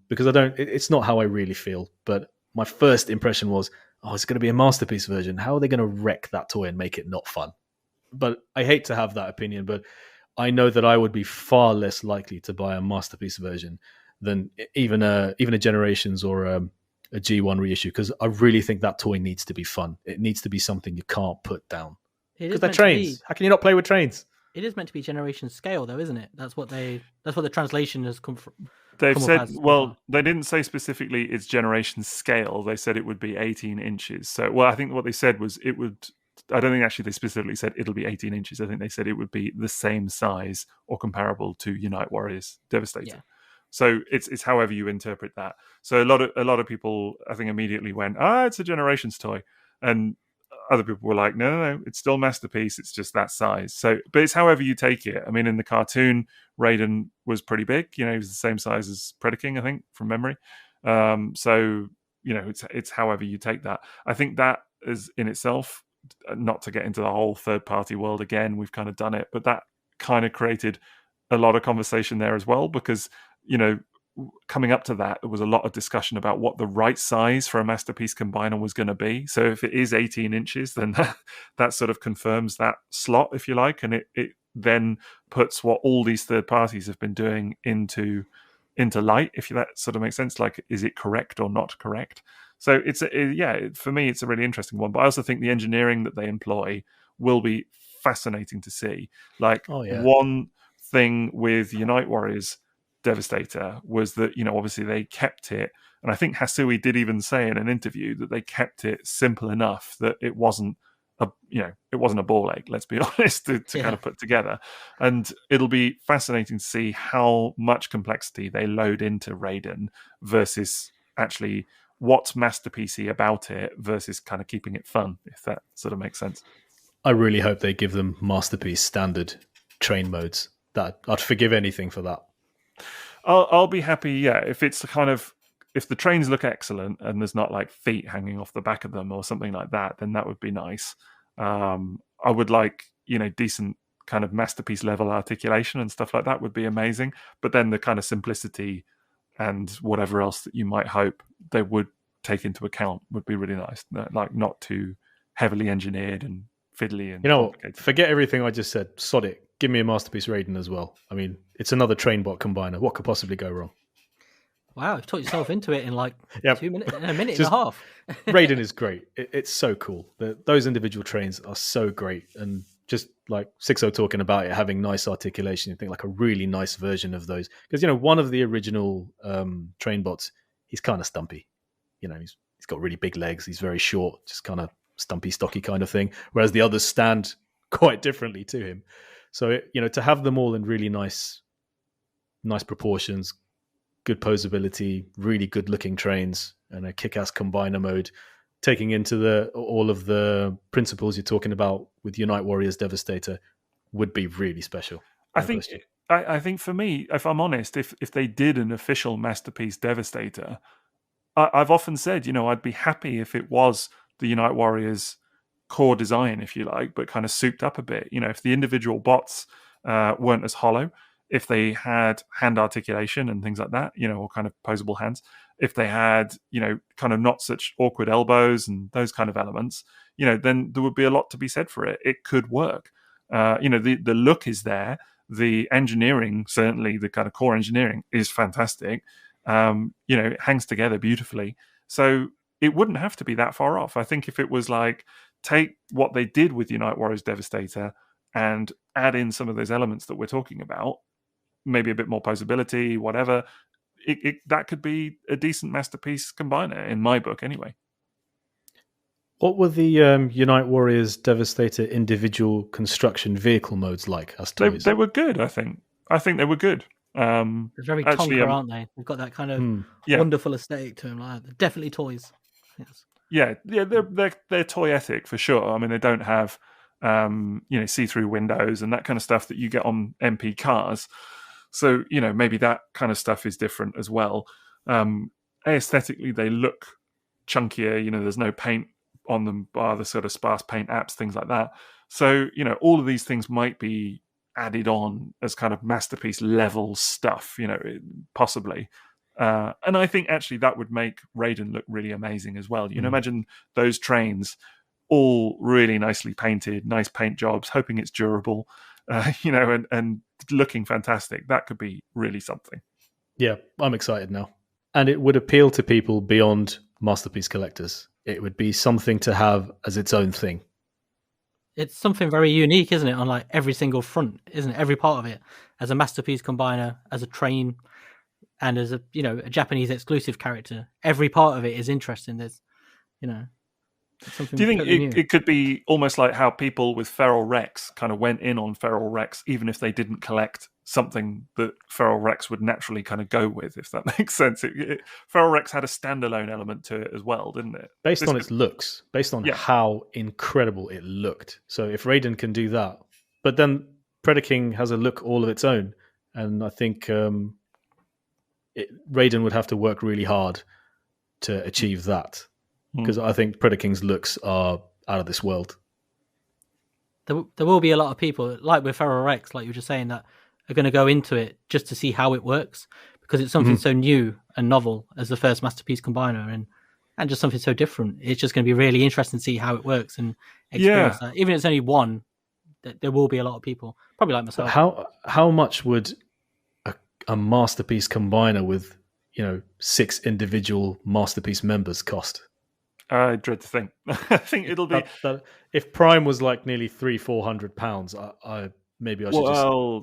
because it's not how I really feel, but my first impression was, it's going to be a masterpiece version. How are they going to wreck that toy and make it not fun? But I hate to have that opinion, but I know that I would be far less likely to buy a masterpiece version than even a Generations or a G1 reissue, because I really think that toy needs to be fun. It needs to be something you can't put down. Because they're trains. How can you not play with trains? It is meant to be generation scale, though, isn't it? That's what the translation has come from. They've said, they didn't say specifically it's generation scale. They said it would be 18 inches. So, I think what they said was it would. I don't think actually they specifically said it'll be 18 inches. I think they said it would be the same size or comparable to Unite Warriors Devastator. Yeah. So it's however you interpret that. So a lot of people, I think, immediately went, it's a Generations toy, and other people were like, no, it's still Masterpiece. It's just that size. So, but it's however you take it. I mean, in the cartoon, Raiden was pretty big. He was the same size as Predaking, I think, from memory. So it's however you take that. I think that is in itself, not to get into the whole third-party world again, we've kind of done it, but that kind of created a lot of conversation there as well, because coming up to that, there was a lot of discussion about what the right size for a Masterpiece Combiner was going to be. So if it is 18 inches, then that sort of confirms that slot, if you like, and it then puts what all these third parties have been doing into light, if that sort of makes sense. Like, is it correct or not correct? So for me, it's a really interesting one. But I also think the engineering that they employ will be fascinating to see. Like, one thing with Unite Warriors Devastator was that, obviously they kept it, and I think Hasui did even say in an interview that they kept it simple enough that it wasn't a ball ache, let's be honest, to kind of put together. And it'll be fascinating to see how much complexity they load into Raiden versus actually what's masterpiecey about it versus kind of keeping it fun, if that sort of makes sense. I really hope they give them Masterpiece standard train modes. That I'd forgive anything for that. I'll be happy, if it's if the trains look excellent and there's not like feet hanging off the back of them or something like that, then that would be nice. I would like, decent kind of Masterpiece level articulation and stuff like that would be amazing. But then the kind of simplicity and whatever else that you might hope they would take into account would be really nice. Like, not too heavily engineered and fiddly and You know what? complicated. Forget everything I just said. Sod it. Give me a Masterpiece Raden as well. I mean, it's another Trainbot combiner. What could possibly go wrong? Wow, you've talked yourself into it in like Yep. 2 minutes, a minute and Just- a half. Raden is great. It's so cool. Those individual trains are so great. And just like Sixo talking about it, having nice articulation, you think like a really nice version of those. Because, one of the original train bots, he's kind of stumpy. He's got really big legs. He's very short, just kind of stumpy, stocky kind of thing. Whereas the others stand quite differently to him. So, to have them all in really nice proportions, good posability, really good looking trains, and a kick-ass combiner mode, taking into all of the principles you're talking about with Unite Warriors Devastator, would be really special. I think for me, if I'm honest, if they did an official Masterpiece Devastator, I've often said, I'd be happy if it was the Unite Warriors core design, if you like, but kind of souped up a bit. If the individual bots weren't as hollow, if they had hand articulation and things like that, or kind of posable hands, if they had, kind of not such awkward elbows and those kind of elements, then there would be a lot to be said for it. It could work. The look is there. The engineering, certainly the kind of core engineering, is fantastic. It hangs together beautifully. So it wouldn't have to be that far off. I think if it was like, take what they did with Unite Warriors Devastator and add in some of those elements that we're talking about, maybe a bit more posability, whatever, that could be a decent Masterpiece combiner in my book anyway. What were the Unite Warriors Devastator individual construction vehicle modes like as toys? They were good, I think. I think they were good. They're very Tonka, aren't they? They've got that kind of wonderful aesthetic to them. Like, they're definitely toys. Yes. Yeah, they're toyetic for sure. I mean, they don't have see-through windows and that kind of stuff that you get on MP cars. So maybe that kind of stuff is different as well. Aesthetically, they look chunkier. There's no paint on them, bar the sort of sparse paint apps, things like that. So all of these things might be added on as kind of Masterpiece level stuff. Possibly. And I think actually that would make Raden look really amazing as well. Imagine those trains all really nicely painted, nice paint jobs, hoping it's durable, and looking fantastic. That could be really something. Yeah, I'm excited now. And it would appeal to people beyond Masterpiece collectors. It would be something to have as its own thing. It's something very unique, isn't it? On like every single front, isn't it? Every part of it, as a Masterpiece combiner, as a train, and as a Japanese exclusive character. Every part of it is interesting. There's something. Do you think it could be almost like how people with Feral Rex kind of went in on Feral Rex, even if they didn't collect something that Feral Rex would naturally kind of go with, if that makes sense? Feral Rex had a standalone element to it as well, didn't it? Based on its looks, based on how incredible it looked. So if Raden can do that, but then Predaking has a look all of its own, and I think Raden would have to work really hard to achieve that. Because I think Predaking's looks are out of this world. There will be a lot of people, like with Feral Rex, like you were just saying, that are going to go into it just to see how it works, because it's something so new and novel as the first Masterpiece combiner, and just something so different. It's just going to be really interesting to see how it works and experience that. Even if it's only one, there will be a lot of people, probably like myself. How much would a Masterpiece combiner with 6 individual Masterpiece members cost? I dread to think. I think it'll be if Prime was like nearly £300-400. I should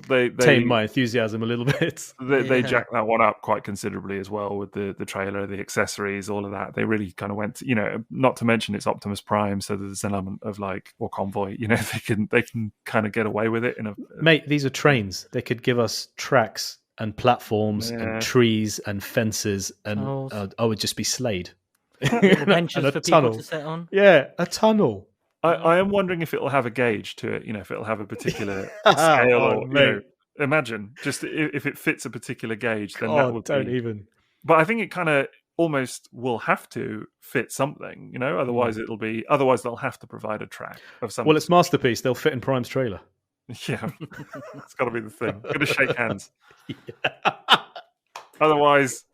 just tame my enthusiasm a little bit. They jacked that one up quite considerably as well with the trailer, the accessories, all of that. They really kind of went, not to mention it's Optimus Prime, so there's an element of or Convoy. They can kind of get away with it. Mate, these are trains. They could give us tracks and platforms and trees and fences, and I would just be slayed. Benches for people to sit on. Yeah, a tunnel. I am wondering if it'll have a gauge to it. If it'll have a particular scale, or imagine just if it fits a particular gauge, then that would even. But I think it kind of almost will have to fit something. Otherwise Otherwise they'll have to provide a track of something. Well, it's Masterpiece. They'll fit in Prime's trailer. Yeah, it's got to be the thing. Got to shake hands. Otherwise,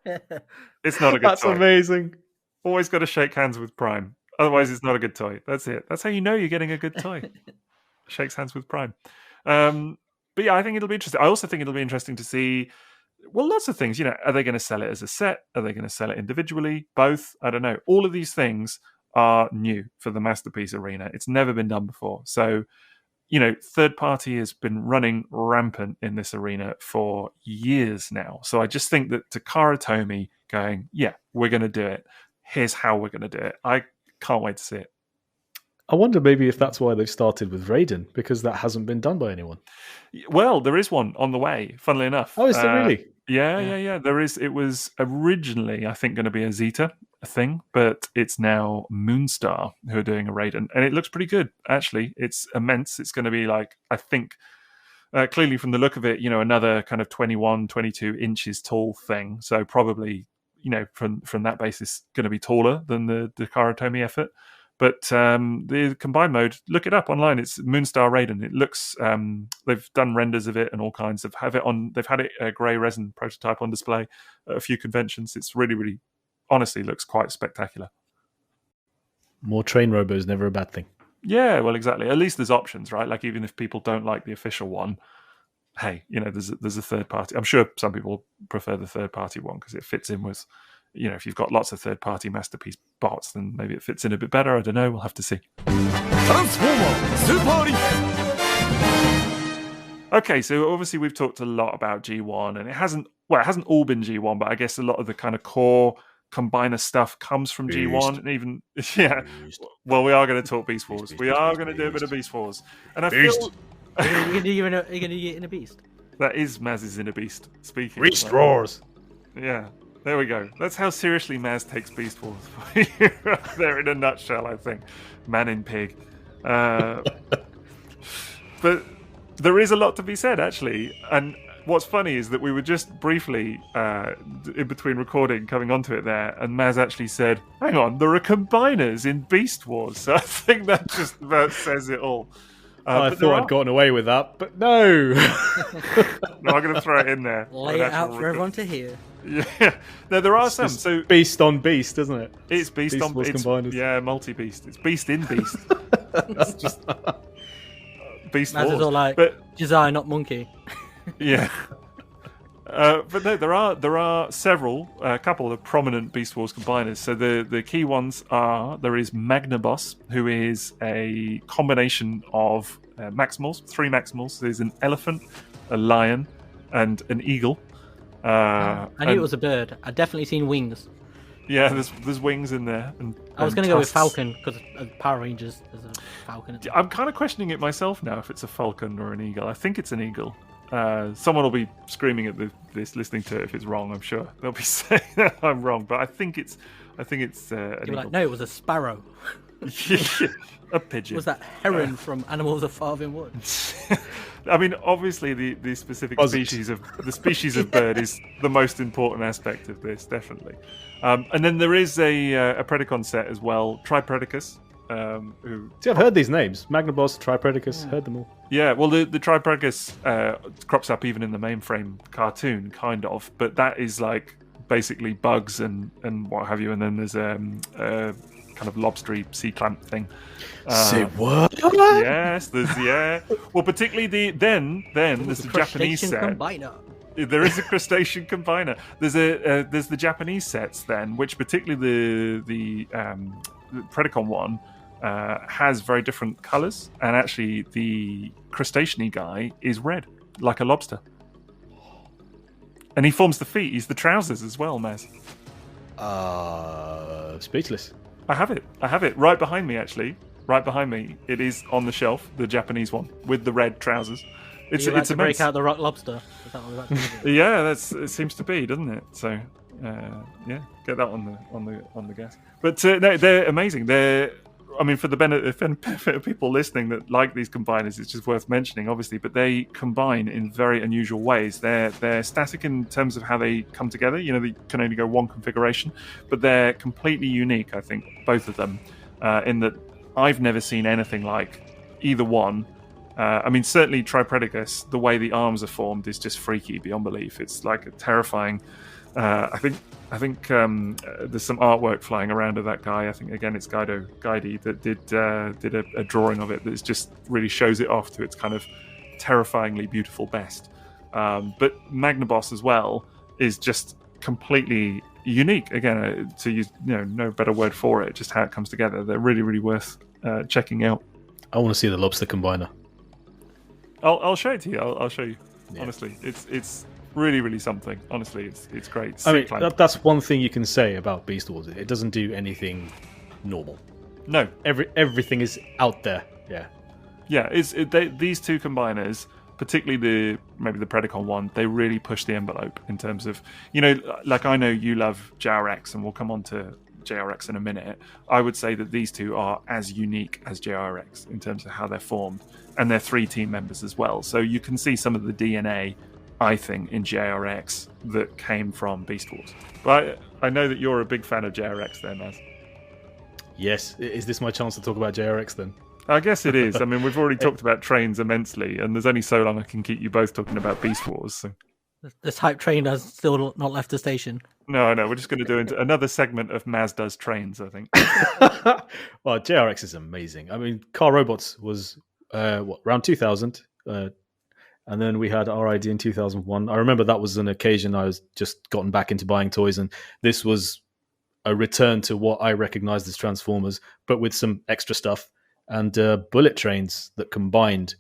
it's not a good. That's toy. Amazing. Always got to shake hands with Prime. Otherwise, it's not a good toy. That's it. That's how you know you're getting a good toy. Shakes hands with Prime. But yeah, I think it'll be interesting. I also think it'll be interesting to see, well, lots of things. Are they going to sell it as a set? Are they going to sell it individually? Both? I don't know. All of these things are new for the Masterpiece arena. It's never been done before. So, third party has been running rampant in this arena for years now. So I just think that Takara Tomy going, yeah, we're going to do it. Here's how we're going to do it. I can't wait to see it. I wonder maybe if that's why they've started with Raden, because that hasn't been done by anyone. Well, there is one on the way, funnily enough. Oh, is there really? Yeah. There is. It was originally, I think, going to be a Zeta thing, but it's now Moonstar who are doing a Raden, and it looks pretty good, actually. It's immense. It's going to be like, I think, clearly from the look of it, another kind of 21, 22 inches tall thing. So probably, from that basis, going to be taller than the Takara Tomy effort. But the combined mode, look it up online. It's Moonstar Raden. It looks, they've done renders of it and all kinds of have it on. They've had it a grey resin prototype on display at a few conventions. It's really, really, honestly, looks quite spectacular. More train robos, never a bad thing. Yeah, well, exactly. At least there's options, right? Like even if people don't like the official one, hey, there's a third party. I'm sure some people prefer the third party one because it fits in with. If you've got lots of third-party Masterpiece bots, then maybe it fits in a bit better. I don't know. We'll have to see. Okay, so obviously we've talked a lot about G1, and it hasn't all been G1, but I guess a lot of the kind of core combiner stuff comes from Beast. G1, and even well, we are going to talk Beast Wars. We are going to do a bit of Beast Wars, and I feel You're going to do it in a Beast. that is Maz's Inner Beast speaking. Beast Roars. Yeah. There we go. That's how seriously M.A.S. takes Beast Wars. There in a nutshell, I think. Man in pig. But there is a lot to be said, actually. And what's funny is that we were just briefly, in between recording, coming onto it there, and M.A.S. actually said, hang on, there are combiners in Beast Wars. So I think that just about says it all. I thought I'd gotten away with that, but no. No, I'm going to throw it in there. Lay it out for everyone to hear. Yeah, no, there are some. So beast on beast, isn't it? It's beast on beast. Yeah, multi-beast. It's beast in beast. It's just Beast Wars. Is all like, Josiah, not monkey. Yeah. But no, there are several, a couple of prominent Beast Wars combiners. So the key ones are, there is Magnaboss, who is a combination of Maximals, 3 Maximals. There's an elephant, a lion, and an eagle. I knew it was a bird. I'd definitely seen wings. Yeah, there's wings in there. I was going to go with falcon because Power Rangers there's a falcon. I'm kind of questioning it myself now if it's a falcon or an eagle. I think it's an eagle. Someone will be screaming at this listening to it if it's wrong. I'm sure they'll be saying that I'm wrong, but I think it's an eagle. Like, no, it was a sparrow. A pigeon. Was that heron from Animals of Farthing Wood? I mean, obviously, the specific species of bird is the most important aspect of this, definitely. And then there is a Predacon set as well, Tripredacus. See, I've heard these names: Magnaboss, Tripredacus. Heard them all. Yeah, well, the Tripredacus crops up even in the mainframe cartoon, kind of, but that is like basically bugs and what have you, and then there's a kind of lobstery sea clamp thing. Say what? Yes, there's well, particularly there's the Japanese set. Combiner. There is a crustacean combiner. There's the Japanese sets then, which particularly the Predacon one has very different colours, and actually the crustacean-y guy is red, like a lobster. And he forms the feet. He's the trousers as well, Maz. Speechless. I have it right behind me, actually. Right behind me. It is on the shelf, the Japanese one, with the red trousers. It's to break out the rock lobster. Is that what we're about to do? Yeah, it seems to be, doesn't it? So, yeah, get that on the gas. But no, they're amazing. For the benefit of people listening that like these combiners, it's just worth mentioning, obviously. But they combine in very unusual ways. They're static in terms of how they come together. You know, they can only go one configuration, but they're completely unique. I think both of them, in that I've never seen anything like either one. Certainly Tripredacus, the way the arms are formed is just freaky beyond belief. It's like a terrifying I think there's some artwork flying around of that guy. I think again it's Guidi that did a drawing of it that just really shows it off to its kind of terrifyingly beautiful best. But Magnaboss as well is just completely unique. Again, to use no better word for it, just how it comes together. They're really, really worth checking out. I want to see the lobster combiner. I'll show it to you. I'll show you. Yeah. Honestly, it's really, really something. Honestly, it's great. I mean, that's one thing you can say about Beast Wars. It doesn't do anything normal. No, everything is out there. Yeah. These two combiners, particularly maybe the Predacon one, they really push the envelope in terms of like I know you love JRX, and we'll come on to JRX in a minute. I would say that these two are as unique as JRX in terms of how they're formed, and they're 3 team members as well. So you can see some of the DNA, I think, in JRX that came from Beast Wars. But I know that you're a big fan of JRX there, Maz. Yes. Is this my chance to talk about JRX then? I guess it is. I mean, we've already talked about trains immensely, and there's only so long I can keep you both talking about Beast Wars. So. This hype train has still not left the station. No, we're just going to do another segment of Maz Does Trains, I think. Well, JRX is amazing. I mean, Car Robots was around 2000, and then we had RID in 2001. I remember that was an occasion I was just gotten back into buying toys, and this was a return to what I recognized as Transformers, but with some extra stuff. And bullet trains that combined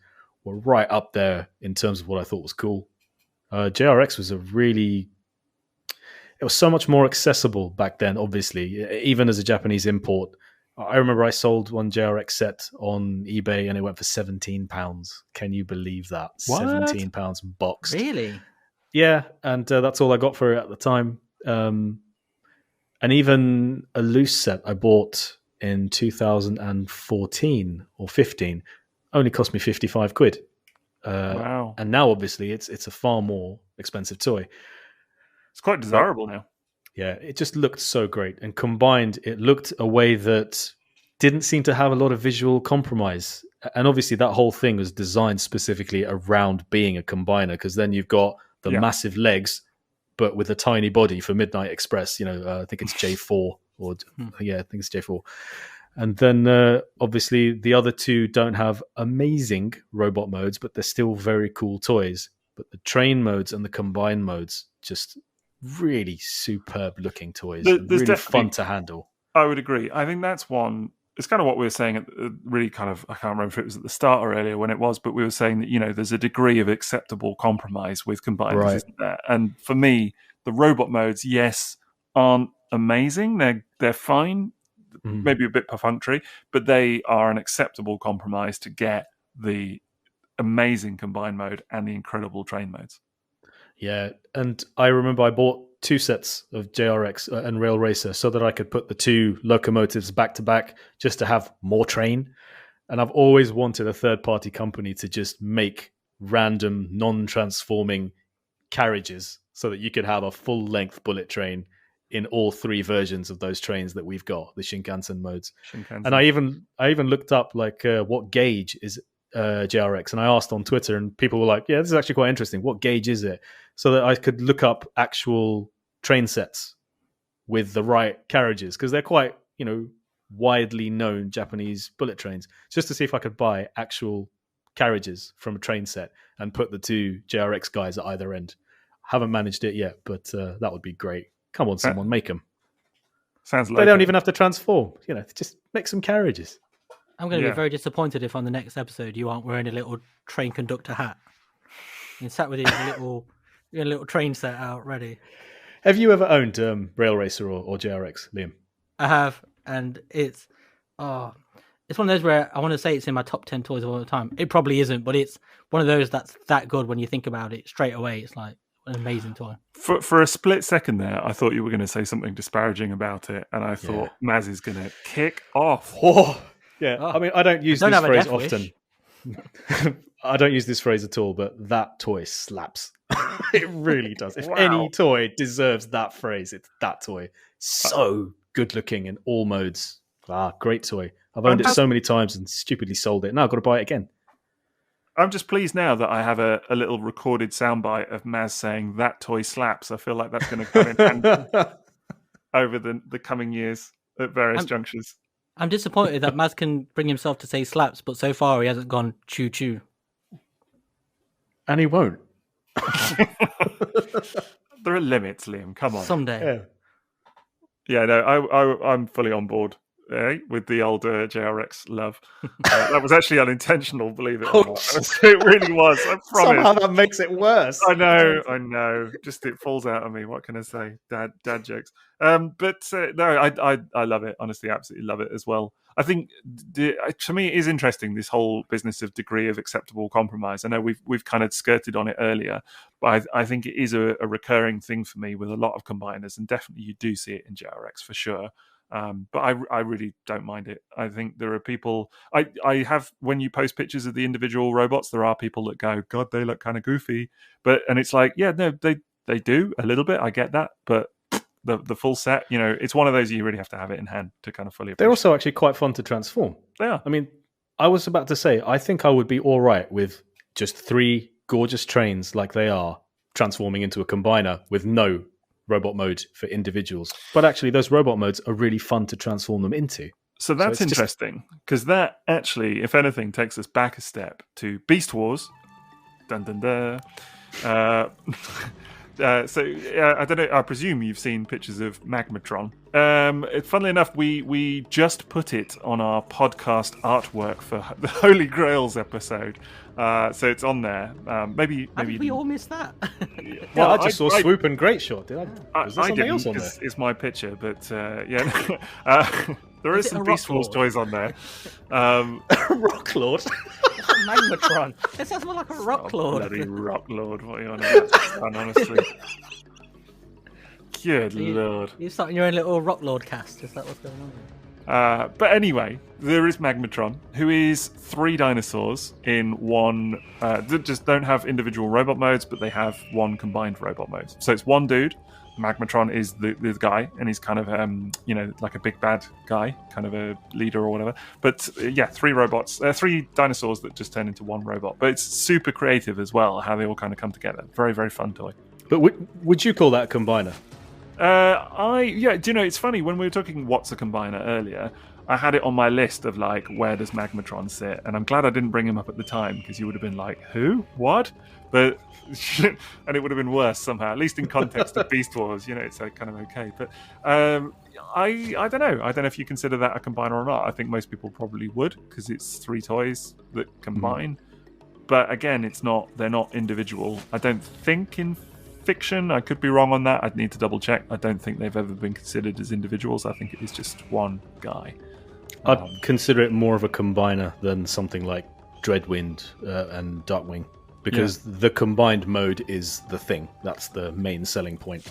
were right up there in terms of what I thought was cool. JRX was it was so much more accessible back then, obviously, even as a Japanese import. I remember I sold one JRX set on eBay and it went for £17. Can you believe that? What? £17 boxed. Really? Yeah, and that's all I got for it at the time. And even a loose set I bought in 2014 or 15 only cost me 55 quid. Wow. And now obviously it's a far more expensive toy. It's quite desirable now. Yeah, it just looked so great, and combined it looked a way that didn't seem to have a lot of visual compromise. And obviously that whole thing was designed specifically around being a combiner, because then you've got the massive legs but with a tiny body for Midnight Express. I think it's J4 I think it's J4. And then obviously the other two don't have amazing robot modes, but they're still very cool toys. But the train modes and the combine modes, just really superb looking toys. Really fun to handle. I would agree. I think that's one. It's kind of what we were saying really kind of, I can't remember if it was at the start or earlier when it was, but we were saying that, there's a degree of acceptable compromise with combiners, right, isn't there? And for me, the robot modes, yes, aren't amazing. They're fine, maybe a bit perfunctory, but they are an acceptable compromise to get the amazing combine mode and the incredible train modes. Yeah, and I remember I bought 2 sets of JRX and Rail Racer so that I could put the 2 locomotives back to back just to have more train. And I've always wanted a third-party company to just make random, non-transforming carriages so that you could have a full-length bullet train in all 3 versions of those trains that we've got, the Shinkansen modes. And I even looked up what gauge is JRX, and I asked on Twitter, and people were like, yeah, this is actually quite interesting. What gauge is it? So that I could look up actual train sets with the right carriages, because they're quite, widely known Japanese bullet trains, just to see if I could buy actual carriages from a train set and put the 2 JRX guys at either end. Haven't managed it yet, but that would be great. Come on, someone, make them. Sounds like they don't even have to transform. Just make some carriages. I'm going to be very disappointed if on the next episode you aren't wearing a little train conductor hat. You sat with your little train set out ready. Have you ever owned Rail Racer or JRX, Liam? I have, and it's one of those where I want to say it's in my top 10 toys of all the time. It probably isn't, but it's one of those that's that good when you think about it straight away. It's like an amazing toy. For a split second there, I thought you were going to say something disparaging about it, and I thought Maz is going to kick off. Oh. Yeah, I mean, I don't use this phrase often. I don't use this phrase at all, but that toy slaps. It really does. If any toy deserves that phrase, it's that toy. So good looking in all modes. Great toy. I've owned it so many times and stupidly sold it. Now I've got to buy it again. I'm just pleased now that I have a little recorded soundbite of Maz saying that toy slaps. I feel like that's going to come in handy over the coming years at various junctures. I'm disappointed that Maz can bring himself to say slaps, but so far he hasn't gone choo choo. And he won't. There are limits, Liam. Come on. Someday. Yeah, no, I'm fully on board with the old JRX love. That was actually unintentional, believe it or not. It really was. I promise. Somehow that makes it worse. I know. Just it falls out of me. What can I say? Dad jokes. But no, I love it. Honestly, absolutely love it as well. I think to me it is interesting, this whole business of degree of acceptable compromise. I know we've kind of skirted on it earlier, but I think it is a recurring thing for me with a lot of combiners, and definitely you do see it in JRX for sure. But I really don't mind it. I think there are people I have, when you post pictures of the individual robots, there are people that go, God, they look kind of goofy. And it's like, yeah, no, they do a little bit. I get that, but the full set, it's one of those you really have to have it in hand to kind of fully appreciate. They're also actually quite fun to transform. They are. I mean, I was about to say, I think I would be all right with just 3 gorgeous trains like they are transforming into a combiner with no robot mode for individuals. But actually, those robot modes are really fun to transform them into. So that's interesting, because that actually, if anything, takes us back a step to Beast Wars. Dun dun dun. I don't know. I presume you've seen pictures of Magmatron. Funnily enough, we just put it on our podcast artwork for the Holy Grails episode. So it's on there. Maybe we all missed that. Well, I just saw Swoop and Great Shot. Did I? Was there I something didn't, else on there? because it's my picture, but yeah. There is some Beast Wars toys on there. Rock Lord. Magmatron. It sounds more like a Rock Lord. Bloody Rock Lord. What are you on about, son, honestly? Good Lord. You're starting your own little Rock Lord cast. Is that what's going on? But anyway, there is Magmatron, who is 3 dinosaurs in one. That just don't have individual robot modes, but they have one combined robot mode. So it's one dude. Magmatron is the guy, and he's kind of like a big bad guy, kind of a leader or whatever. But 3 robots, 3 dinosaurs that just turn into one robot. But it's super creative as well, how they all kind of come together. Very, very fun toy. But would you call that a combiner? Do you know, it's funny, when we were talking what's a combiner earlier, I had it on my list of like, where does Magmatron sit? And I'm glad I didn't bring him up at the time, because you would have been like, who? What? But and it would have been worse somehow, at least in context of Beast Wars, it's kind of okay. But I don't know. I don't know if you consider that a combiner or not. I think most people probably would, because it's 3 toys that combine. But again, they're not individual. I don't think in fiction, I could be wrong on that. I'd need to double check. I don't think they've ever been considered as individuals. I think it is just one guy. I'd consider it more of a combiner than something like Dreadwind and Darkwing, because the combined mode is the thing. That's the main selling point.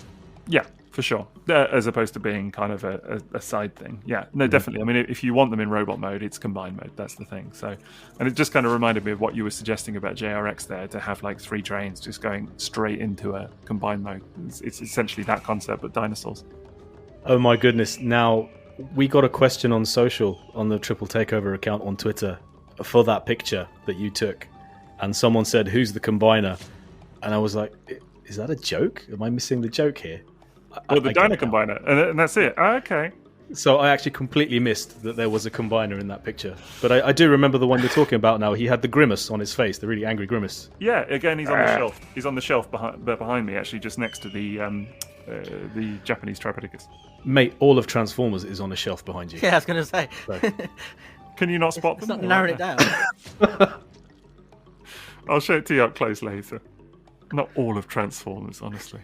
Yeah, for sure. As opposed to being kind of a side thing. Yeah, no, definitely. I mean, if you want them in robot mode, it's combined mode. That's the thing. So, and it just kind of reminded me of what you were suggesting about JRX there, to have like 3 trains just going straight into a combined mode. It's essentially that concept, but dinosaurs. Oh my goodness. Now, we got a question on social, on the Triple Takeover account on Twitter, for that picture that you took. And someone said, who's the combiner? And I was like, is that a joke? Am I missing the joke here? The Dino Combiner, and that's it. Okay. So I actually completely missed that there was a combiner in that picture. But I do remember the one you're talking about now. He had the grimace on his face, the really angry grimace. Yeah, again, he's on the shelf. He's on the shelf behind me, actually, just next to the Japanese Tripodicus. Mate, all of Transformers is on a shelf behind you. Yeah, I was going to say. So. Can you not spot it's them? Not narrowing it down. I'll show it to you up close later. Not all of Transformers, honestly.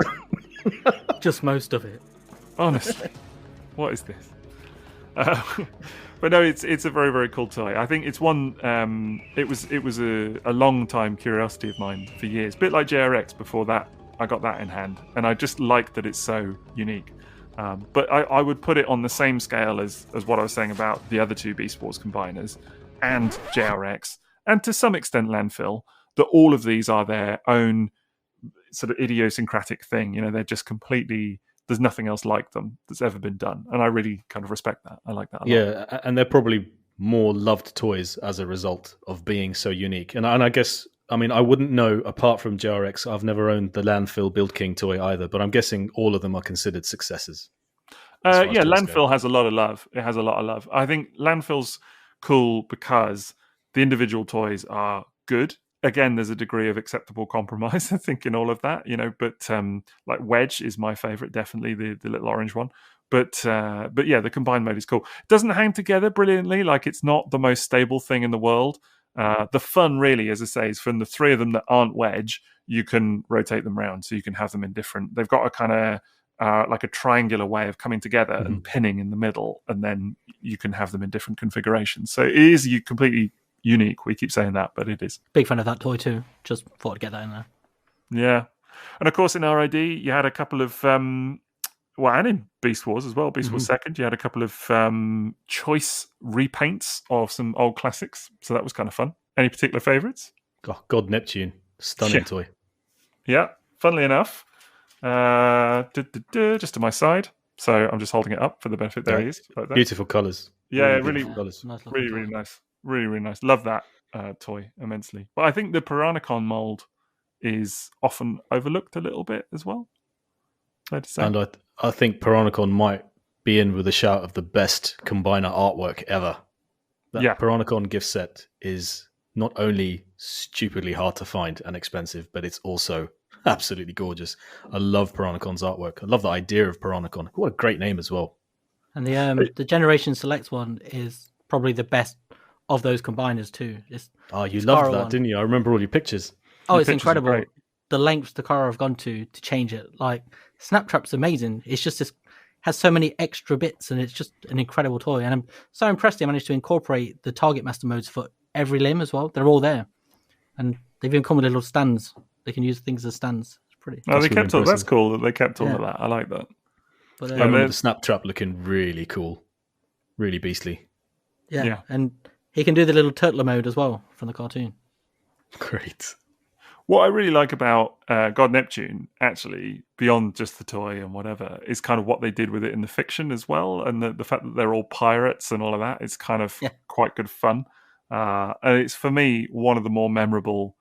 Just most of it. Honestly. What is this? But no, it's a very, very cool toy. I think it's one. It was a long time curiosity of mine for years. A bit like JRX. Before that, I got that in hand, and I just like that it's so unique. But I would put it on the same scale as what I was saying about the other 2 Beast Wars combiners and JRX, and to some extent Landfill. That all of these are their own sort of idiosyncratic thing. They're just completely. There's nothing else like them that's ever been done, and I really kind of respect that. I like that a lot. Yeah, and they're probably more loved toys as a result of being so unique. And I guess I mean, I wouldn't know apart from JRX. I've never owned the Landfill Build King toy either, but I'm guessing all of them are considered successes. Yeah, Landfill has a lot of love. It has a lot of love. I think Landfill's cool because the individual toys are good. Again, there's a degree of acceptable compromise, I think, in all of that, But like Wedge is my favorite, definitely the little orange one. But yeah, the combined mode is cool. It doesn't hang together brilliantly. Like, it's not the most stable thing in the world. The fun, really, as I say, is from the three of them that aren't Wedge, you can rotate them around, so you can have them in different. They've got a kind of like a triangular way of coming together and pinning in the middle, and then you can have them in different configurations. So it is completely unique. We keep saying that, but it is. Big fan of that toy too. Just thought I'd get that in there. Yeah. And of course, in RID, you had a couple of, and in Beast Wars as well, Beast Wars 2nd, you had a couple of choice repaints of some old classics. So that was kind of fun. Any particular favourites? Oh, God Neptune. Stunning toy. Yeah. Funnily enough, just to my side. So I'm just holding it up for the benefit. There he is. Like that. Beautiful colours. Yeah, really, colours. Nice really, really nice. Really, really nice. Love that toy immensely. But I think the Piranacon mold is often overlooked a little bit as well. Fair to say. And I think Piranacon might be in with a shout of the best combiner artwork ever. That Piranacon gift set is not only stupidly hard to find and expensive, but it's also absolutely gorgeous. I love Piranacon's artwork. I love the idea of Piranacon. What a great name as well. And the Generation Select one is probably the best of those combiners too. You loved that, didn't you? I remember all your pictures. Oh, it's incredible. The lengths Takara have gone to change it. Like, Snaptrap's amazing. It's just has so many extra bits, and it's just an incredible toy. And I'm so impressed they managed to incorporate the Target Master modes for every limb as well. They're all there, and they've even come with little stands. They can use things as stands. It's pretty. Oh, they kept all. That's cool that they kept all of that. I like that. But I remember the Snaptrap looking really cool, really beastly. Yeah, and he can do the little turtler mode as well from the cartoon. Great. What I really like about God Neptune, actually, beyond just the toy and whatever, is kind of what they did with it in the fiction as well, and the fact that they're all pirates and all of that is kind of quite good fun. And it's, for me, one of the more memorable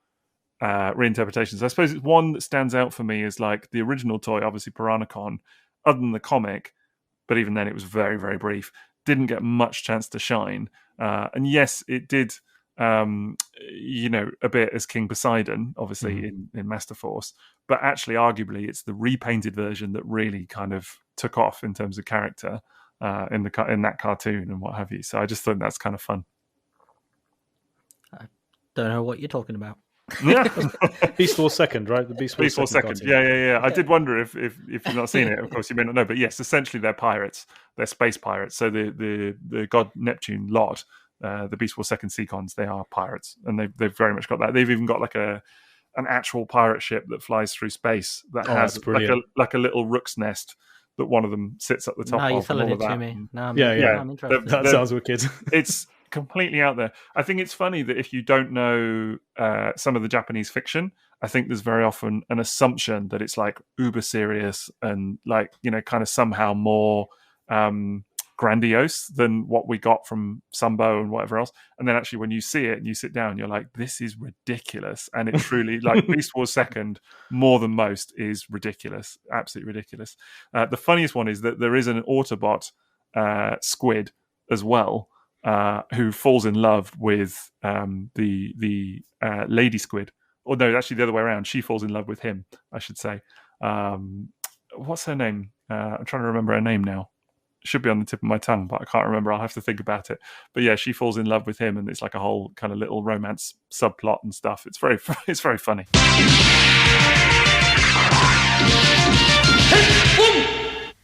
reinterpretations. I suppose it's one that stands out for me is like the original toy, obviously Piranacon, other than the comic, but even then it was very, very brief, didn't get much chance to shine. And yes, it did... a bit as King Poseidon, obviously in Master Force, but actually, arguably, it's the repainted version that really kind of took off in terms of character in that cartoon and what have you. So I just thought that's kind of fun. I don't know what you're talking about. Yeah, Beast Wars 2nd, right? The Beast Wars 2nd. Yeah. I did wonder if you've not seen it. Of course, you may not know, but yes, essentially they're pirates. They're space pirates. So the God Neptune lot. The Beast Wars 2nd Seacons, they are pirates, and they've very much got that. They've even got like an actual pirate ship that flies through space that has like a little rook's nest that one of them sits at the top of. You're selling it to me. I'm interested. That sounds wicked. It's completely out there. I think it's funny that if you don't know some of the Japanese fiction, I think there's very often an assumption that it's like uber serious and like, kind of somehow more grandiose than what we got from Sambo and whatever else. And then actually when you see it and you sit down, you're like, this is ridiculous. And it truly, like, Beast Wars 2nd, more than most, is ridiculous. Absolutely ridiculous. The funniest one is that there is an Autobot squid as well, who falls in love with the lady squid. Or no, actually the other way around. She falls in love with him, I should say. What's her name? I'm trying to remember her name now. Should be on the tip of my tongue, but I can't remember. I'll have to think about it. But yeah, she falls in love with him, and it's like a whole kind of little romance subplot and stuff. It's very funny.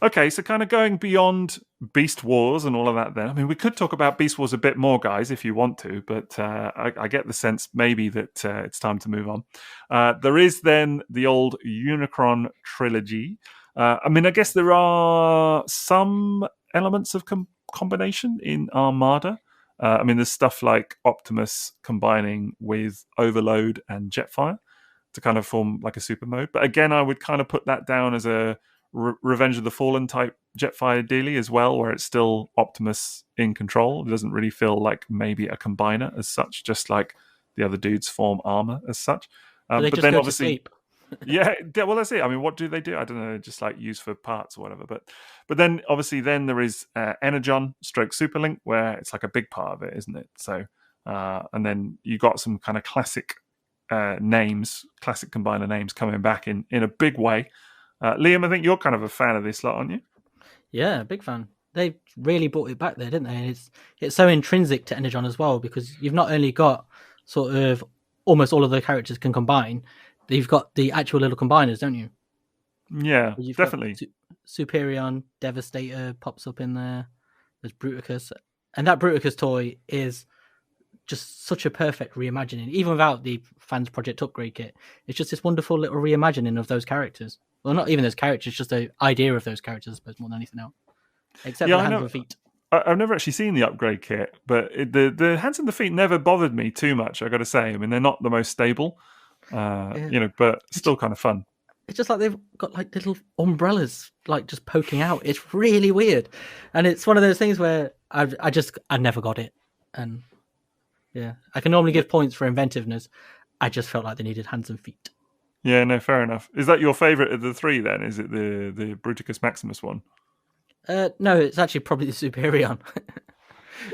Okay, so kind of going beyond Beast Wars and all of that then. I mean, we could talk about Beast Wars a bit more, guys, if you want to, but I get the sense maybe that it's time to move on. There is then the old Unicron trilogy. I mean, I guess there are some elements of combination in Armada. I mean, there's stuff like Optimus combining with Overload and Jetfire to kind of form like a super mode. But again, I would kind of put that down as a Revenge of the Fallen type Jetfire dealy as well, where it's still Optimus in control. It doesn't really feel like maybe a combiner as such, just like the other dudes form armor as such. But they but just then go obviously, to sleep. yeah, well, that's it. I mean, what do they do? I don't know, just like use for parts or whatever. But then obviously, then there is Energon stroke Superlink, where it's like a big part of it, isn't it? So, and then you got some kind of classic names, classic combiner names coming back in a big way. Liam, I think you're kind of a fan of this lot, aren't you? Yeah, big fan. They really brought it back there, didn't they? And it's so intrinsic to Energon as well, because you've not only got sort of almost all of the characters can combine, but you've got the actual little combiners, don't you? Yeah, You've definitely. got Superion, Devastator pops up in there. There's Bruticus. And that Bruticus toy is just such a perfect reimagining, even without the Fans Project upgrade kit. It's just this wonderful little reimagining of those characters. Well, not even those characters, just the idea of those characters, I suppose, more than anything else. Except for the hands and feet. I've never actually seen the upgrade kit, but the hands and the feet never bothered me too much, I got to say. I mean, they're not the most stable, but still kind of fun. It's just like they've got like little umbrellas, like just poking out. It's really weird, and it's one of those things where I never got it, and yeah, I can normally give points for inventiveness. I just felt like they needed hands and feet. Yeah, no, fair enough. Is that your favourite of the three then? Is it the Bruticus Maximus one? No, it's actually probably the Superion.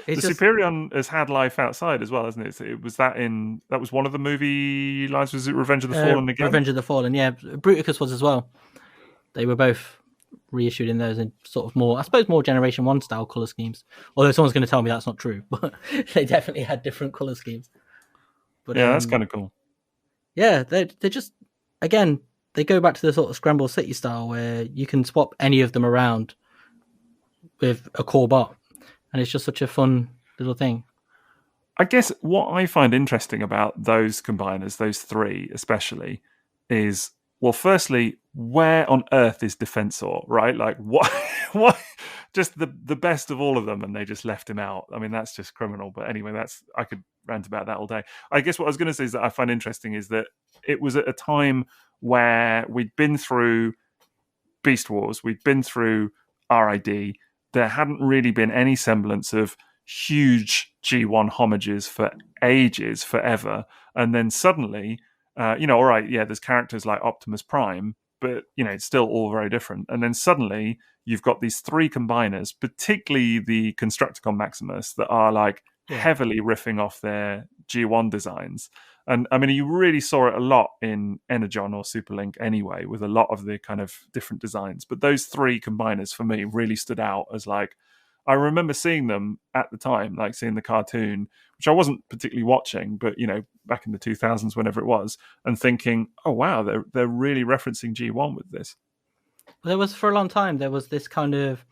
Superion has had life outside as well, hasn't it? It was that was one of the movie lines. Was it Revenge of the Fallen again? Revenge of the Fallen, yeah. Bruticus was as well. They were both reissued in those in sort of more, I suppose, more Generation 1 style colour schemes. Although someone's going to tell me that's not true, but they definitely had different colour schemes. But, yeah, that's kind of cool. Yeah, they're just, again, they go back to the sort of Scramble City style where you can swap any of them around with a core bot. And it's just such a fun little thing. I guess what I find interesting about those combiners, those three especially, is, well, firstly, where on earth is Defensor, right? Like, what? Just the best of all of them, and they just left him out. I mean, that's just criminal. But anyway, I could rant about that all day. I guess what I was going to say is that I find interesting is that it was at a time where we'd been through Beast Wars, we'd been through RID. There hadn't really been any semblance of huge G1 homages for ages, forever. And then suddenly, all right, yeah, there's characters like Optimus Prime, but, it's still all very different. And then suddenly you've got these three combiners, particularly the Constructicon Maximus, that are like heavily riffing off their G1 designs. And I mean, you really saw it a lot in Energon or Superlink anyway, with a lot of the kind of different designs. But those three combiners for me really stood out as like, I remember seeing them at the time, like seeing the cartoon, which I wasn't particularly watching, but, back in the 2000s, whenever it was, and thinking, oh, wow, they're really referencing G1 with this. Well, there was, for a long time, there was this kind of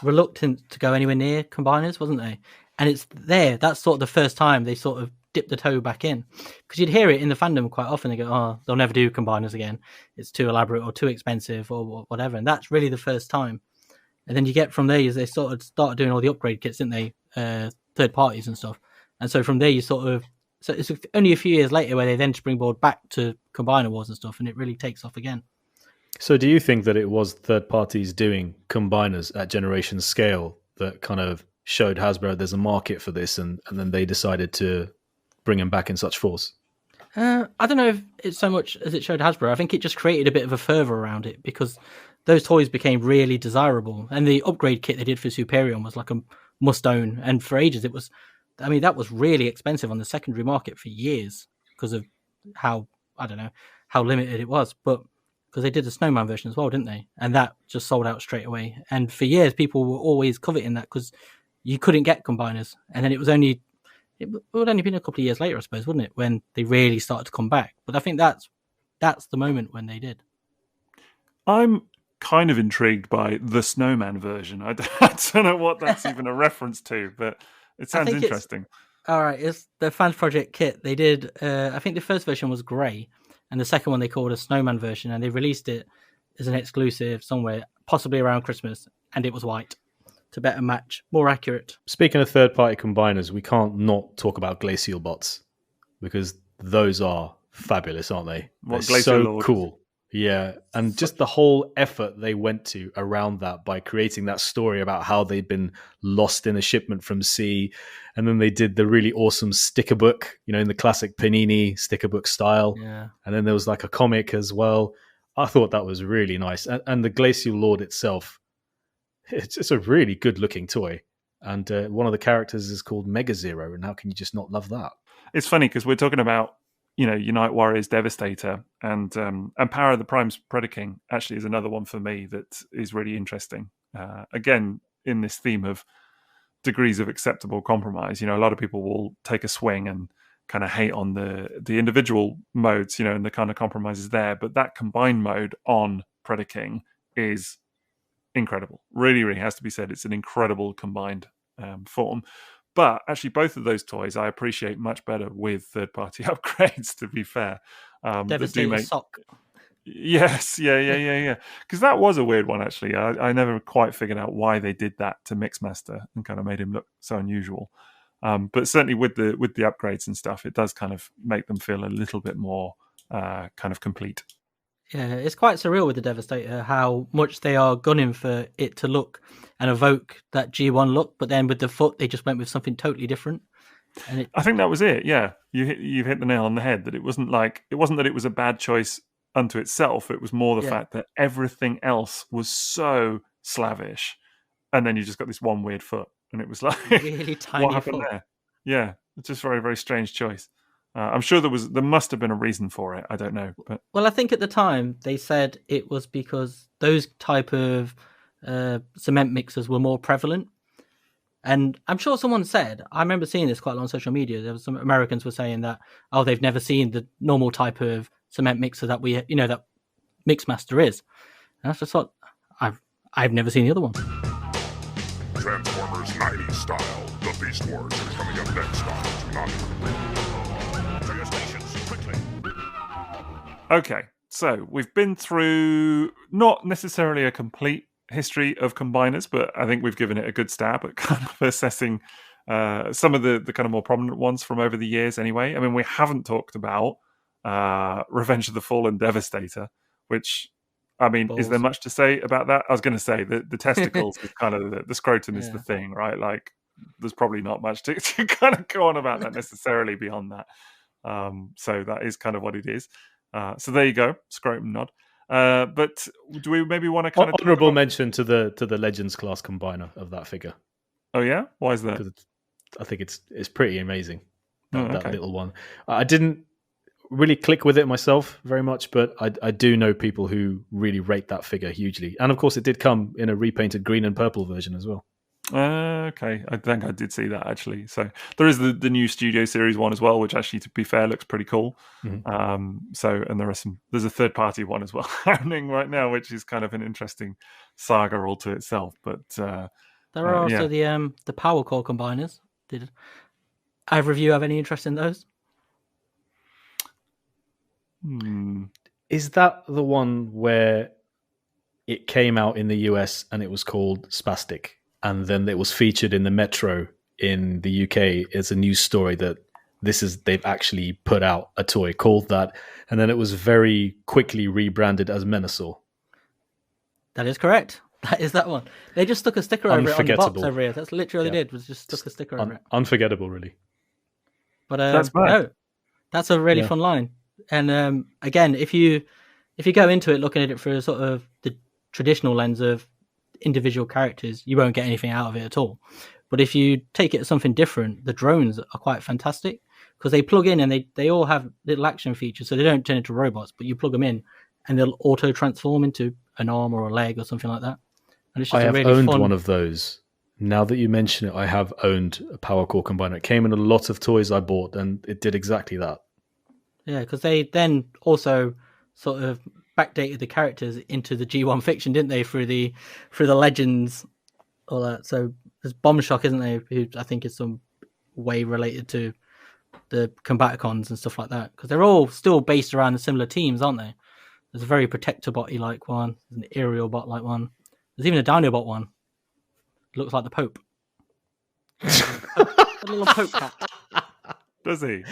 reluctance to go anywhere near combiners, wasn't there? And it's there. That's sort of the first time they sort of dip the toe back in, because you'd hear it in the fandom quite often. They go, oh, they'll never do combiners again, it's too elaborate or too expensive or whatever. And that's really the first time. And then you get from there, they sort of started doing all the upgrade kits, didn't they? Third parties and stuff. And so from there you so it's only a few years later where they then springboard back to Combiner Wars and stuff, and it really takes off again. So do you think that it was third parties doing combiners at generation scale that kind of showed Hasbro there's a market for this, and then they decided to bring him back in such force? I don't know if it's so much as it showed Hasbro. I think it just created a bit of a fervor around it, because those toys became really desirable. And the upgrade kit they did for Superion was like a must-own. And for ages, that was really expensive on the secondary market for years because of how limited it was. But because they did the Snowman version as well, didn't they? And that just sold out straight away. And for years, people were always coveting that because you couldn't get combiners. And then it would only been a couple of years later, I suppose, wouldn't it, when they really started to come back. But I think that's the moment when they did. I'm kind of intrigued by the Snowman version. I don't know what that's even a reference to, but it sounds interesting. All right, it's the Fans Project kit. They did, I think the first version was grey, and the second one they called a Snowman version, and they released it as an exclusive somewhere, possibly around Christmas, and it was white to better match, more accurate. Speaking of third-party combiners, we can't not talk about Glacial bots, because those are fabulous, aren't they? They're so cool. Yeah, and just the whole effort they went to around that by creating that story about how they'd been lost in a shipment from sea. And then they did the really awesome sticker book, in the classic Panini sticker book style. Yeah. And then there was like a comic as well. I thought that was really nice. And the Glacial Lord itself, it's a really good looking toy. And one of the characters is called Mega Zero. And how can you just not love that? It's funny because we're talking about, Unite Warriors Devastator and Power of the Prime's Predaking actually is another one for me that is really interesting. Again, in this theme of degrees of acceptable compromise, a lot of people will take a swing and kind of hate on the individual modes, and the kind of compromises there. But that combined mode on Predaking is incredible. Really, really has to be said. It's an incredible combined form. But actually, both of those toys I appreciate much better with third-party upgrades, to be fair. Devastator sock. Yes, yeah. Because that was a weird one, actually. I never quite figured out why they did that to Mixmaster and kind of made him look so unusual. But certainly with the upgrades and stuff, it does kind of make them feel a little bit more kind of complete. Yeah, it's quite surreal with the Devastator how much they are gunning for it to look and evoke that G1 look, but then with the foot, they just went with something totally different. And I think that was it. Yeah, you've hit the nail on the head. That it wasn't that it was a bad choice unto itself. It was more the fact that everything else was so slavish, and then you just got this one weird foot, and it was like, really tiny. What happened foot. there? Yeah, it's just very, very strange choice. I'm sure there must have been a reason for it. I don't know, but well, I think at the time they said it was because those type of cement mixers were more prevalent. And I'm sure someone said, I remember seeing this quite a lot on social media. There was some Americans were saying that, they've never seen the normal type of cement mixer that that Mixmaster is. And I just thought, I've never seen the other one. Transformers 90 style. The Beast Wars are coming up next on Tsunami. To your stations, quickly. Okay, so we've been through not necessarily a complete history of combiners, but I think we've given it a good stab at kind of assessing some of the kind of more prominent ones from over the years anyway. I mean, we haven't talked about Revenge of the Fallen Devastator, which, I mean, is there much to say about that? I was going to say the testicles is kind of the scrotum is the thing, right? Like, there's probably not much to kind of go on about that necessarily beyond that. So that is kind of what it is. So there you go, scrotum nod. But do we maybe want to kind of honorable mention to the Legends class combiner of that figure? Oh yeah, why is that? I think it's pretty amazing. That little one. I didn't really click with it myself very much, but I do know people who really rate that figure hugely. And of course, it did come in a repainted green and purple version as well. Okay, I think I did see that actually. So there is the new Studio Series one as well, which actually, to be fair, looks pretty cool. Mm-hmm. And there's a third party one as well happening right now, which is kind of an interesting saga all to itself. But there are also the Power Core Combiners. Did either of you have any interest in those? Is that the one where it came out in the US and it was called Spastic? And then it was featured in the Metro in the UK. It's a news story that they've actually put out a toy called that. And then it was very quickly rebranded as Menasor. That is correct. That is that one. They just stuck a sticker over it on the box over here. That's literally what they did, was just stuck a sticker over it. Unforgettable, really. But that's a really fun line. And again, if you go into it looking at it through sort of the traditional lens of individual characters, you won't get anything out of it at all. But if you take it as something different, the drones are quite fantastic because they plug in and they all have little action features, so they don't turn into robots, but you plug them in and they'll auto transform into an arm or a leg or something like that. And it's just I have really owned fun... one of those. Now that you mention it, I have owned a Power Core Combiner. It came in a lot of toys I bought, and it did exactly that. Yeah, because they then also sort of backdated the characters into the G1 fiction, didn't they? Through the legends, all that. So there's Bomb Shock, isn't there? Who I think is some way related to the Combaticons and stuff like that, because they're all still based around the similar teams, aren't they? There's a very Protector Bot-y like one. There's an Aerial Bot like one. There's even a Dinobot one. Looks like the Pope. A little Pope hat. Does he?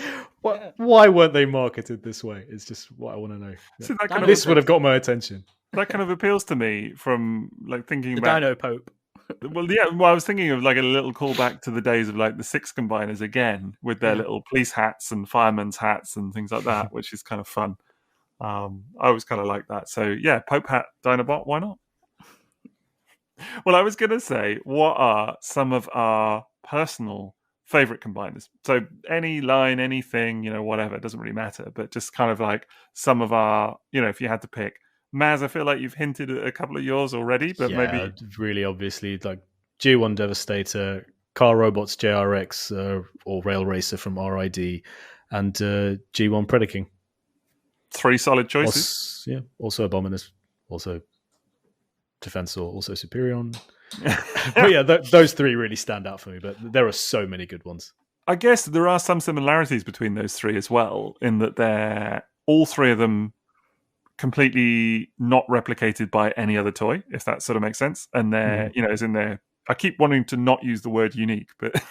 Why weren't they marketed this way? It's just what I want to know. So that kind of This would have got my attention. that kind of appeals to me from like thinking The back. Dino Pope. Well, yeah. Well, I was thinking of like a little callback to the days of like the Six Combiners again, with their little police hats and firemen's hats and things like that, which is kind of fun. I always kind of like that. So yeah, Pope hat Dinobot. Why not? Well, I was going to say, what are some of our personal favorite combiners? So any line, anything, whatever, it doesn't really matter. But just kind of like some of our, if you had to pick. Maz, I feel like you've hinted at a couple of yours already, but maybe really obviously like G1 Devastator, Car Robots JRX, or Rail Racer from RID, and G1 Predaking. 3 solid choices. Also Abominus, also Defensor, also Superion. But yeah, those 3 really stand out for me, but there are so many good ones. I guess there are some similarities between those 3 as well, in that they're all 3 of them completely not replicated by any other toy, if that sort of makes sense. And they're, as in there, I keep wanting to not use the word unique, but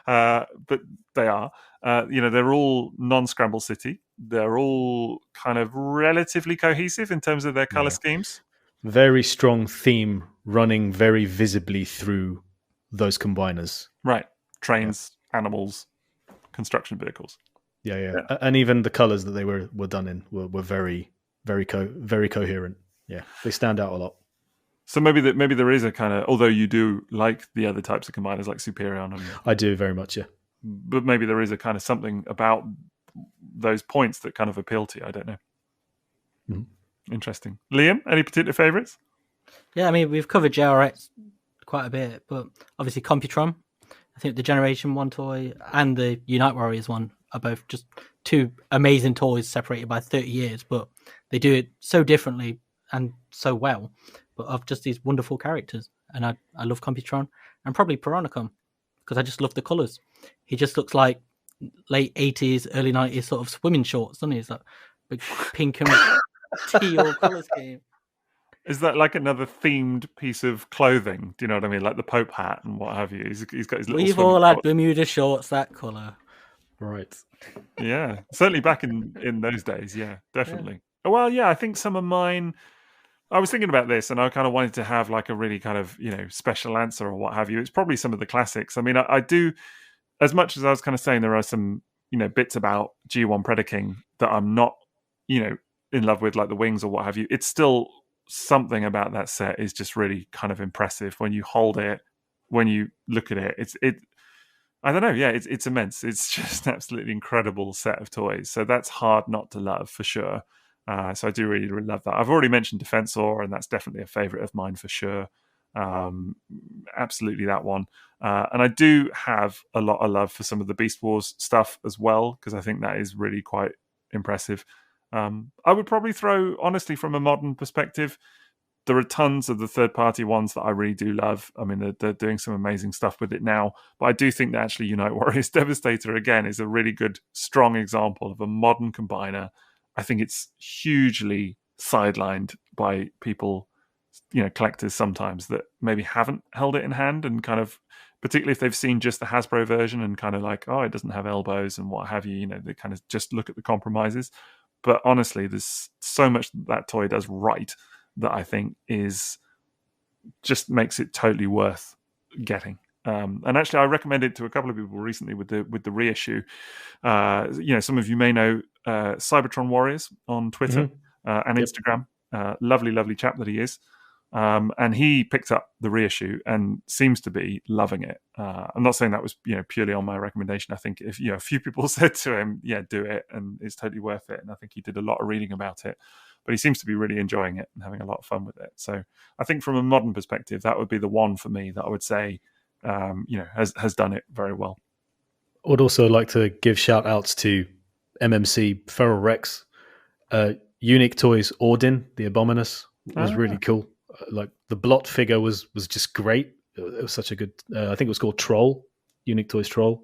but they are. They're all non-Scramble City. They're all kind of relatively cohesive in terms of their color schemes. Very strong theme running very visibly through those combiners. Right. Trains, animals, construction vehicles. Yeah. And even the colors that they were done in were very, very coherent. Yeah, they stand out a lot. So maybe there is a kind of, although you do like the other types of combiners like Superion. I do very much, yeah. But maybe there is a kind of something about those points that kind of appeal to you. I don't know. Mm-hmm. Interesting. Liam, any particular favourites? Yeah, I mean, we've covered JRX quite a bit, but obviously Computron. I think the Generation 1 toy and the Unite Warriors one are both just 2 amazing toys separated by 30 years, but they do it so differently and so well, but of just these wonderful characters. And I love Computron and probably Piranacom because I just love the colours. He just looks like late 80s, early 90s sort of swimming shorts, doesn't he? It's like big pink and teal colour scheme. Is that like another themed piece of clothing? Do you know what I mean? Like the Pope hat and what have you. He's got his little. We've all had Bermuda shorts that colour. Right. Yeah. Certainly back in those days. Yeah, definitely. Yeah. Well, yeah, I think some of mine. I was thinking about this and I kind of wanted to have like a really kind of, special answer or what have you. It's probably some of the classics. I mean, I do, as much as I was kind of saying, there are some, bits about G1 Predaking that I'm not, in love with, like the wings or what have you. It's still something about that set is just really kind of impressive when you hold it, when you look at it. I don't know. Yeah, it's immense. It's just an absolutely incredible set of toys. So that's hard not to love for sure. So I do really, really love that. I've already mentioned Defensor, and that's definitely a favourite of mine for sure. Absolutely that one. And I do have a lot of love for some of the Beast Wars stuff as well, because I think that is really quite impressive. I would probably throw, honestly, from a modern perspective, there are tons of the third-party ones that I really do love. I mean, they're doing some amazing stuff with it now. But I do think that actually Unite Warriors Devastator, again, is a really good, strong example of a modern combiner. I think it's hugely sidelined by people, collectors sometimes that maybe haven't held it in hand and kind of, particularly if they've seen just the Hasbro version and kind of like, oh, it doesn't have elbows and what have you, they kind of just look at the compromises. But honestly, there's so much that toy does right that I think is just makes it totally worth getting. And actually, I recommended it to a couple of people recently with the reissue. Some of you may know Cybertron Warriors on Twitter and Instagram. Lovely, lovely chap that he is. And he picked up the reissue and seems to be loving it. I'm not saying that was purely on my recommendation. I think if a few people said to him, "Yeah, do it," and it's totally worth it. And I think he did a lot of reading about it. But he seems to be really enjoying it and having a lot of fun with it. So I think from a modern perspective, that would be the one for me that I would say, has done it very well. I would also like to give shout outs to MMC Feral Rex, Unique Toys Ordin, the Abominus was really cool. Like the Blot figure was just great. It was such a good. I think it was called Troll, Unique Toys Troll,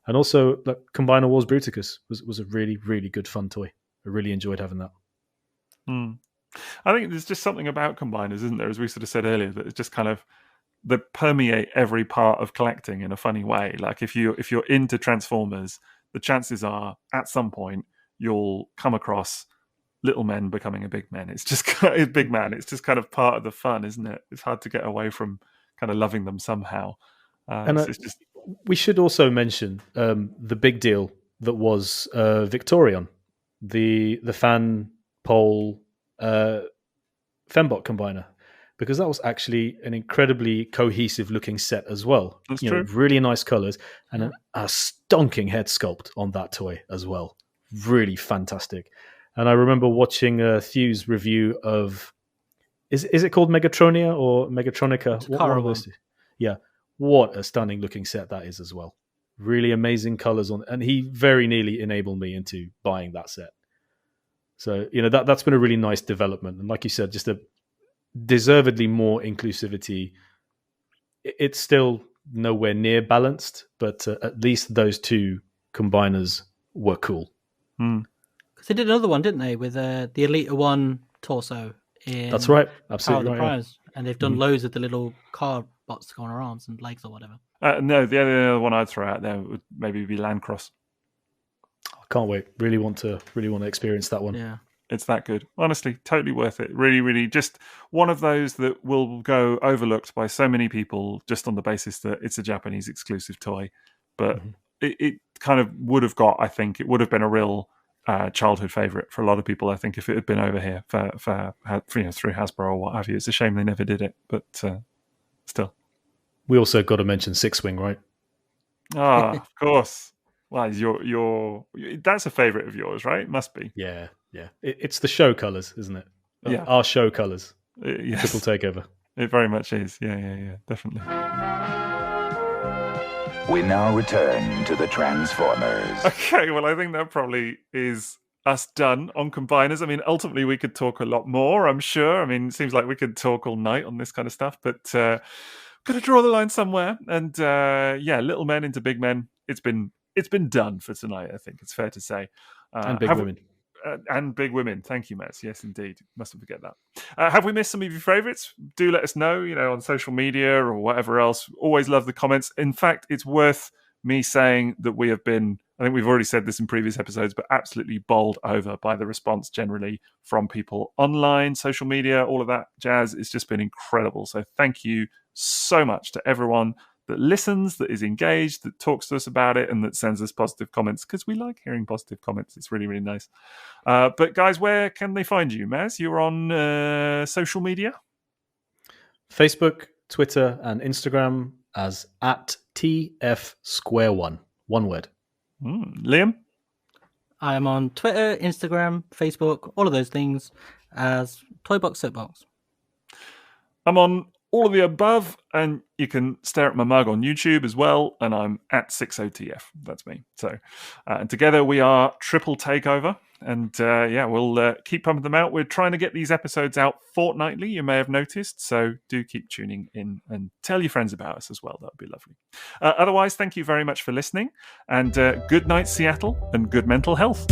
and also like Combiner Wars Bruticus was a really, really good fun toy. I really enjoyed having that. I think there's just something about combiners, isn't there? As we sort of said earlier, that it's just kind of that permeate every part of collecting in a funny way. Like if you're into Transformers, the chances are at some point you'll come across little men becoming a big man. It's just a big man. It's just kind of part of the fun, isn't it? It's hard to get away from kind of loving them somehow. It's just... We should also mention the big deal that was Victorion, the fan pole Fembot combiner, because that was actually an incredibly cohesive looking set as well. That's true. Really nice colors and a stonking head sculpt on that toy as well. Really fantastic. And I remember watching Thew's review of is it called Megatronia or Megatronica? Yeah, what a stunning looking set that is as well. Really amazing colors on, and he very nearly enabled me into buying that set. So that's been a really nice development, and like you said, just a deservedly more inclusivity. It's still nowhere near balanced, but at least those two combiners were cool. Because they did another one, didn't they, with the Elite One torso? That's right, absolutely right. Prize. Yeah. And they've done loads of the little car bots to go on her arms and legs or whatever. No, the other one I'd throw out there would maybe be Landcross. I can't wait. Really want to experience that one. Yeah. It's that good. Honestly, totally worth it. Really, really just one of those that will go overlooked by so many people just on the basis that it's a Japanese exclusive toy. But it kind of would have got, I think, it would have been a real childhood favourite for a lot of people, I think, if it had been over here for through Hasbro or what have you. It's a shame they never did it, but still. We also got to mention Six Wing, right? Of course. Well, that's a favourite of yours, right? Must be. Yeah. It's the show colours, isn't it? Yeah. Our show colours. Yes. Triple takeover. It very much is. Yeah, definitely. We now return to the Transformers. Okay, well, I think that probably is us done on Combiners. I mean, ultimately, we could talk a lot more, I'm sure. I mean, it seems like we could talk all night on this kind of stuff, but got to draw the line somewhere. And little men into big men. It's been done for tonight, I think it's fair to say. And big women. And big women. Thank you, Maz. Yes, indeed. Mustn't forget that. Have we missed some of your favourites? Do let us know, on social media or whatever else. Always love the comments. In fact, it's worth me saying that we have been, I think we've already said this in previous episodes, but absolutely bowled over by the response generally from people online, social media, all of that jazz. It's just been incredible. So thank you so much to everyone that listens, that is engaged, that talks to us about it, and that sends us positive comments, because we like hearing positive comments. It's really, really nice. But guys, where can they find you, Maz? You're on social media? Facebook, Twitter, and Instagram as @TFsquareone. One word. Liam? I am on Twitter, Instagram, Facebook, all of those things as Toybox Soapbox. I'm on all of the above, and you can stare at my mug on YouTube as well, and I'm at Sixo TF. That's me. So, and together we are Triple Takeover, and we'll keep pumping them out. We're trying to get these episodes out fortnightly, you may have noticed, so do keep tuning in and tell your friends about us as well. That would be lovely. Otherwise, thank you very much for listening, and good night, Seattle, and good mental health.